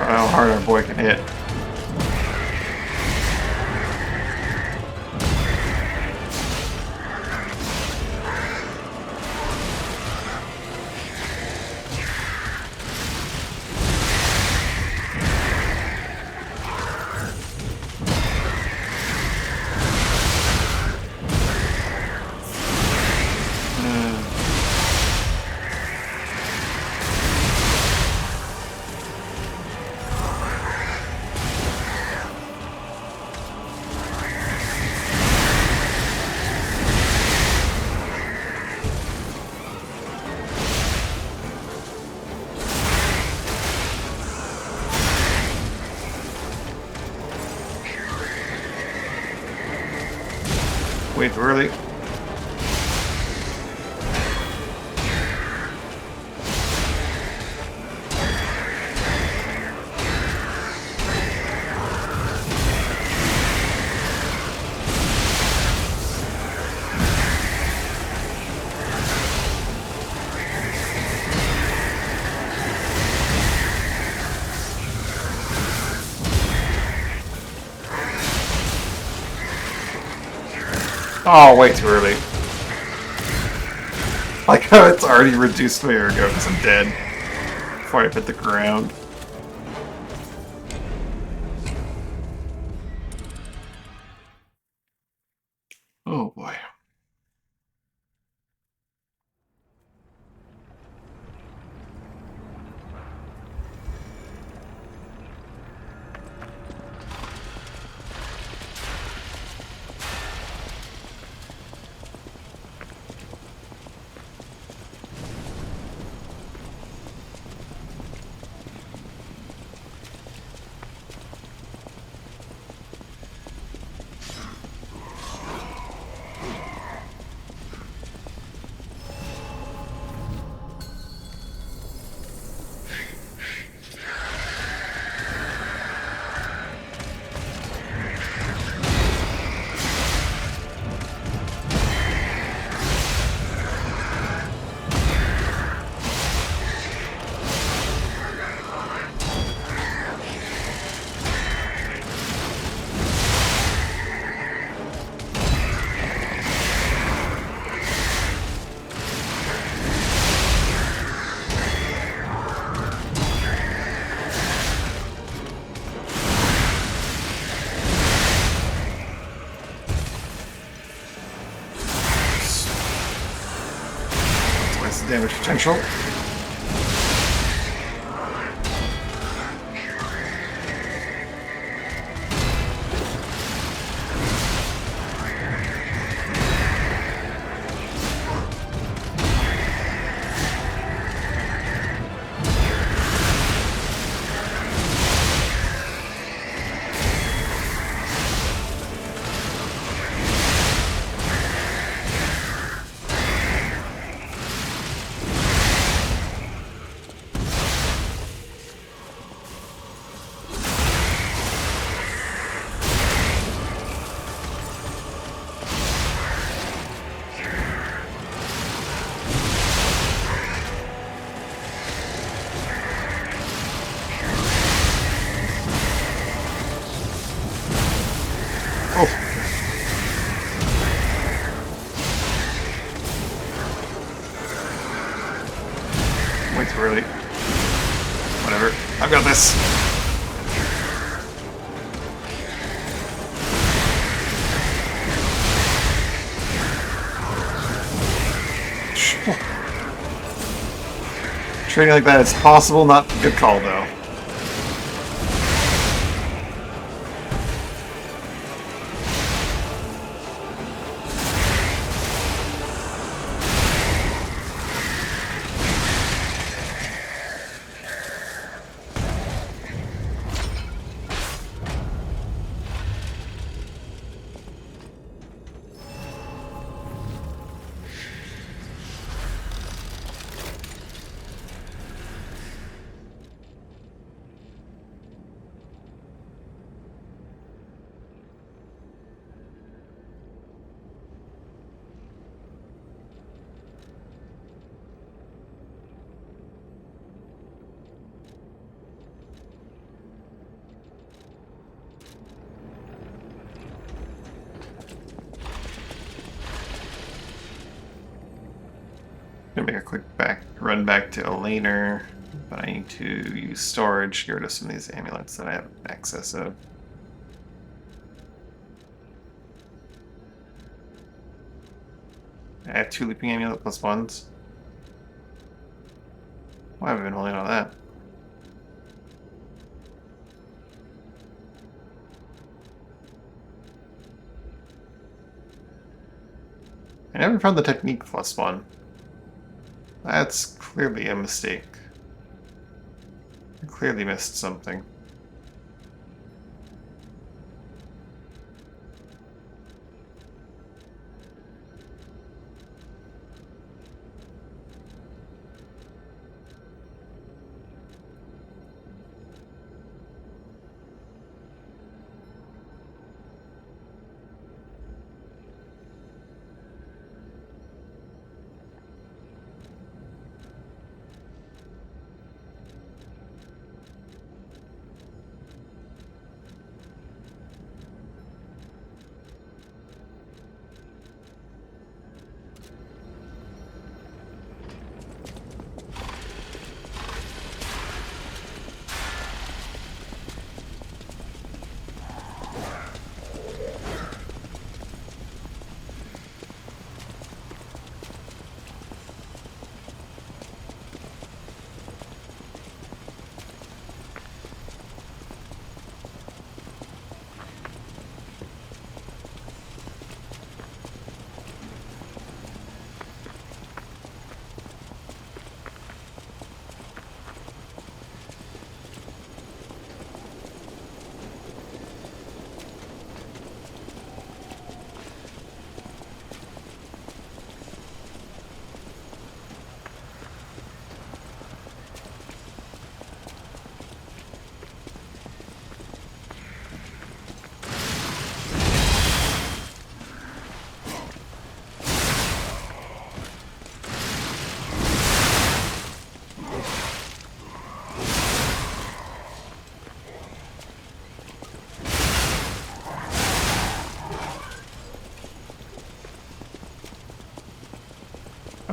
How hard our boy can hit. Way too early. Oh, way too early. Like how it's already reduced my ergo because I'm dead. before I hit the ground. Oh boy. Damage potential. Way too early. Whatever. I've got this. Trading like that is possible, not a good call though. Gonna make a quick run back to Elainer, but I need to use storage, get rid of some of these amulets that I have access of. I have 2 leaping amulet plus 1s. Why have I been holding on to that? I never found the technique plus 1. That's clearly a mistake. I clearly missed something.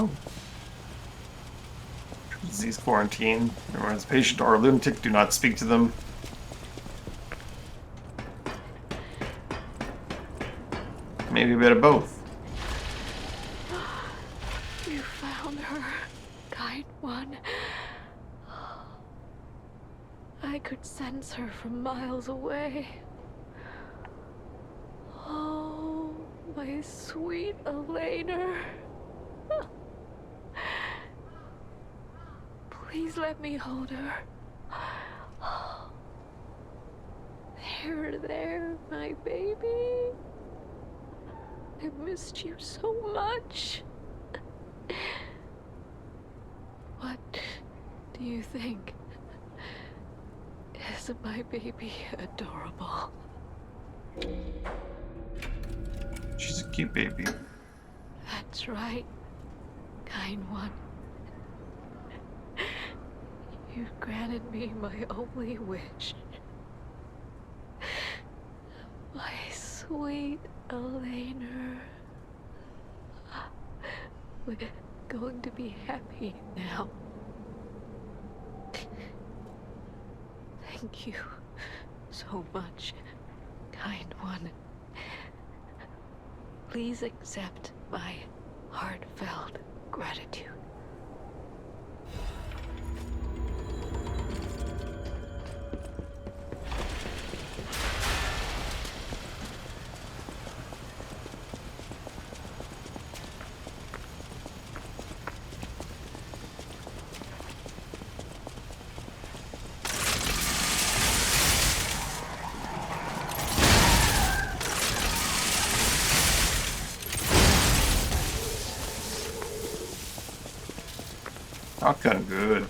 Oh. Disease quarantine. Everyone is patient or a lunatic. Do not speak to them. Maybe a bit of both. You found her, kind one. I could sense her from miles away. Oh, my sweet Elena. Please let me hold her. There, my baby. I missed you so much. What do you think? Isn't my baby adorable? She's a cute baby. That's right, kind one. You've granted me my only wish. My sweet Elena. We're going to be happy now. Thank you so much, kind one. Please accept my heartfelt gratitude. Shotgun, good.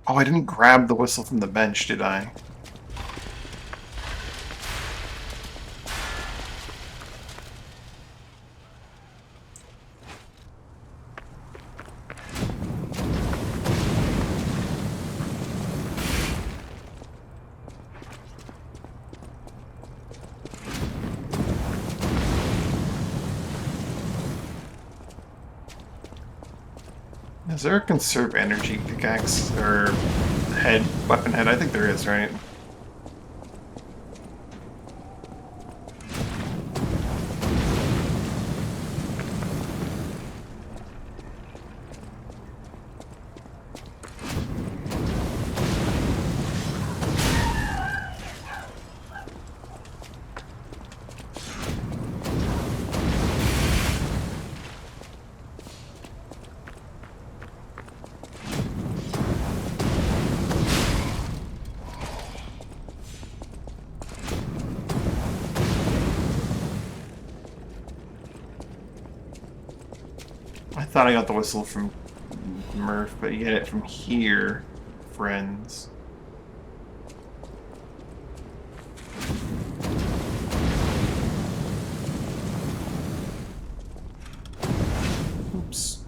Oh, I didn't grab the whistle from the bench, did I? Is there a conserve energy pickaxe or weapon head? I think there is, right? I thought I got the whistle from Murph, but you get it from here, friends. Oops.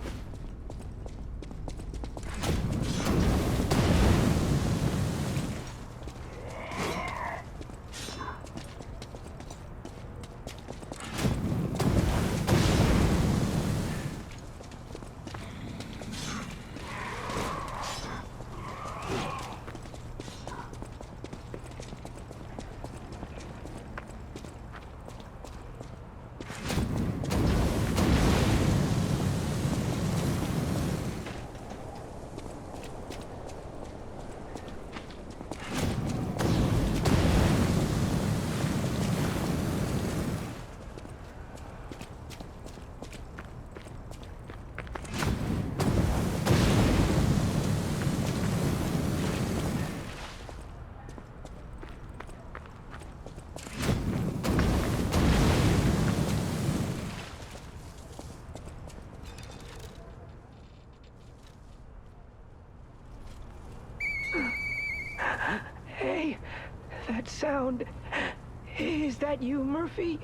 Hey, that sound. Is that you, Murphy?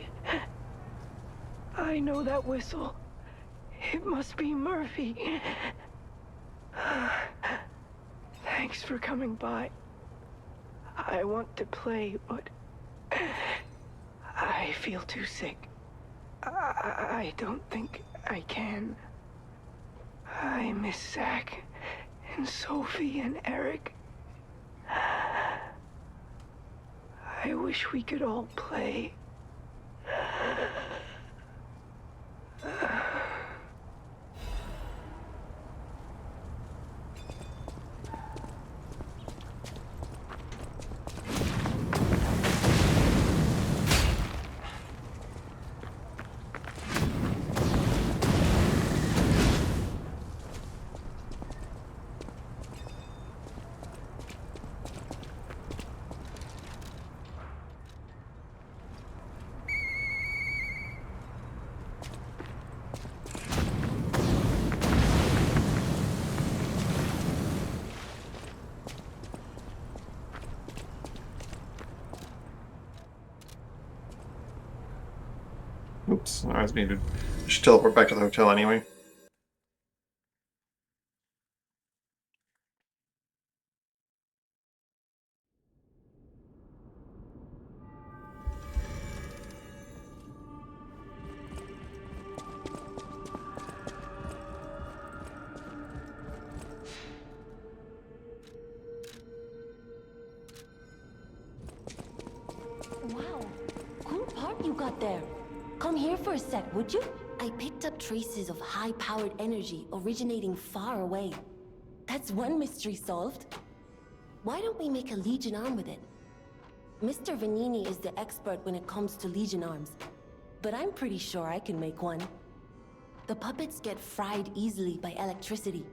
I know that whistle. It must be Murphy. Thanks for coming by. I want to play, but I feel too sick. I don't think I can. I miss Zach and Sophie and Eric. I wish we could all play. Oops, I was needed. I should teleport back to the hotel anyway. Wow, cool part you got there. Come here for a sec, would you? I picked up traces of high-powered energy originating far away. That's one mystery solved. Why don't we make a Legion arm with it? Mr. Vanini is the expert when it comes to Legion arms, but I'm pretty sure I can make one. The puppets get fried easily by electricity.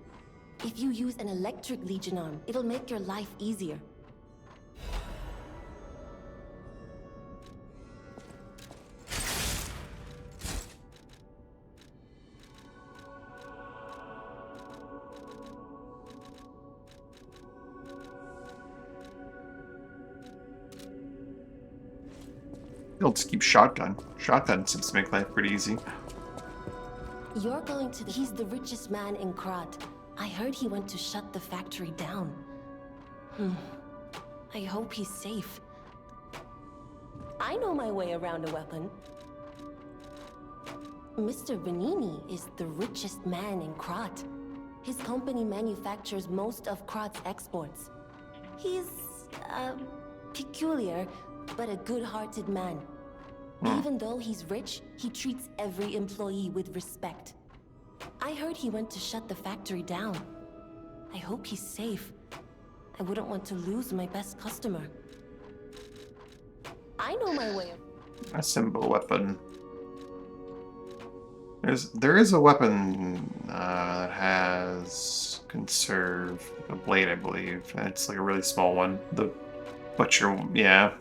If you use an electric Legion arm, it'll make your life easier. I'll just keep shotgun. Shotgun seems to make life pretty easy. You're going to He's the richest man in Krat. I heard he went to shut the factory down. I hope he's safe. I know my way around a weapon. Mr. Vanini is the richest man in Krat. His company manufactures most of Krat's exports. He's, peculiar, but a good-hearted man. Even though he's rich, he treats every employee with respect. I heard he went to shut the factory down. I hope he's safe. I wouldn't want to lose my best customer. I know my way. Assemble weapon. There is a weapon that has conserve a blade, I believe. It's like a really small one. The butcher, yeah.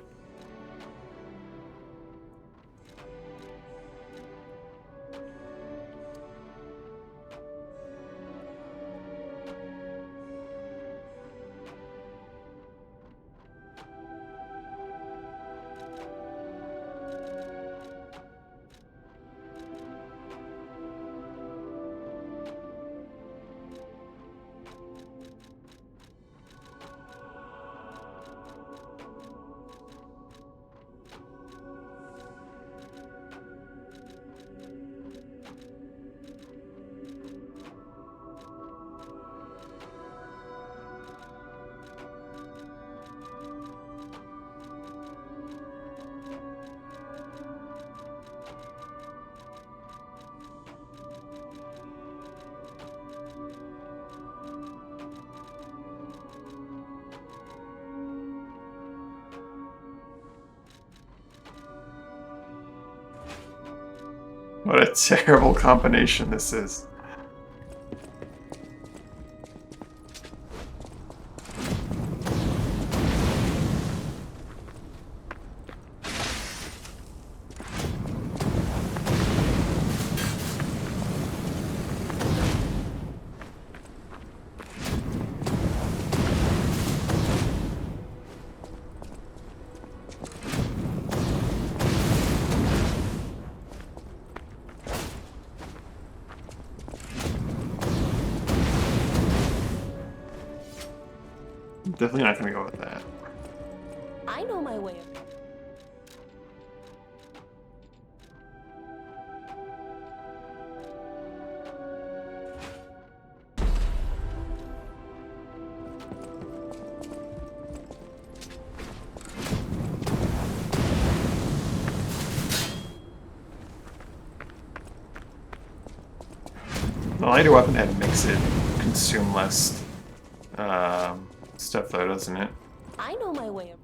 What a terrible combination this is. definitely not gonna go with that. I know my way. The lighter weapon head makes it consume less stuff, though, doesn't it? I know my way.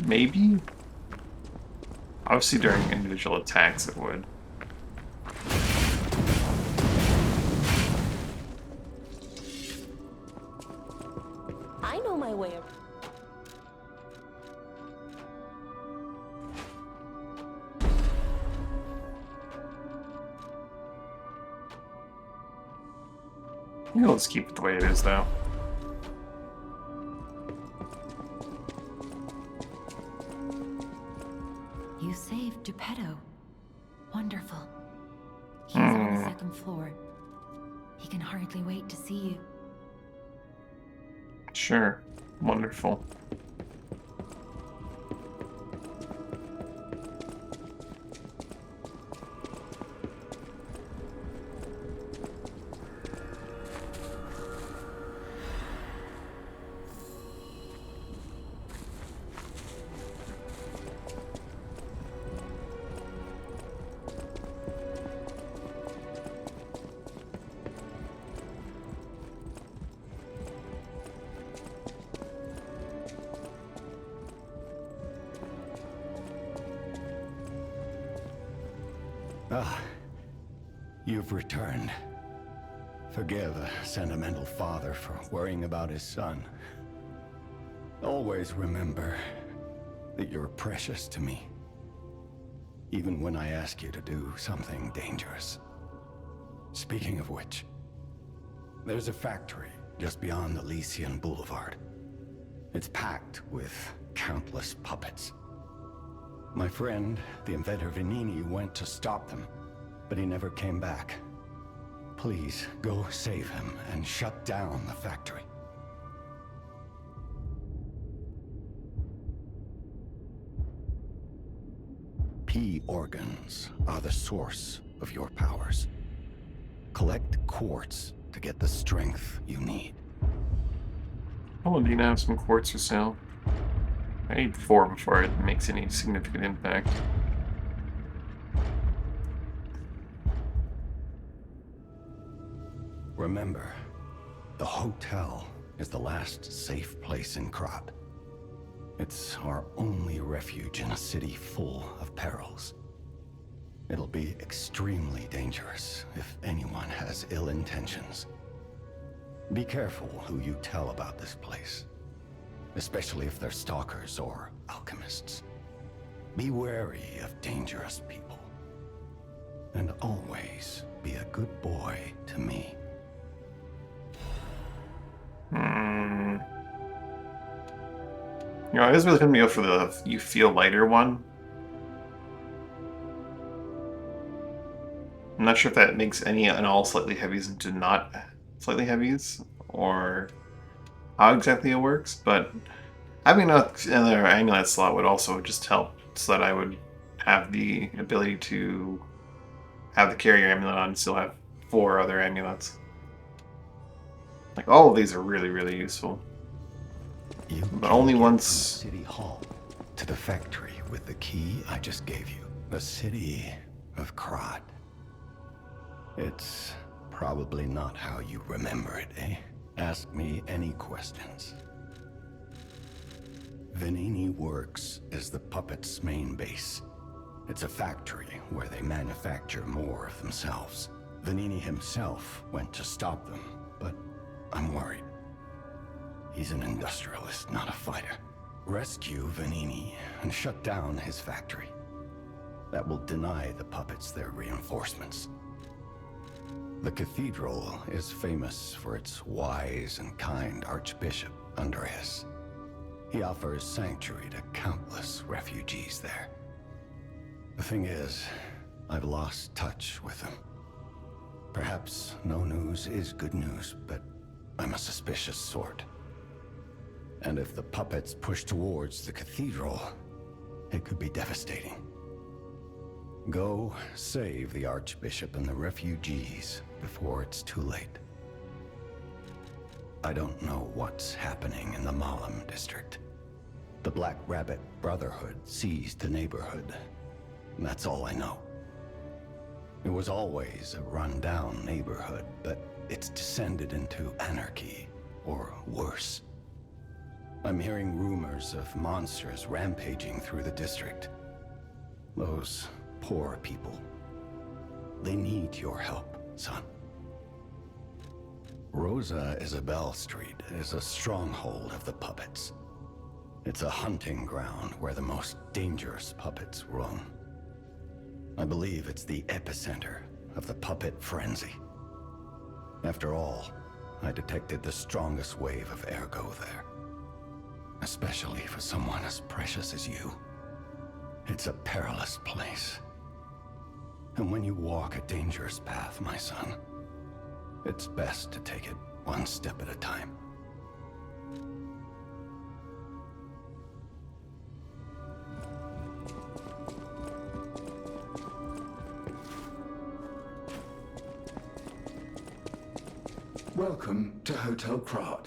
Maybe? Obviously, during individual attacks, it would. I know my way. Yeah, let's keep it the way it is, though. You saved Geppetto. Wonderful. He's on the second floor. He can hardly wait to see you. Sure. Wonderful. Ah, you've returned. Forgive a sentimental father for worrying about his son. Always remember that you're precious to me, even when I ask you to do something dangerous. Speaking of which, there's a factory just beyond Elysian Boulevard. It's packed with countless puppets. My friend, the inventor Venini, went to stop them, but he never came back. Please, go save him and shut down the factory. P organs are the source of your powers. Collect quartz to get the strength you need. Paladina have some quartz for sale. I need 4 before it makes any significant impact. Remember, the hotel is the last safe place in Krat. It's our only refuge in a city full of perils. It'll be extremely dangerous if anyone has ill intentions. Be careful who you tell about this place, especially if they're stalkers or alchemists. Be wary of dangerous people. And always be a good boy to me. You know, I was really going to go for the You Feel Lighter one. I'm not sure if that makes any and all slightly heavies into not slightly heavies, or how exactly it works, but having another amulet slot would also just help, so that I would have the ability to have the carrier amulet on and still have 4 other amulets. Like, all of these are really, really useful. But only once... City Hall to the factory with the key I just gave you. The city of Krat. It's probably not how you remember it, eh? Ask me any questions. Venini Works is the puppet's main base. It's a factory where they manufacture more of themselves. Venini himself went to stop them, but I'm worried. He's an industrialist, not a fighter. Rescue Venini and shut down his factory. That will deny the puppets their reinforcements. The cathedral is famous for its wise and kind Archbishop, Andreas. He offers sanctuary to countless refugees there. The thing is, I've lost touch with him. Perhaps no news is good news, but I'm a suspicious sort. And if the puppets push towards the cathedral, it could be devastating. Go save the Archbishop and the refugees before it's too late. I don't know what's happening in the Malum district. The Black Rabbit Brotherhood seized the neighborhood. That's all I know. It was always a run-down neighborhood, but it's descended into anarchy, or worse. I'm hearing rumors of monsters rampaging through the district. Those poor people. They need your help, son. Rosa Isabel Street is a stronghold of the puppets. It's a hunting ground where the most dangerous puppets roam. I believe it's the epicenter of the puppet frenzy. After all, I detected the strongest wave of ergo there. Especially for someone as precious as you. It's a perilous place. And when you walk a dangerous path, my son, it's best to take it one step at a time. Welcome to Hotel Krat.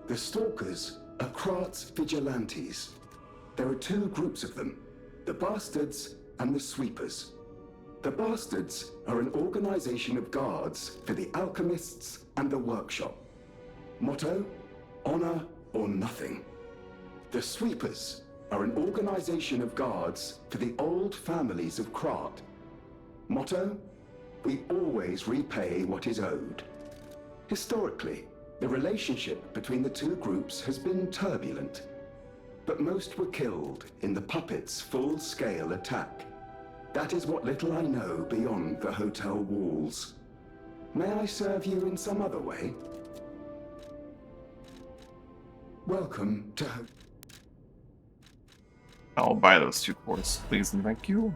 The Stalkers are Krat's vigilantes. There are two groups of them, the Bastards and the Sweepers. The Bastards are an organization of guards for the Alchemists and the Workshop. Motto, honor or nothing. The Sweepers are an organization of guards for the old families of Krat. Motto, we always repay what is owed. Historically, the relationship between the two groups has been turbulent, but most were killed in the puppets' full-scale attack. That is what little I know beyond the hotel walls. May I serve you in some other way? Welcome to I'll buy those 2 quartz, please and thank you.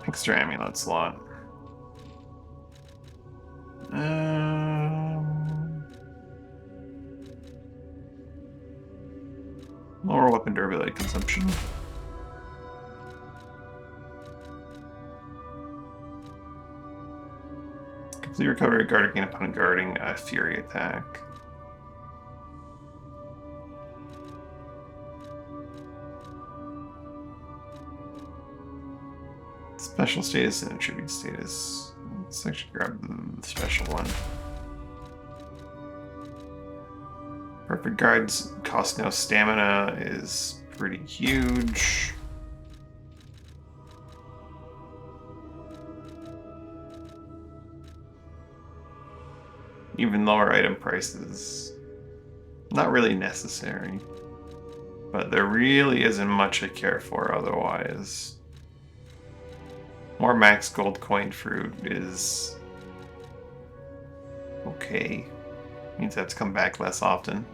Extra amulet slot. Lower weapon durability consumption. Complete recovery guarding opponent guarding a fury attack. Special status and attribute status. Let's actually grab the special one. Perfect guards cost no stamina is pretty huge. Even lower item prices. Not really necessary. But there really isn't much I care for otherwise. More max gold coin fruit is okay. Means I have to come back less often.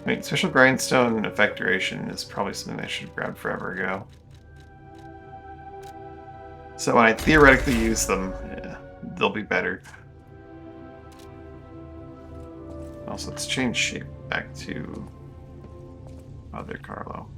Wait, special grindstone effect duration is probably something I should have grabbed forever ago. So when I theoretically use them, yeah, they'll be better. Also, let's change shape back to Mother Carlo.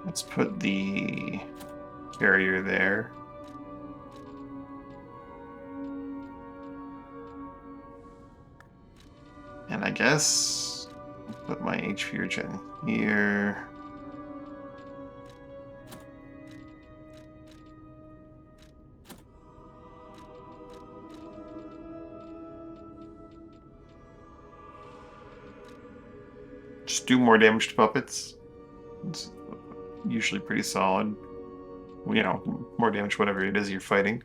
Let's put the carrier there. And I guess I'll put my HV regen here. Just do more damage to puppets. It's usually pretty solid. You know, more damage, whatever it is you're fighting.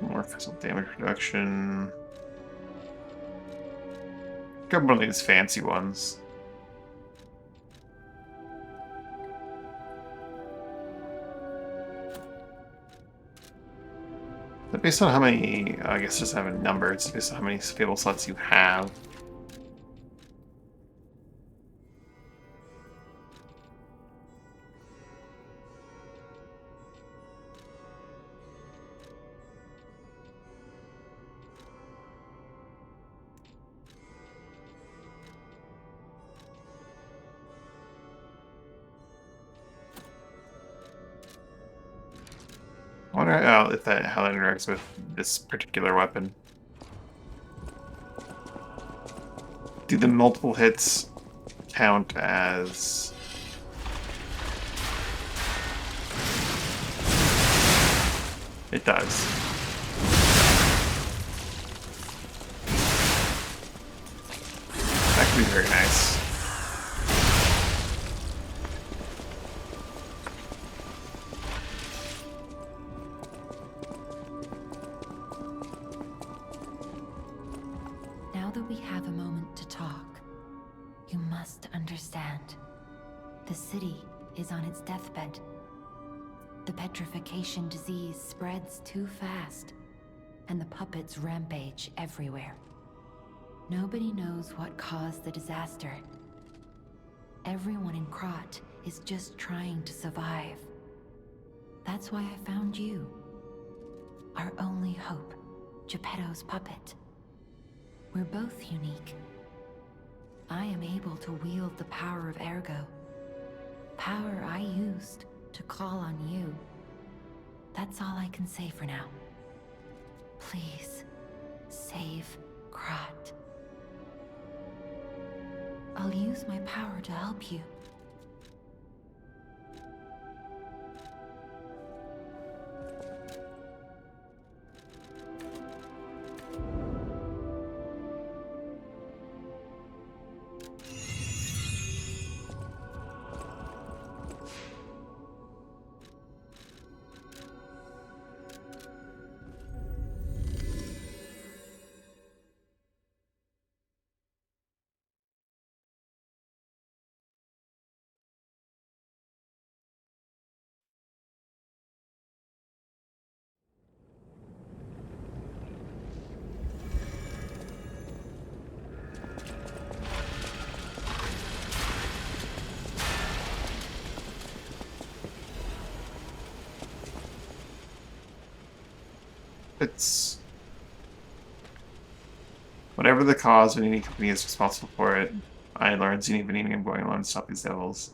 More physical damage reduction. Grab one of these fancy ones. But based on how many, I guess just have a number, it's based on how many Fable slots you have. I wonder how that interacts with this particular weapon. Do the multiple hits count as... It does. That could be very nice. The city is on its deathbed. The petrification disease spreads too fast, and the puppets rampage everywhere. Nobody knows what caused the disaster. Everyone in Krat is just trying to survive. That's why I found you. Our only hope, Geppetto's puppet. We're both unique. I am able to wield the power of Ergo. Power I used to call on you. That's all I can say for now. Please, save Krat. I'll use my power to help you. It's whatever the cause, Venini Company is responsible for it. I learned Zini Venini, I'm going along to stop these devils.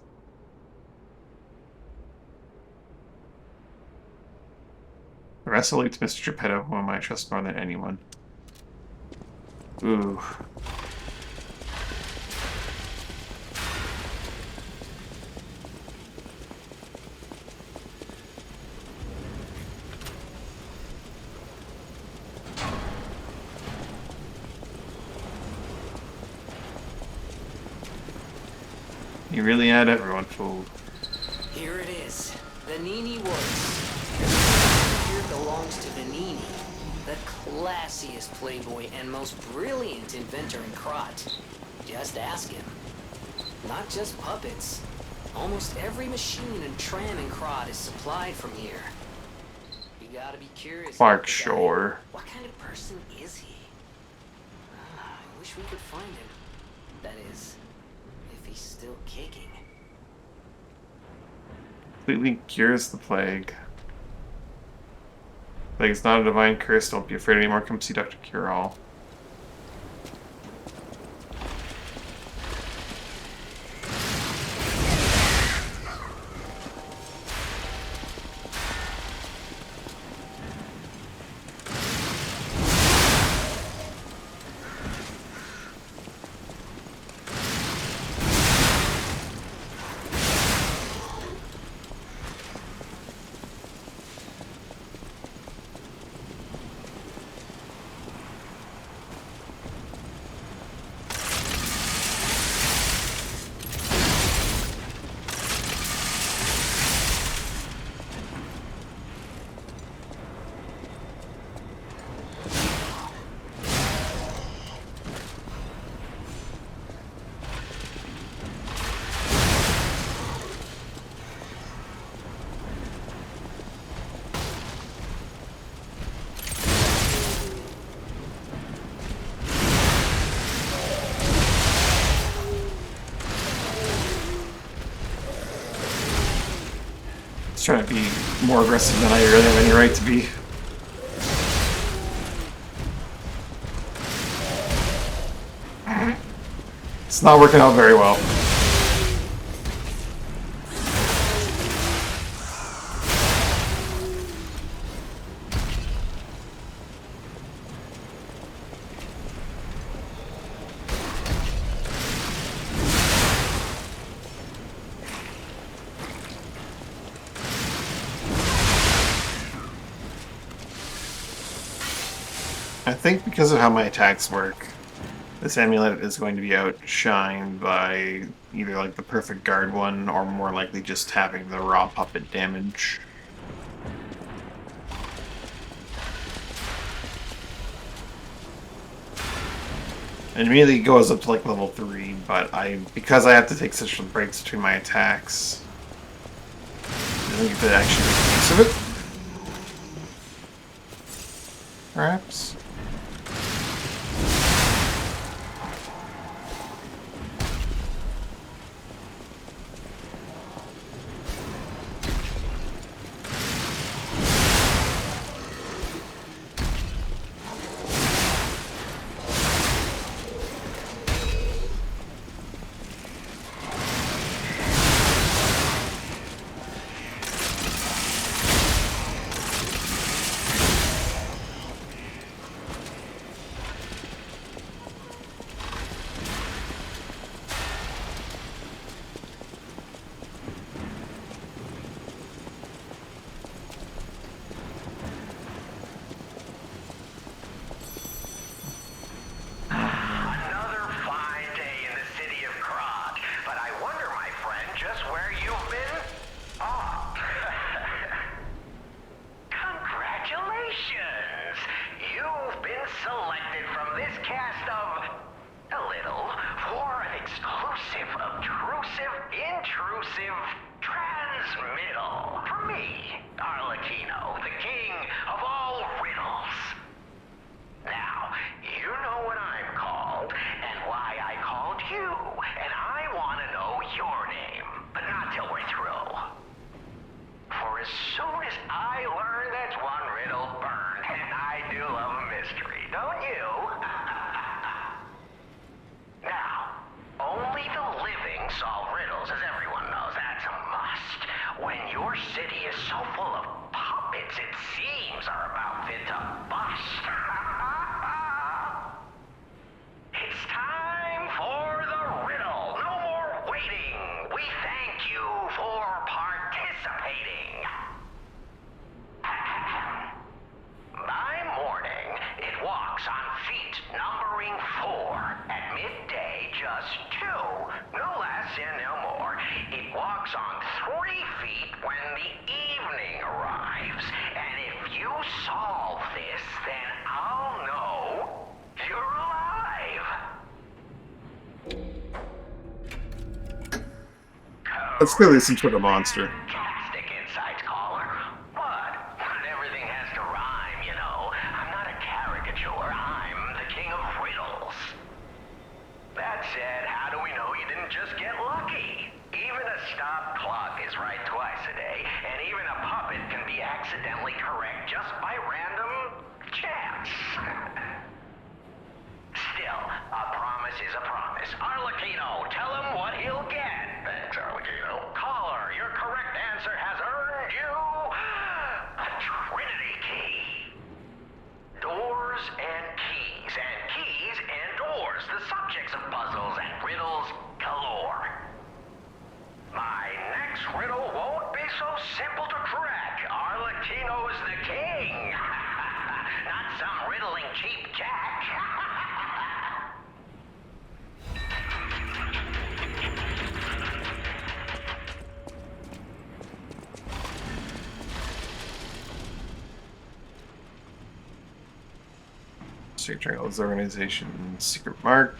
The rest will lead to Mr. Geppetto, whom I trust more than anyone. Ooh. You really had everyone fooled. Here it is. Venini Works. Here belongs to Venini, the classiest playboy and most brilliant inventor in Krat. Just ask him. Not just puppets. Almost every machine and tram in Krat is supplied from here. You gotta be curious. Clark Shore. What kind of person is he? I wish we could find him. That is, if he's still kicking. completely cures the plague. Plague is not a divine curse. Don't be afraid anymore. Come see Dr. Cure-All. Trying to be more aggressive than I really have any right to be. It's not working out very well. I think because of how my attacks work, this amulet is going to be outshined by either like the perfect guard one or more likely just having the raw puppet damage. It immediately goes up to like level 3, but because I have to take such breaks between my attacks, I don't get to actually make use of it. Perhaps. That's clearly some sort of monster. top clock is right twice a day, and even a puppet can be accidentally correct just by random chance. Still, a promise is a promise. Arlecchino, tell him what he'll get. Thanks, Arlecchino. Caller, your correct answer has earned you a Trinity key. Doors and keys and doors, the subjects of puzzles and riddles galore. My next riddle won't be so simple to crack. Arlecchino's the king. Not some riddling cheap jack. Secret Triangle's organization secret mark.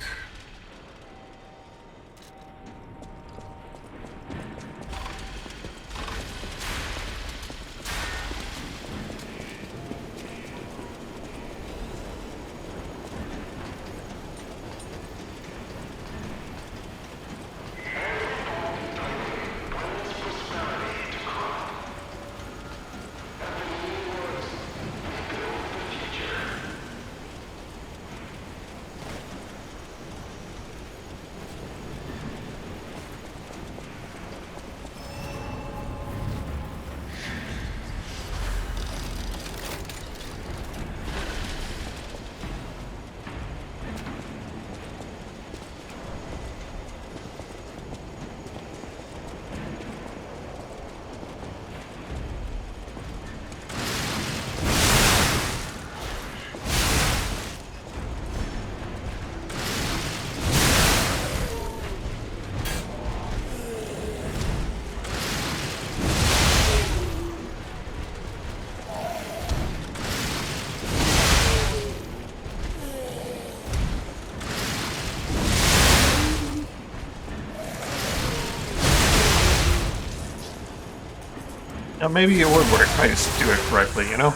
Now maybe it would work if I just do it correctly, you know?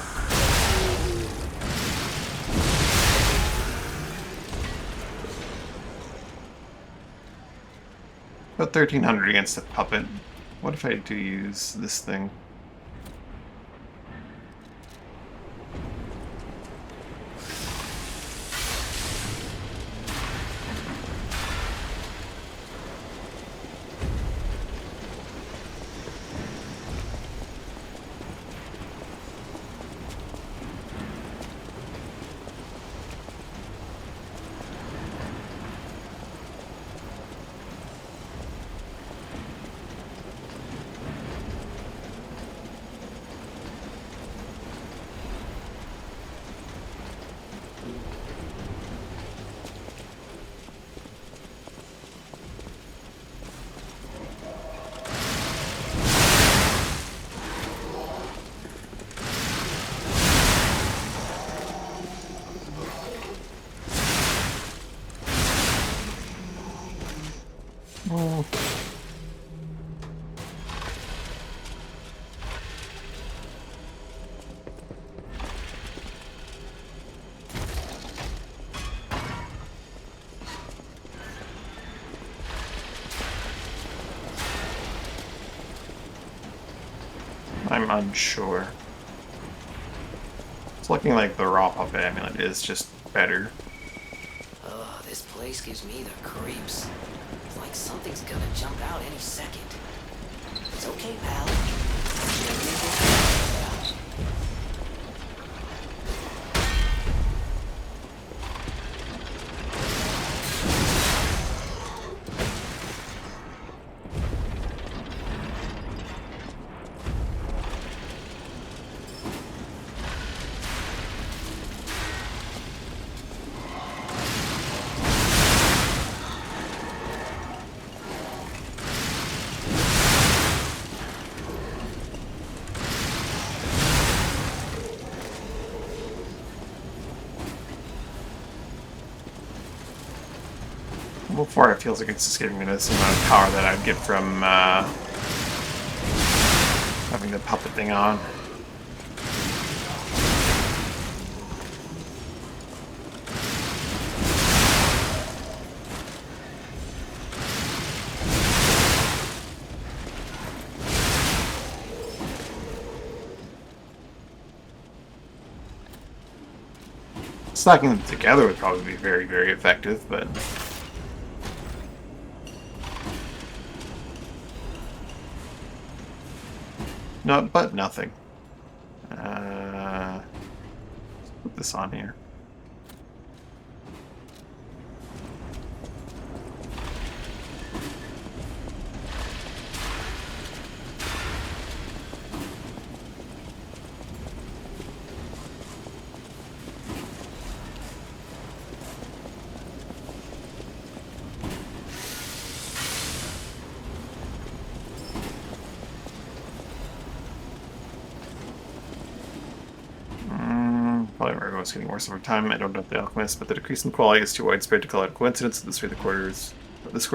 About 1300 against the puppet. What if I do use this thing? Oh. I'm unsure. It's looking like the raw puppet amulet is just better. Oh, this place gives me the creeps. It's like something's gonna jump out any second. It's okay, pal. Before it feels like it's just giving me this amount of power that I'd get from having the puppet thing on. Stacking them together would probably be very, very effective, but... No, but nothing. Let's put this on here. Probably Margot's getting worse over time. I don't know the alchemist, but the decrease in quality is too widespread to call it a coincidence. This way, the quarter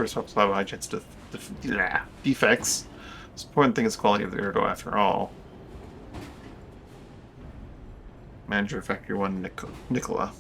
swaps by high chance to defects. The important thing is the quality of the ergo, after all. Manager Factory 1 Nicola.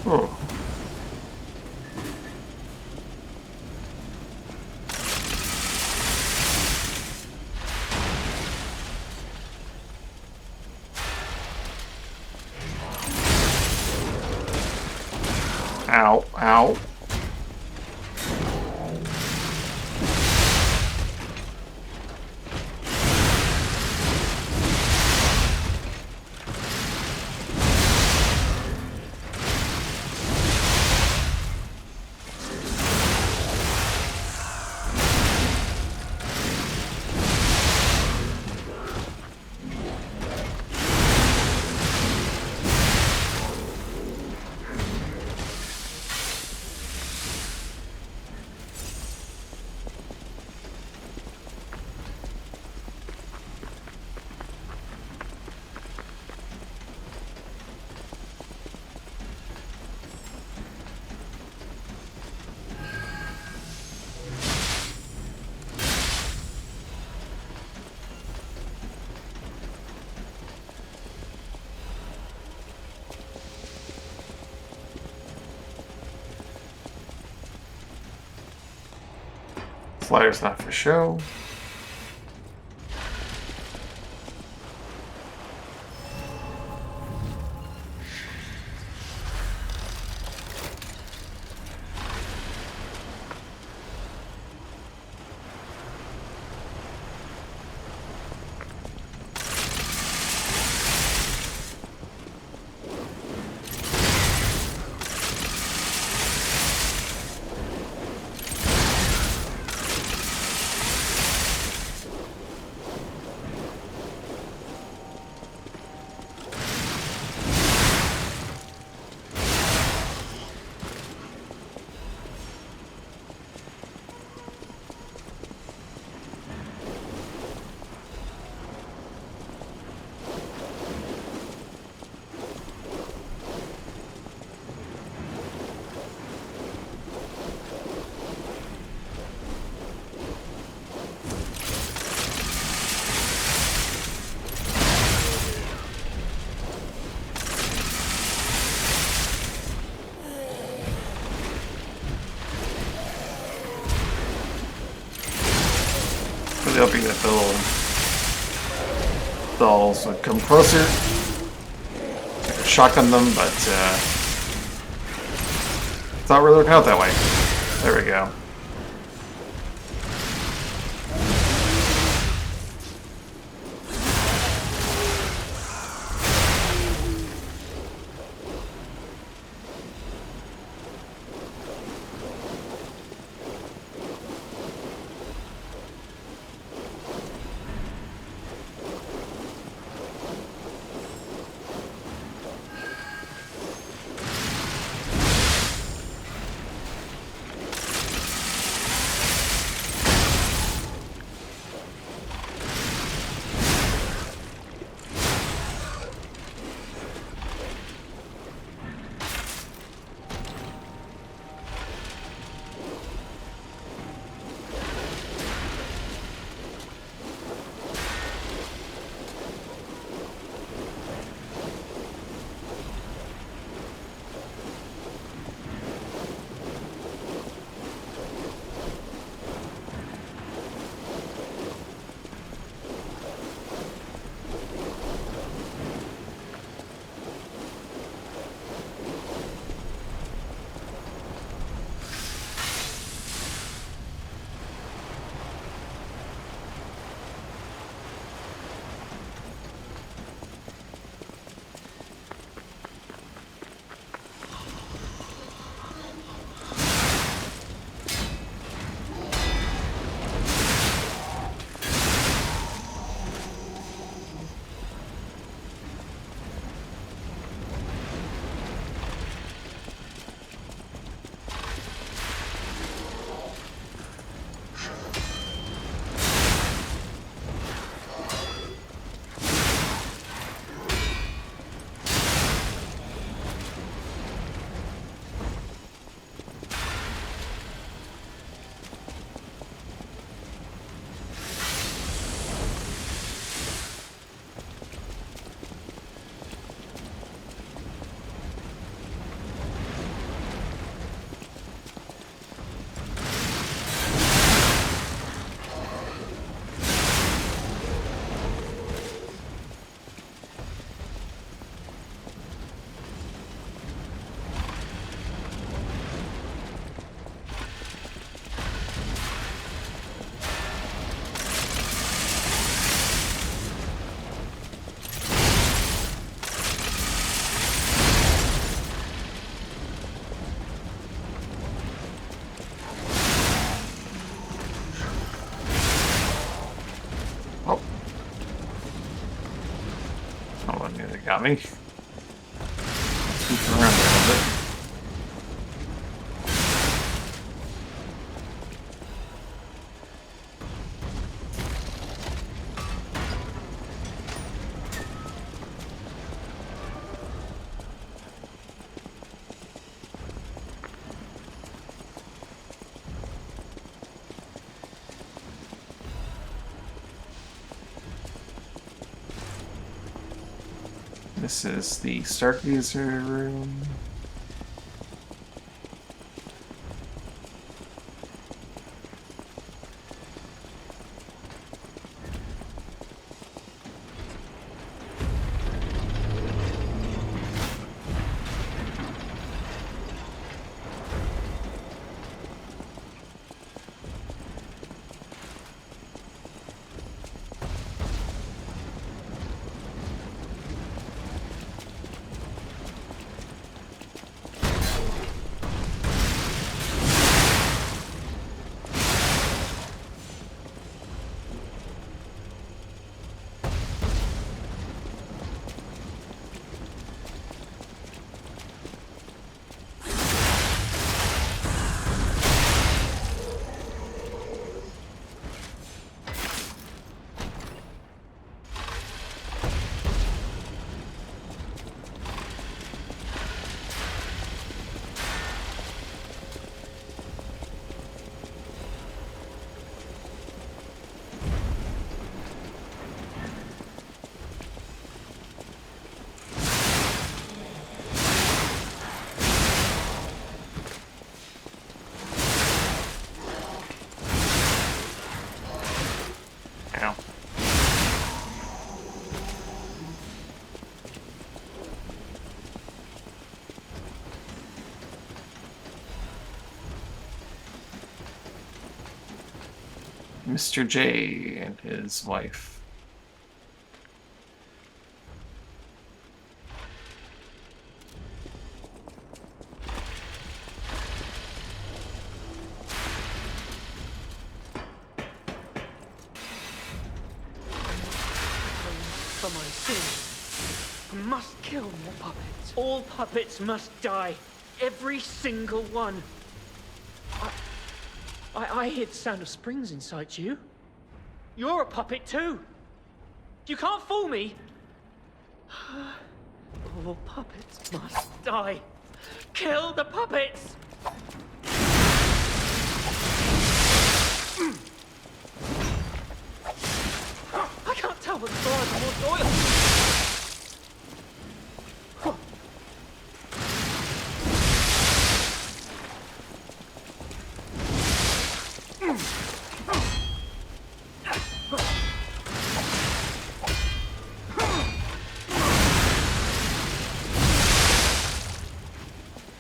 Oh. Ow, ow. Flyer's not for show. Hoping that they'll also come closer. I could shotgun them, but it's not really working out that way. There we go. got me. Scoop around a little bit. This is the Stargazer room. Mr. J and his wife. For my sins, I must kill more puppets. All puppets must die. Every single one. I hear the sound of springs inside you. You're a puppet too. You can't fool me. All puppets must die. Kill the puppets! I can't tell what's blood and what's oil.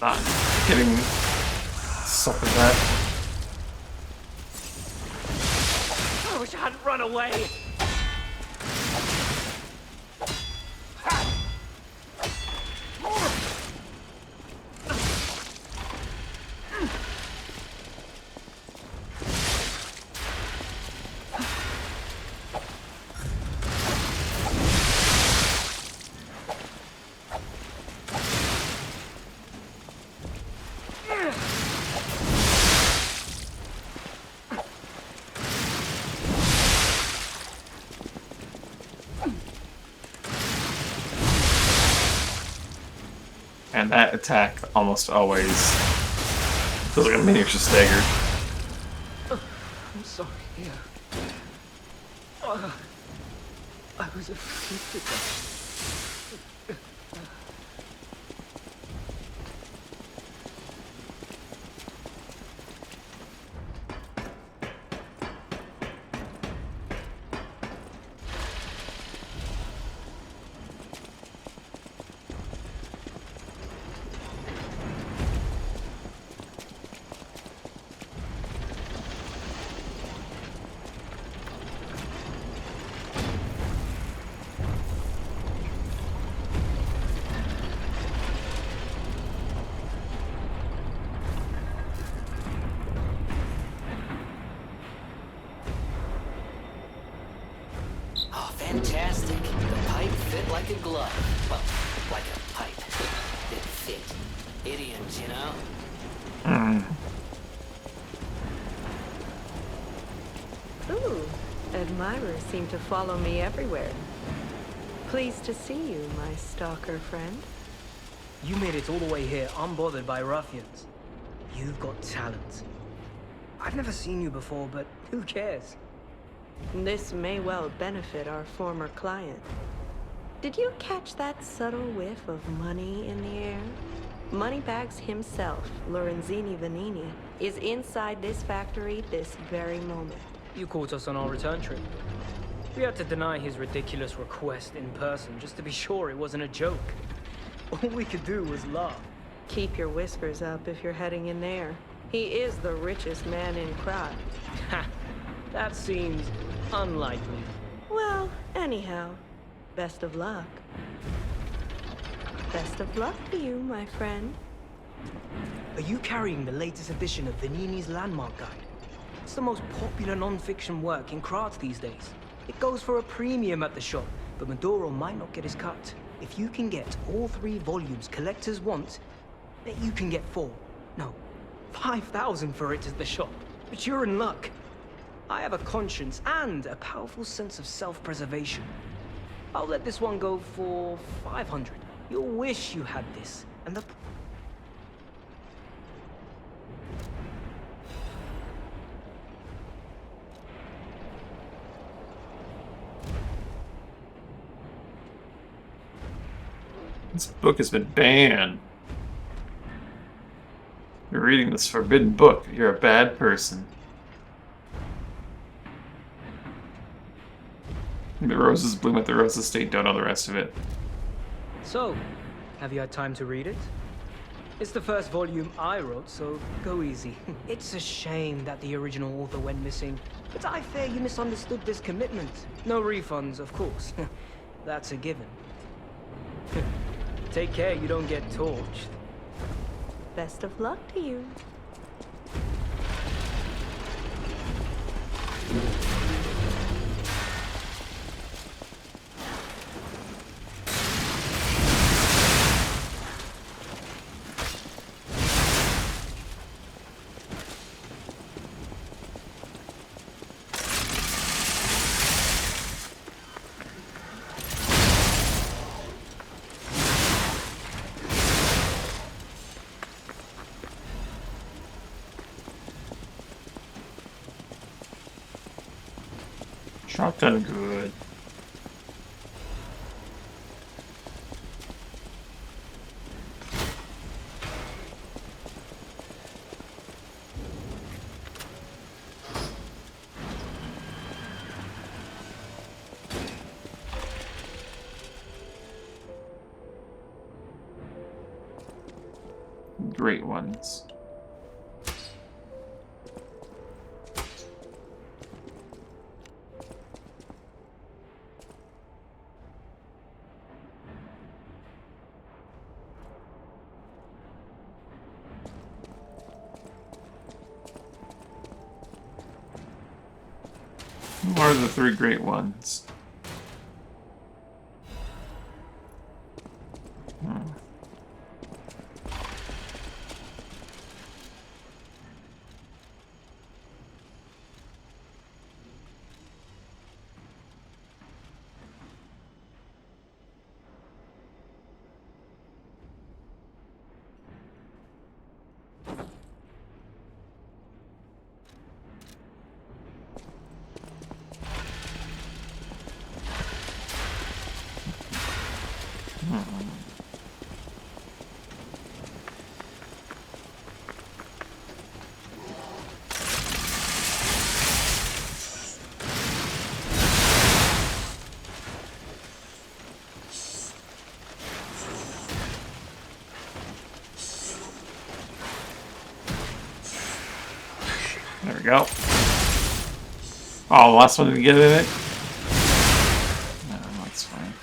Not getting stuck with that. I wish I hadn't run away. And that attack almost always feels like a miniature stagger. I'm sorry, yeah. I was afraid to die. Fantastic. The pipe fit like a glove. Well, like a pipe. It fit. Idioms, you know? Ooh, admirers seem to follow me everywhere. Pleased to see you, my stalker friend. You made it all the way here unbothered by ruffians. You've got talent. I've never seen you before, but who cares? This may well benefit our former client. Did you catch that subtle whiff of money in the air? Moneybags himself, Lorenzini Vanini, is inside this factory this very moment. You caught us on our return trip. We had to deny his ridiculous request in person just to be sure it wasn't a joke. All we could do was laugh. Keep your whiskers up if you're heading in there. He is the richest man in Krat. Ha! That seems unlikely. Well, anyhow, best of luck. Best of luck to you, my friend. Are you carrying the latest edition of Vanini's Landmark Guide? It's the most popular non-fiction work in Krat these days. It goes for a premium at the shop, but Maduro might not get his cut. If you can get all 3 volumes collectors want, bet you can get 4. No, 5,000 for it at the shop. But you're in luck. I have a conscience and a powerful sense of self-preservation. I'll let this one go for 500. You'll wish you had this, and the... This book has been banned. You're reading this forbidden book. You're a bad person. The roses bloom at the rose estate. Don't know the rest of it. So, have you had time to read it? It's the first volume I wrote, so go easy. It's a shame that the original author went missing, but I fear you misunderstood this commitment. No refunds, of course. That's a given. Take care you don't get torched. Best of luck to you. Shotgun good. Great ones. Who are the 3 great ones? There we go. Oh, the last one to get in it? No, that's fine.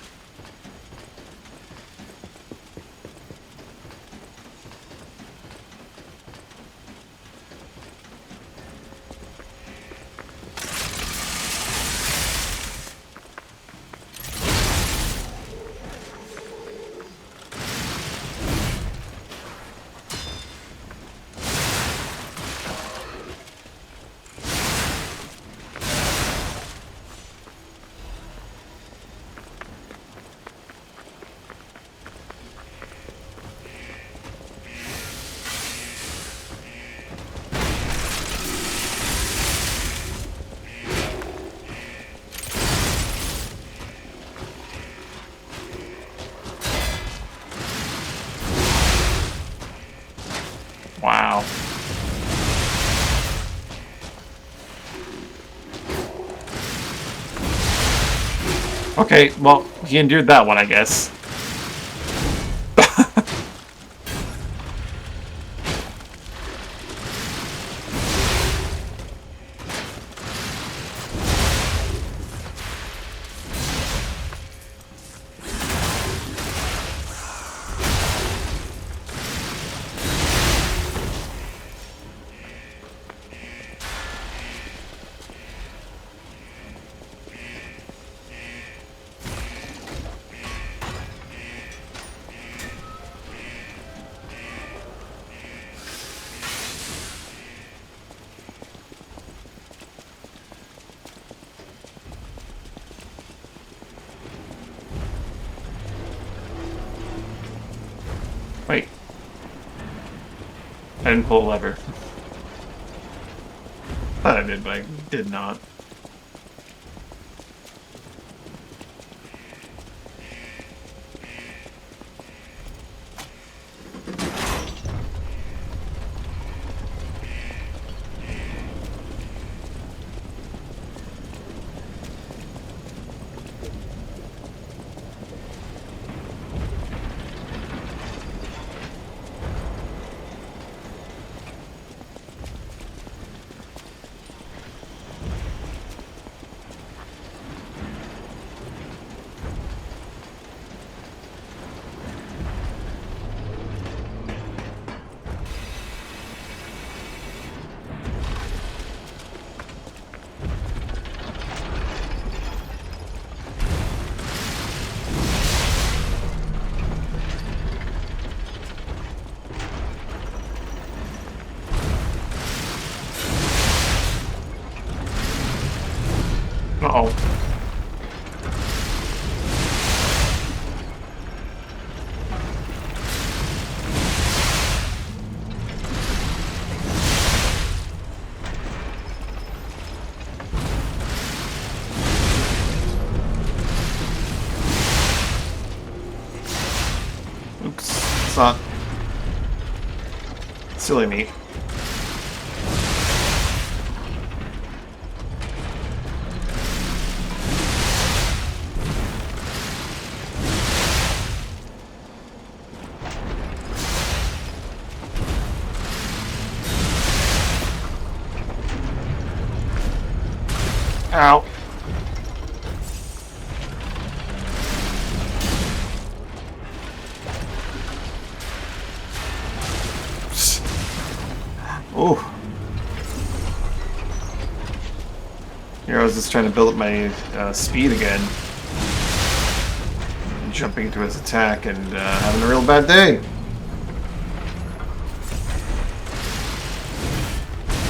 Okay, well, he endured that one, I guess. Wait. I didn't pull a lever. Thought I did, but I did not. Uh-oh. Oops, it's not silly me. Ow. Ooh. Here I was just trying to build up my speed again. Jumping into his attack and having a real bad day.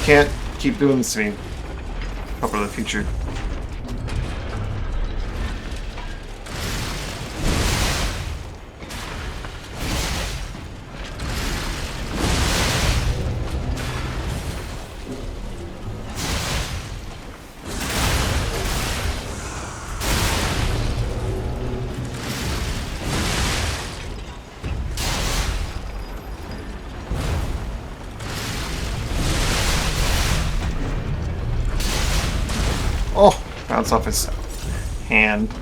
Can't keep doing this to me. Hope for the future. Oh, bounce off his hand.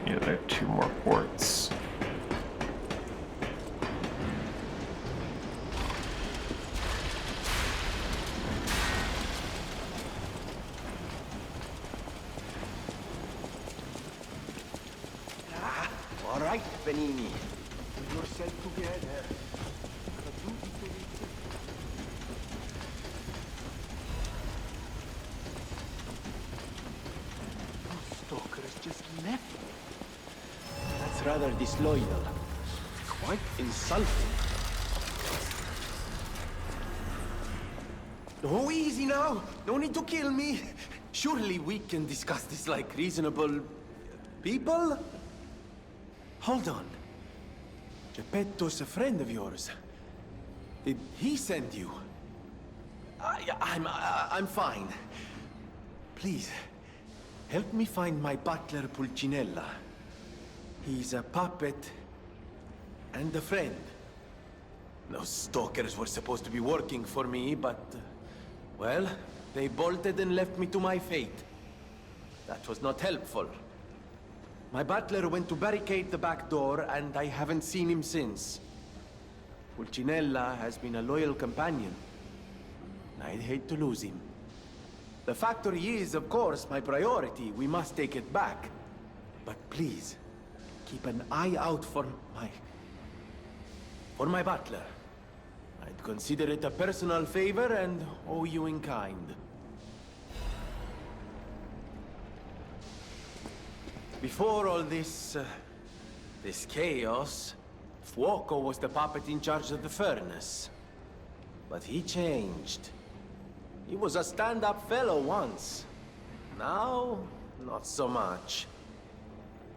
Yeah, I have 2 more ports. All right, Benini. Put yourself together. Those stalkers just left. That's rather disloyal. Quite insulting. Oh, easy now. No need to kill me. Surely we can discuss this like reasonable people? Hold on. Geppetto's a friend of yours. Did he send you? I'm fine. Please, help me find my butler Pulcinella. He's a puppet and a friend. Those stalkers were supposed to be working for me, but... well, they bolted and left me to my fate. That was not helpful. My butler went to barricade the back door, and I haven't seen him since. Pulcinella has been a loyal companion. I'd hate to lose him. The factory is, of course, my priority. We must take it back. But please, keep an eye out for my butler. I'd consider it a personal favor and owe you in kind. Before all this chaos, Fuoco was the puppet in charge of the furnace. But he changed. He was a stand-up fellow once. Now, not so much.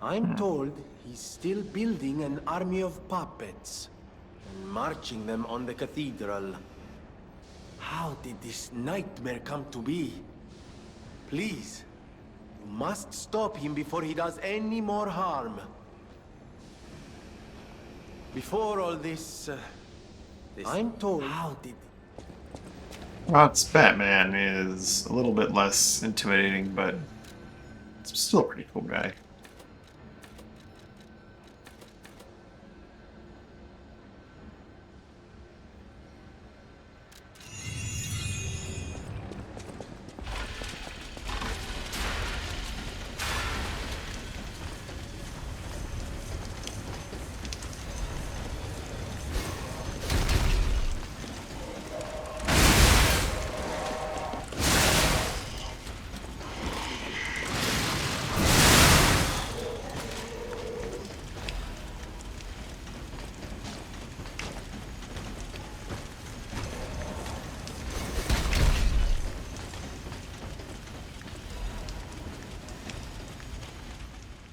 I'm told he's still building an army of puppets and marching them on the cathedral. How did this nightmare come to be? Please, you must stop him before he does any more harm. Before all this, I'm told... How did... Rock's Batman is a little bit less intimidating, but it's still a pretty cool guy.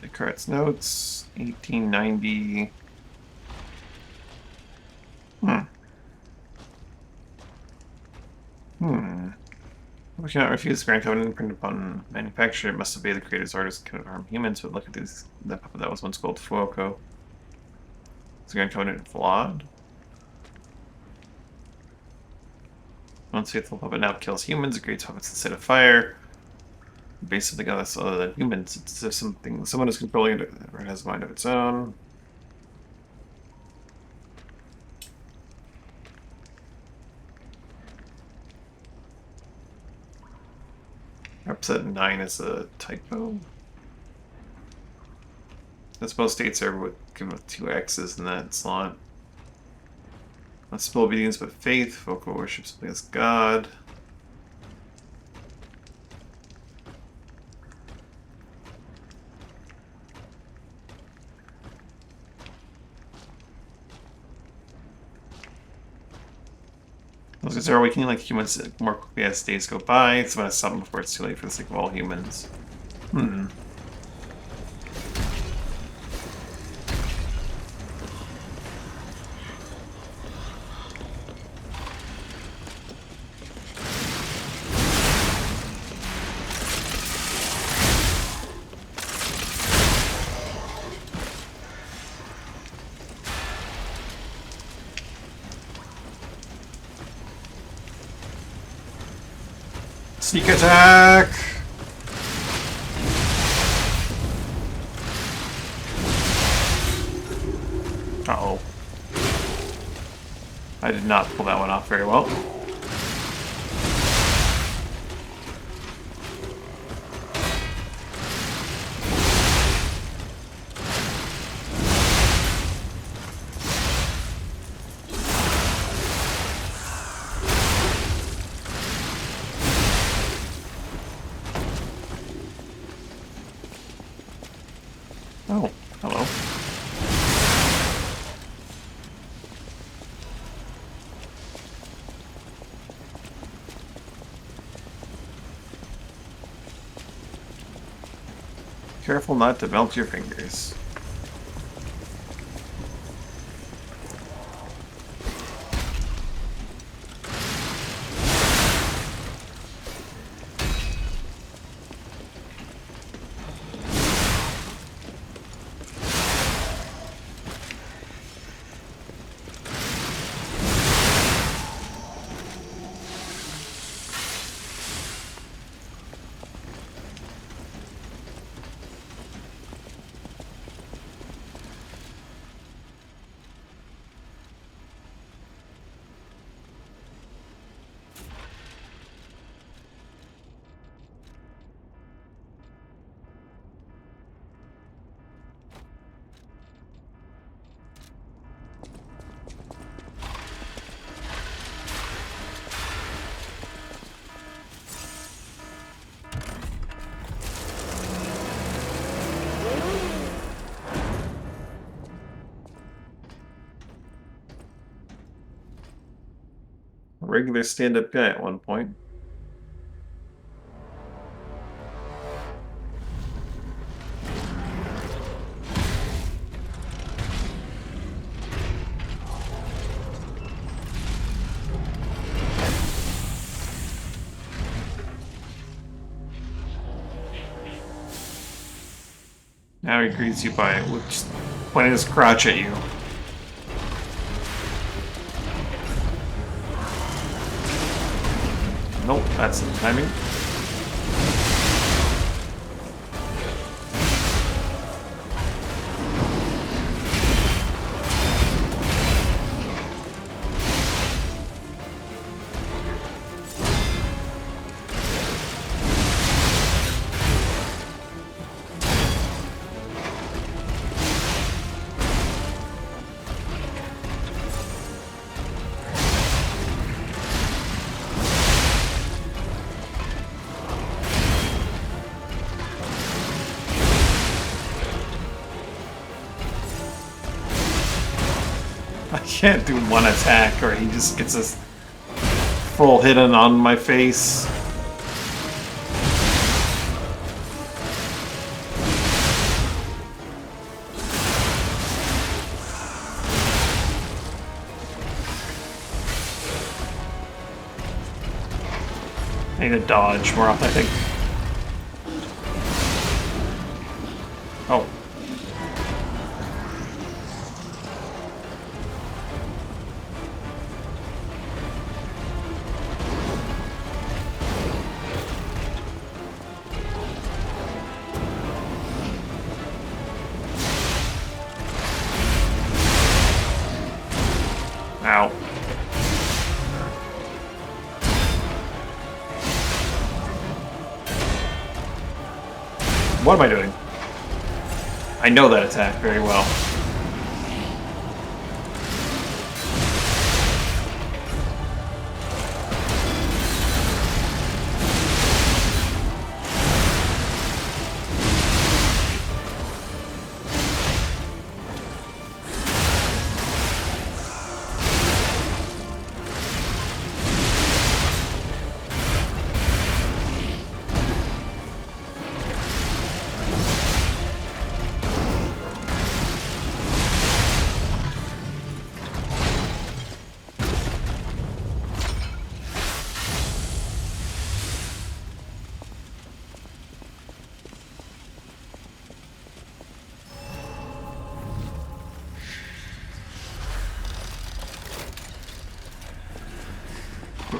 Descartes' notes, 1890. We cannot refuse the Grand Covenant printed upon manufacture. It must obey the Creator's orders and cannot harm humans. But look at this, the puppet that was once called Fuoco. Is the Grand Covenant flawed? Once faithful puppet now kills humans, it creates puppets instead of fire. Basically, else other than humans. It's just something someone is controlling it or has a mind of its own. Upset 9 is a typo. That's most states are with 2 X's in that slot. Not simple obedience but faith. Vocal worship something as God. Those are awakening like humans more quickly as days go by. It's about something before it's too late for the sake of all humans. Sneak attack! Uh-oh. I did not pull that one off very well. Oh, hello. Careful not to melt your fingers. A regular stand-up guy at one point. Now he greets you by pointing his crotch at you. Nope, that's the timing. I can't do one attack or he just gets a full hit on my face. I need to dodge more often, I think. Oh. Ow. What am I doing? I know that attack very well.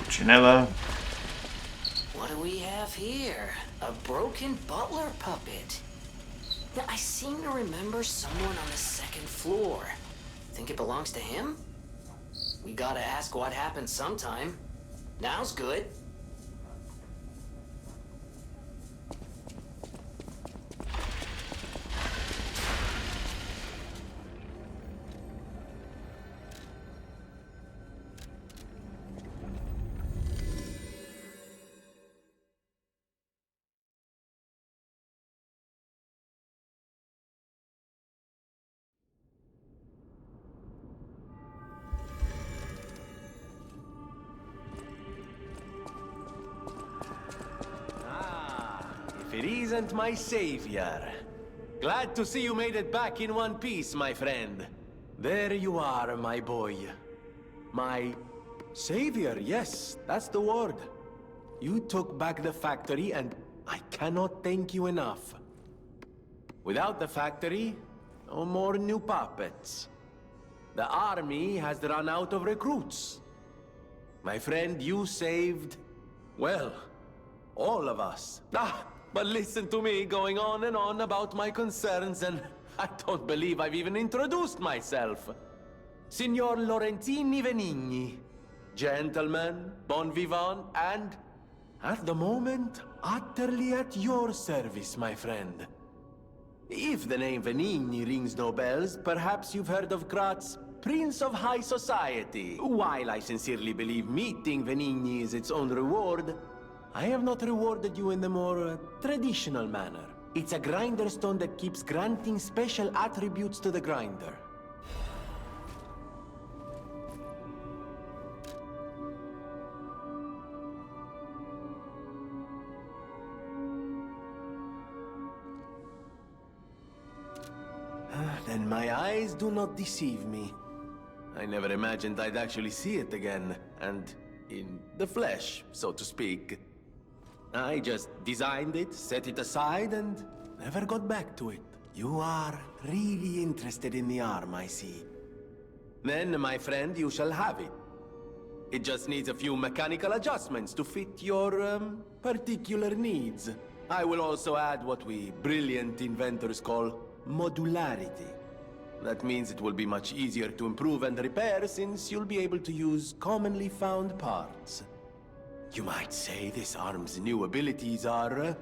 Janella. What do we have here? A broken butler puppet. Now, I seem to remember someone on the second floor. Think it belongs to him? We gotta ask what happened sometime. Now's good. If it isn't my savior, Glad to see you made it back in one piece, my friend. There you are, my boy. My savior, yes, that's the word. You took back the factory, and I cannot thank you enough. Without the factory, no more new puppets. The army has run out of recruits. My friend, you saved, well, all of us. But listen to me going on and on about my concerns, and I don't believe I've even introduced myself. Signor Lorenzini Venigni. Gentleman, bon vivant, and, at the moment, utterly at your service, my friend. If the name Venigni rings no bells, perhaps you've heard of Krat's Prince of High Society. While I sincerely believe meeting Venigni is its own reward, I have not rewarded you in the more traditional manner. It's a grinder stone that keeps granting special attributes to the grinder. Then my eyes do not deceive me. I never imagined I'd actually see it again, and in the flesh, so to speak. I just designed it, set it aside, and never got back to it. You are really interested in the arm, I see. Then, my friend, you shall have it. It just needs a few mechanical adjustments to fit your, particular needs. I will also add what we brilliant inventors call modularity. That means it will be much easier to improve and repair since you'll be able to use commonly found parts. You might say this arm's new abilities are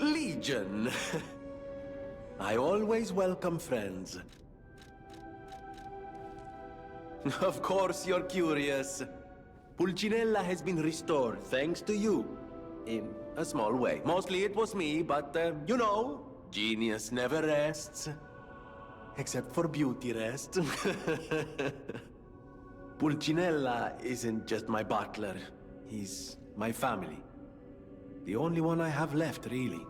legion. I always welcome friends. Of course you're curious. Pulcinella has been restored thanks to you. In a small way. Mostly it was me, but you know, genius never rests. Except for beauty rest. Pulcinella isn't just my butler. He's my family. The only one I have left, really.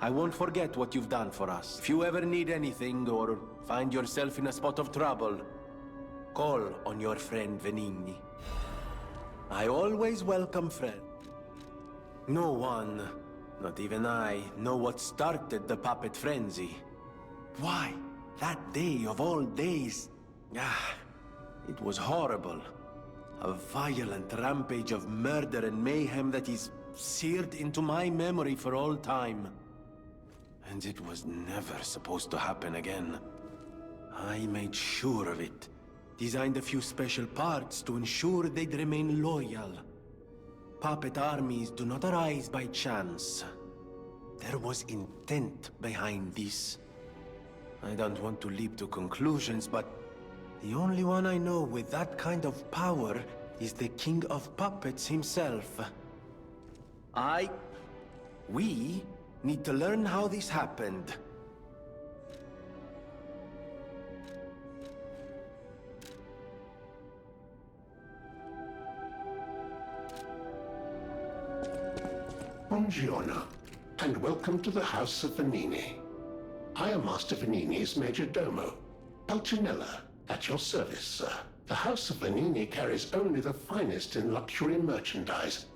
I won't forget what you've done for us. If you ever need anything or find yourself in a spot of trouble, call on your friend Venigni. I always welcome friends. No one, not even I, know what started the puppet frenzy. Why, that day of all days, it was horrible. A violent rampage of murder and mayhem that is seared into my memory for all time. And it was never supposed to happen again. I made sure of it. Designed a few special parts to ensure they'd remain loyal. Puppet armies do not arise by chance. There was intent behind this. I don't want to leap to conclusions, but the only one I know with that kind of power is the King of Puppets himself. We need to learn how this happened. Buongiorno, and welcome to the House of Venigni. I am Master Venigni's Major Domo, Pulcinella, at your service, sir. The House of Venigni carries only the finest in luxury merchandise.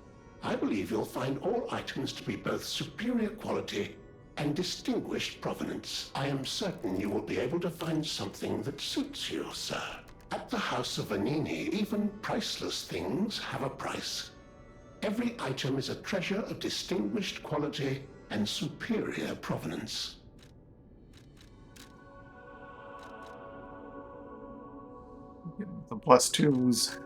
I believe you'll find all items to be both superior quality and distinguished provenance. I am certain you will be able to find something that suits you, sir. At the House of Venigni, even priceless things have a price. Every item is a treasure of distinguished quality and superior provenance. The +2s.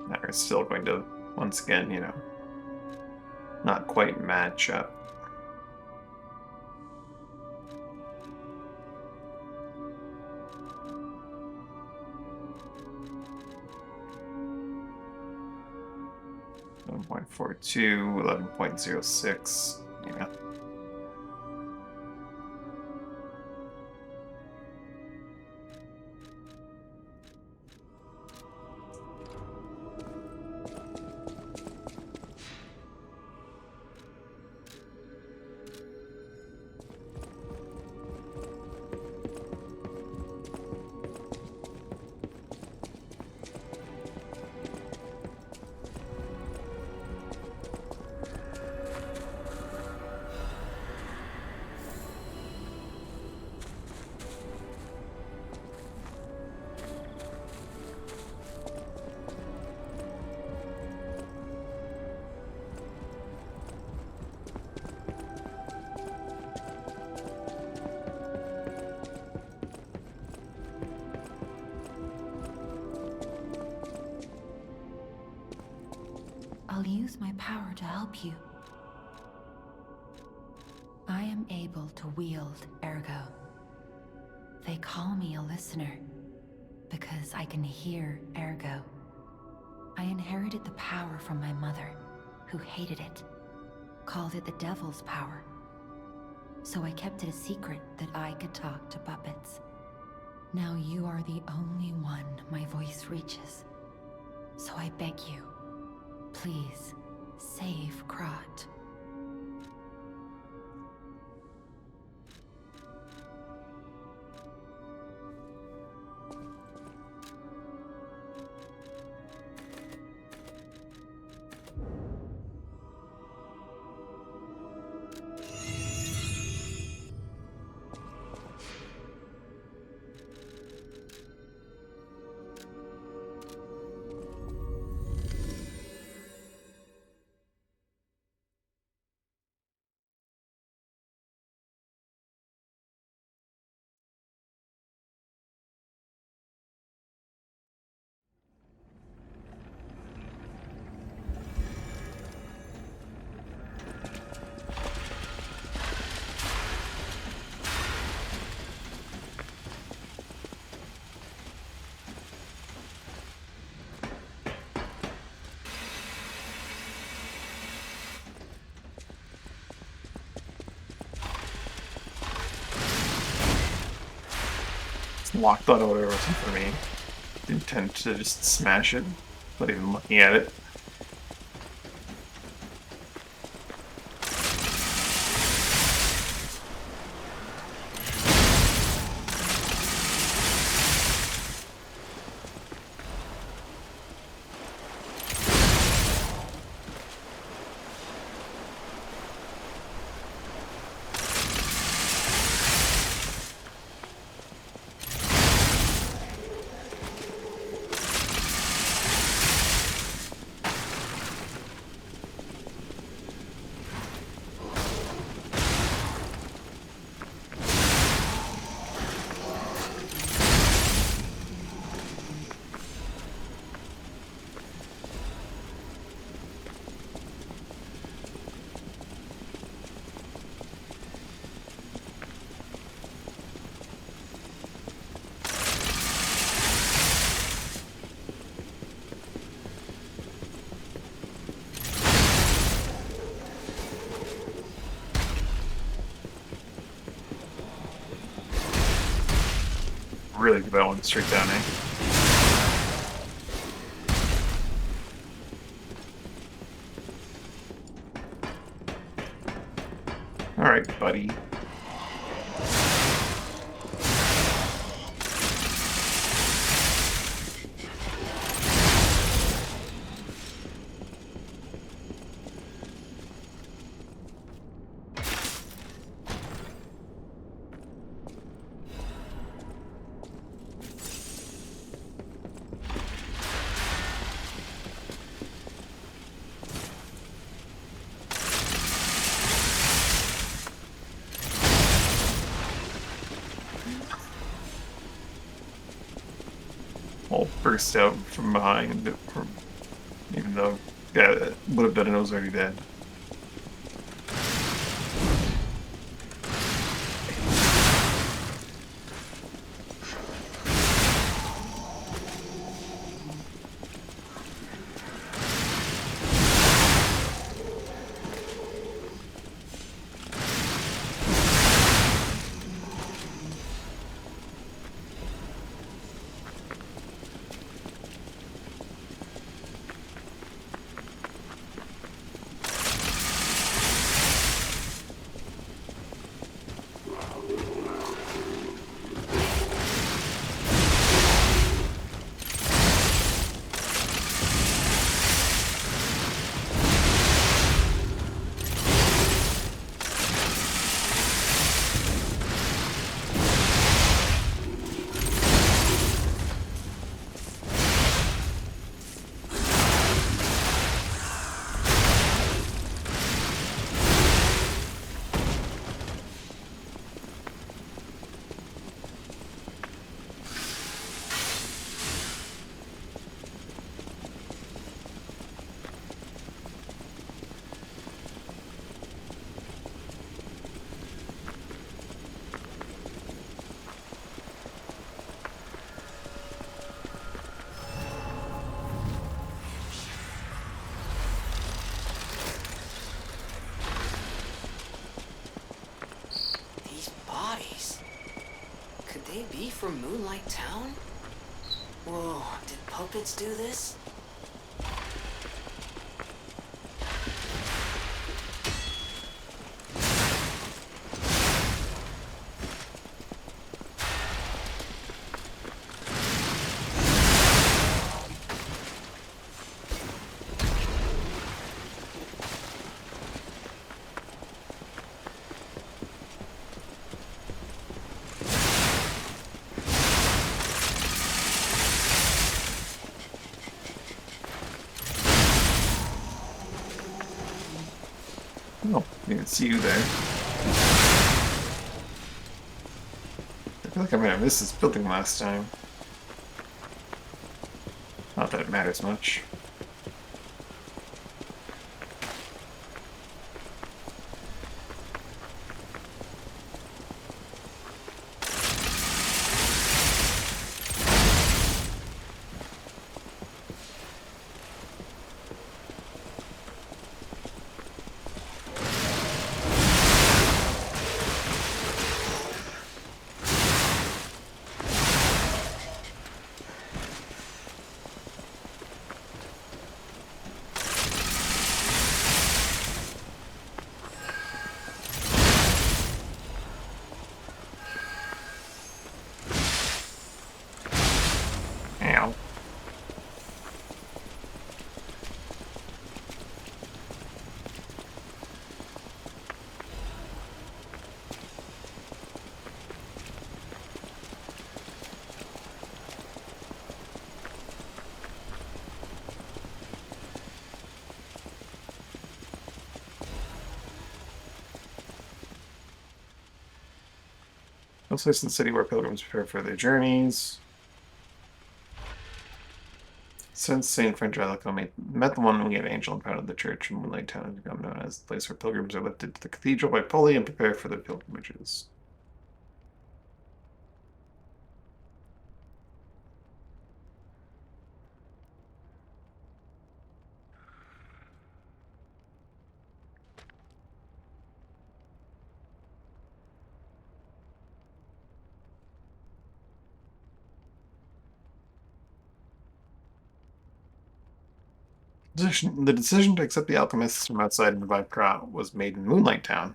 They're still going to, once again, you know, not quite match up. .42, 11.06, yeah. I'll use my power to help you. I am able to wield Ergo. They call me a listener because I can hear Ergo. I inherited the power from my mother, who hated it, called it the Devil's power. So I kept it a secret that I could talk to puppets. Now you are the only one my voice reaches. So I beg you, please, save Krat. Locked that over wasn't for me. Intent to just smash it, not even looking at it. Really good that one straight down, eh? Alright, buddy. All burst out from behind, even though yeah, would have been and I was already dead. they be from Moonlight Town? Whoa, did puppets do this? Oh, didn't see you there. I feel like I might have missed this building last time. Not that it matters much. Ow. No place in the city where pilgrims prepare for their journeys. Since Saint Frangelico met the one winged angel and founded the church in Moonlight Town, has become known as the place where pilgrims are lifted to the cathedral by pulley and prepare for their pilgrimages. The decision to accept the alchemists from outside and revive Krat was made in Moonlight Town.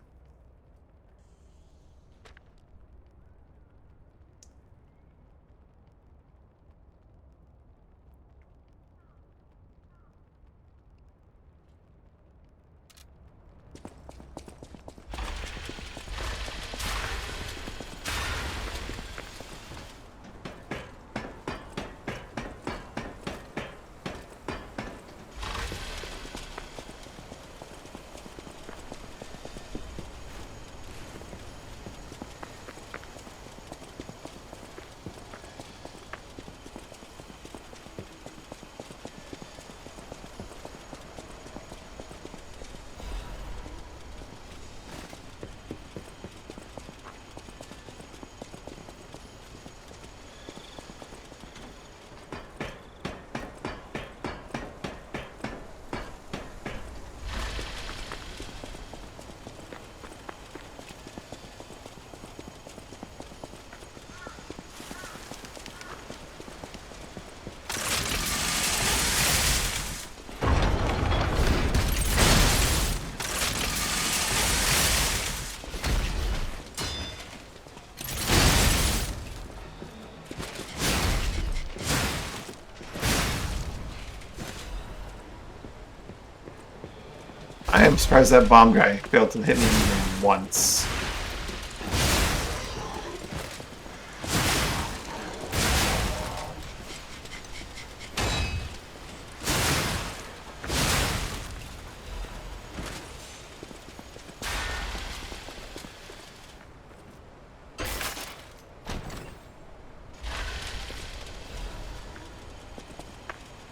I am surprised that bomb guy failed to hit me even once.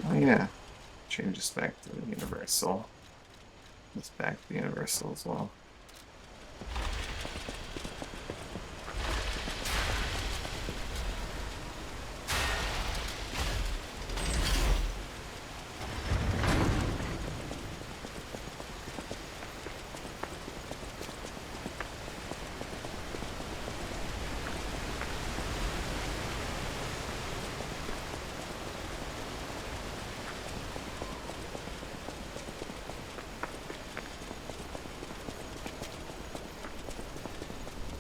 Oh yeah, change this back to the universal. This back to the universal as well.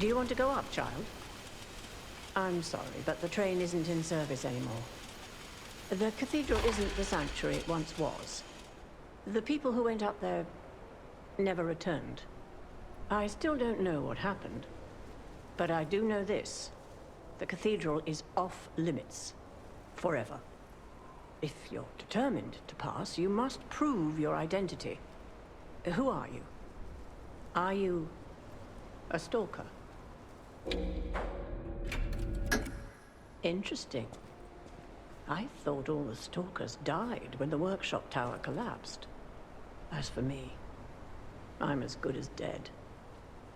Do you want to go up, child? I'm sorry, but the train isn't in service anymore. The cathedral isn't the sanctuary it once was. The people who went up there never returned. I still don't know what happened, but I do know this. The cathedral is off limits. Forever. If you're determined to pass, you must prove your identity. Who are you? Are you a stalker? Interesting. I thought all the stalkers died when the workshop tower collapsed. As for me, I'm as good as dead.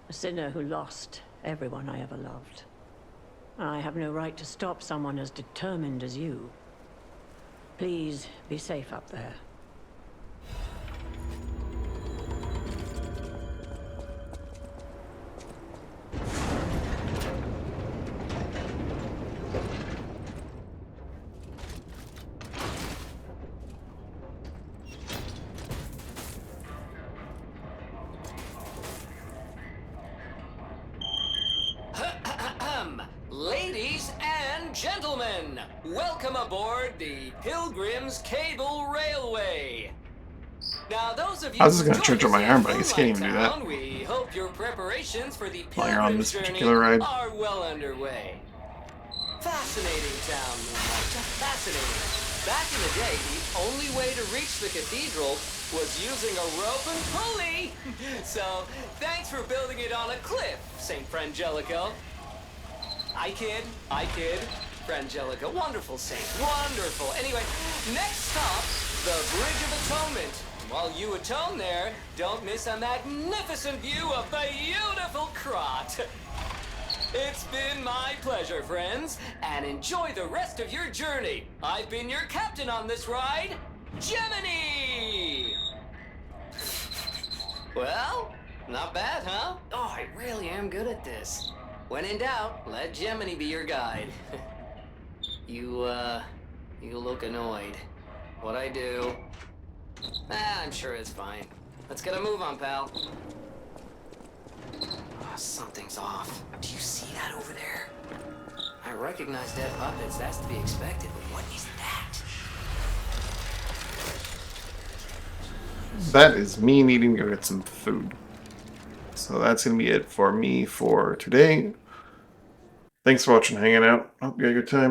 A sinner who lost everyone I ever loved. I have no right to stop someone as determined as you. Please be safe up there. Ladies and gentlemen, welcome aboard the Pilgrim's Cable Railway. Now, those of you I was just who gonna joined twitch on us my in arm, but I guess you can't even do that. Moonlight Town, we hope your preparations for the While you're on Pilgrim's this journey particular ride. are well underway. Fascinating town, Moonlight. Just fascinating. Back in the day, the only way to reach the cathedral was using a rope and pulley. So, thanks for building it on a cliff, St. Frangelico. I kid. Frangelica, wonderful saint, wonderful. Anyway, next stop, the Bridge of Atonement. While you atone there, don't miss a magnificent view of the beautiful Krat. It's been my pleasure, friends, and enjoy the rest of your journey. I've been your captain on this ride, Gemini! Well, not bad, huh? Oh, I really am good at this. When in doubt, let Gemini be your guide. You look annoyed. What I do? I'm sure it's fine. Let's get a move on, pal. Oh, something's off. Do you see that over there? I recognize dead puppets. That's to be expected, but what is that? That is me needing to get some food. So that's going to be it for me for today. Thanks for watching, hanging out. Hope you had a good time.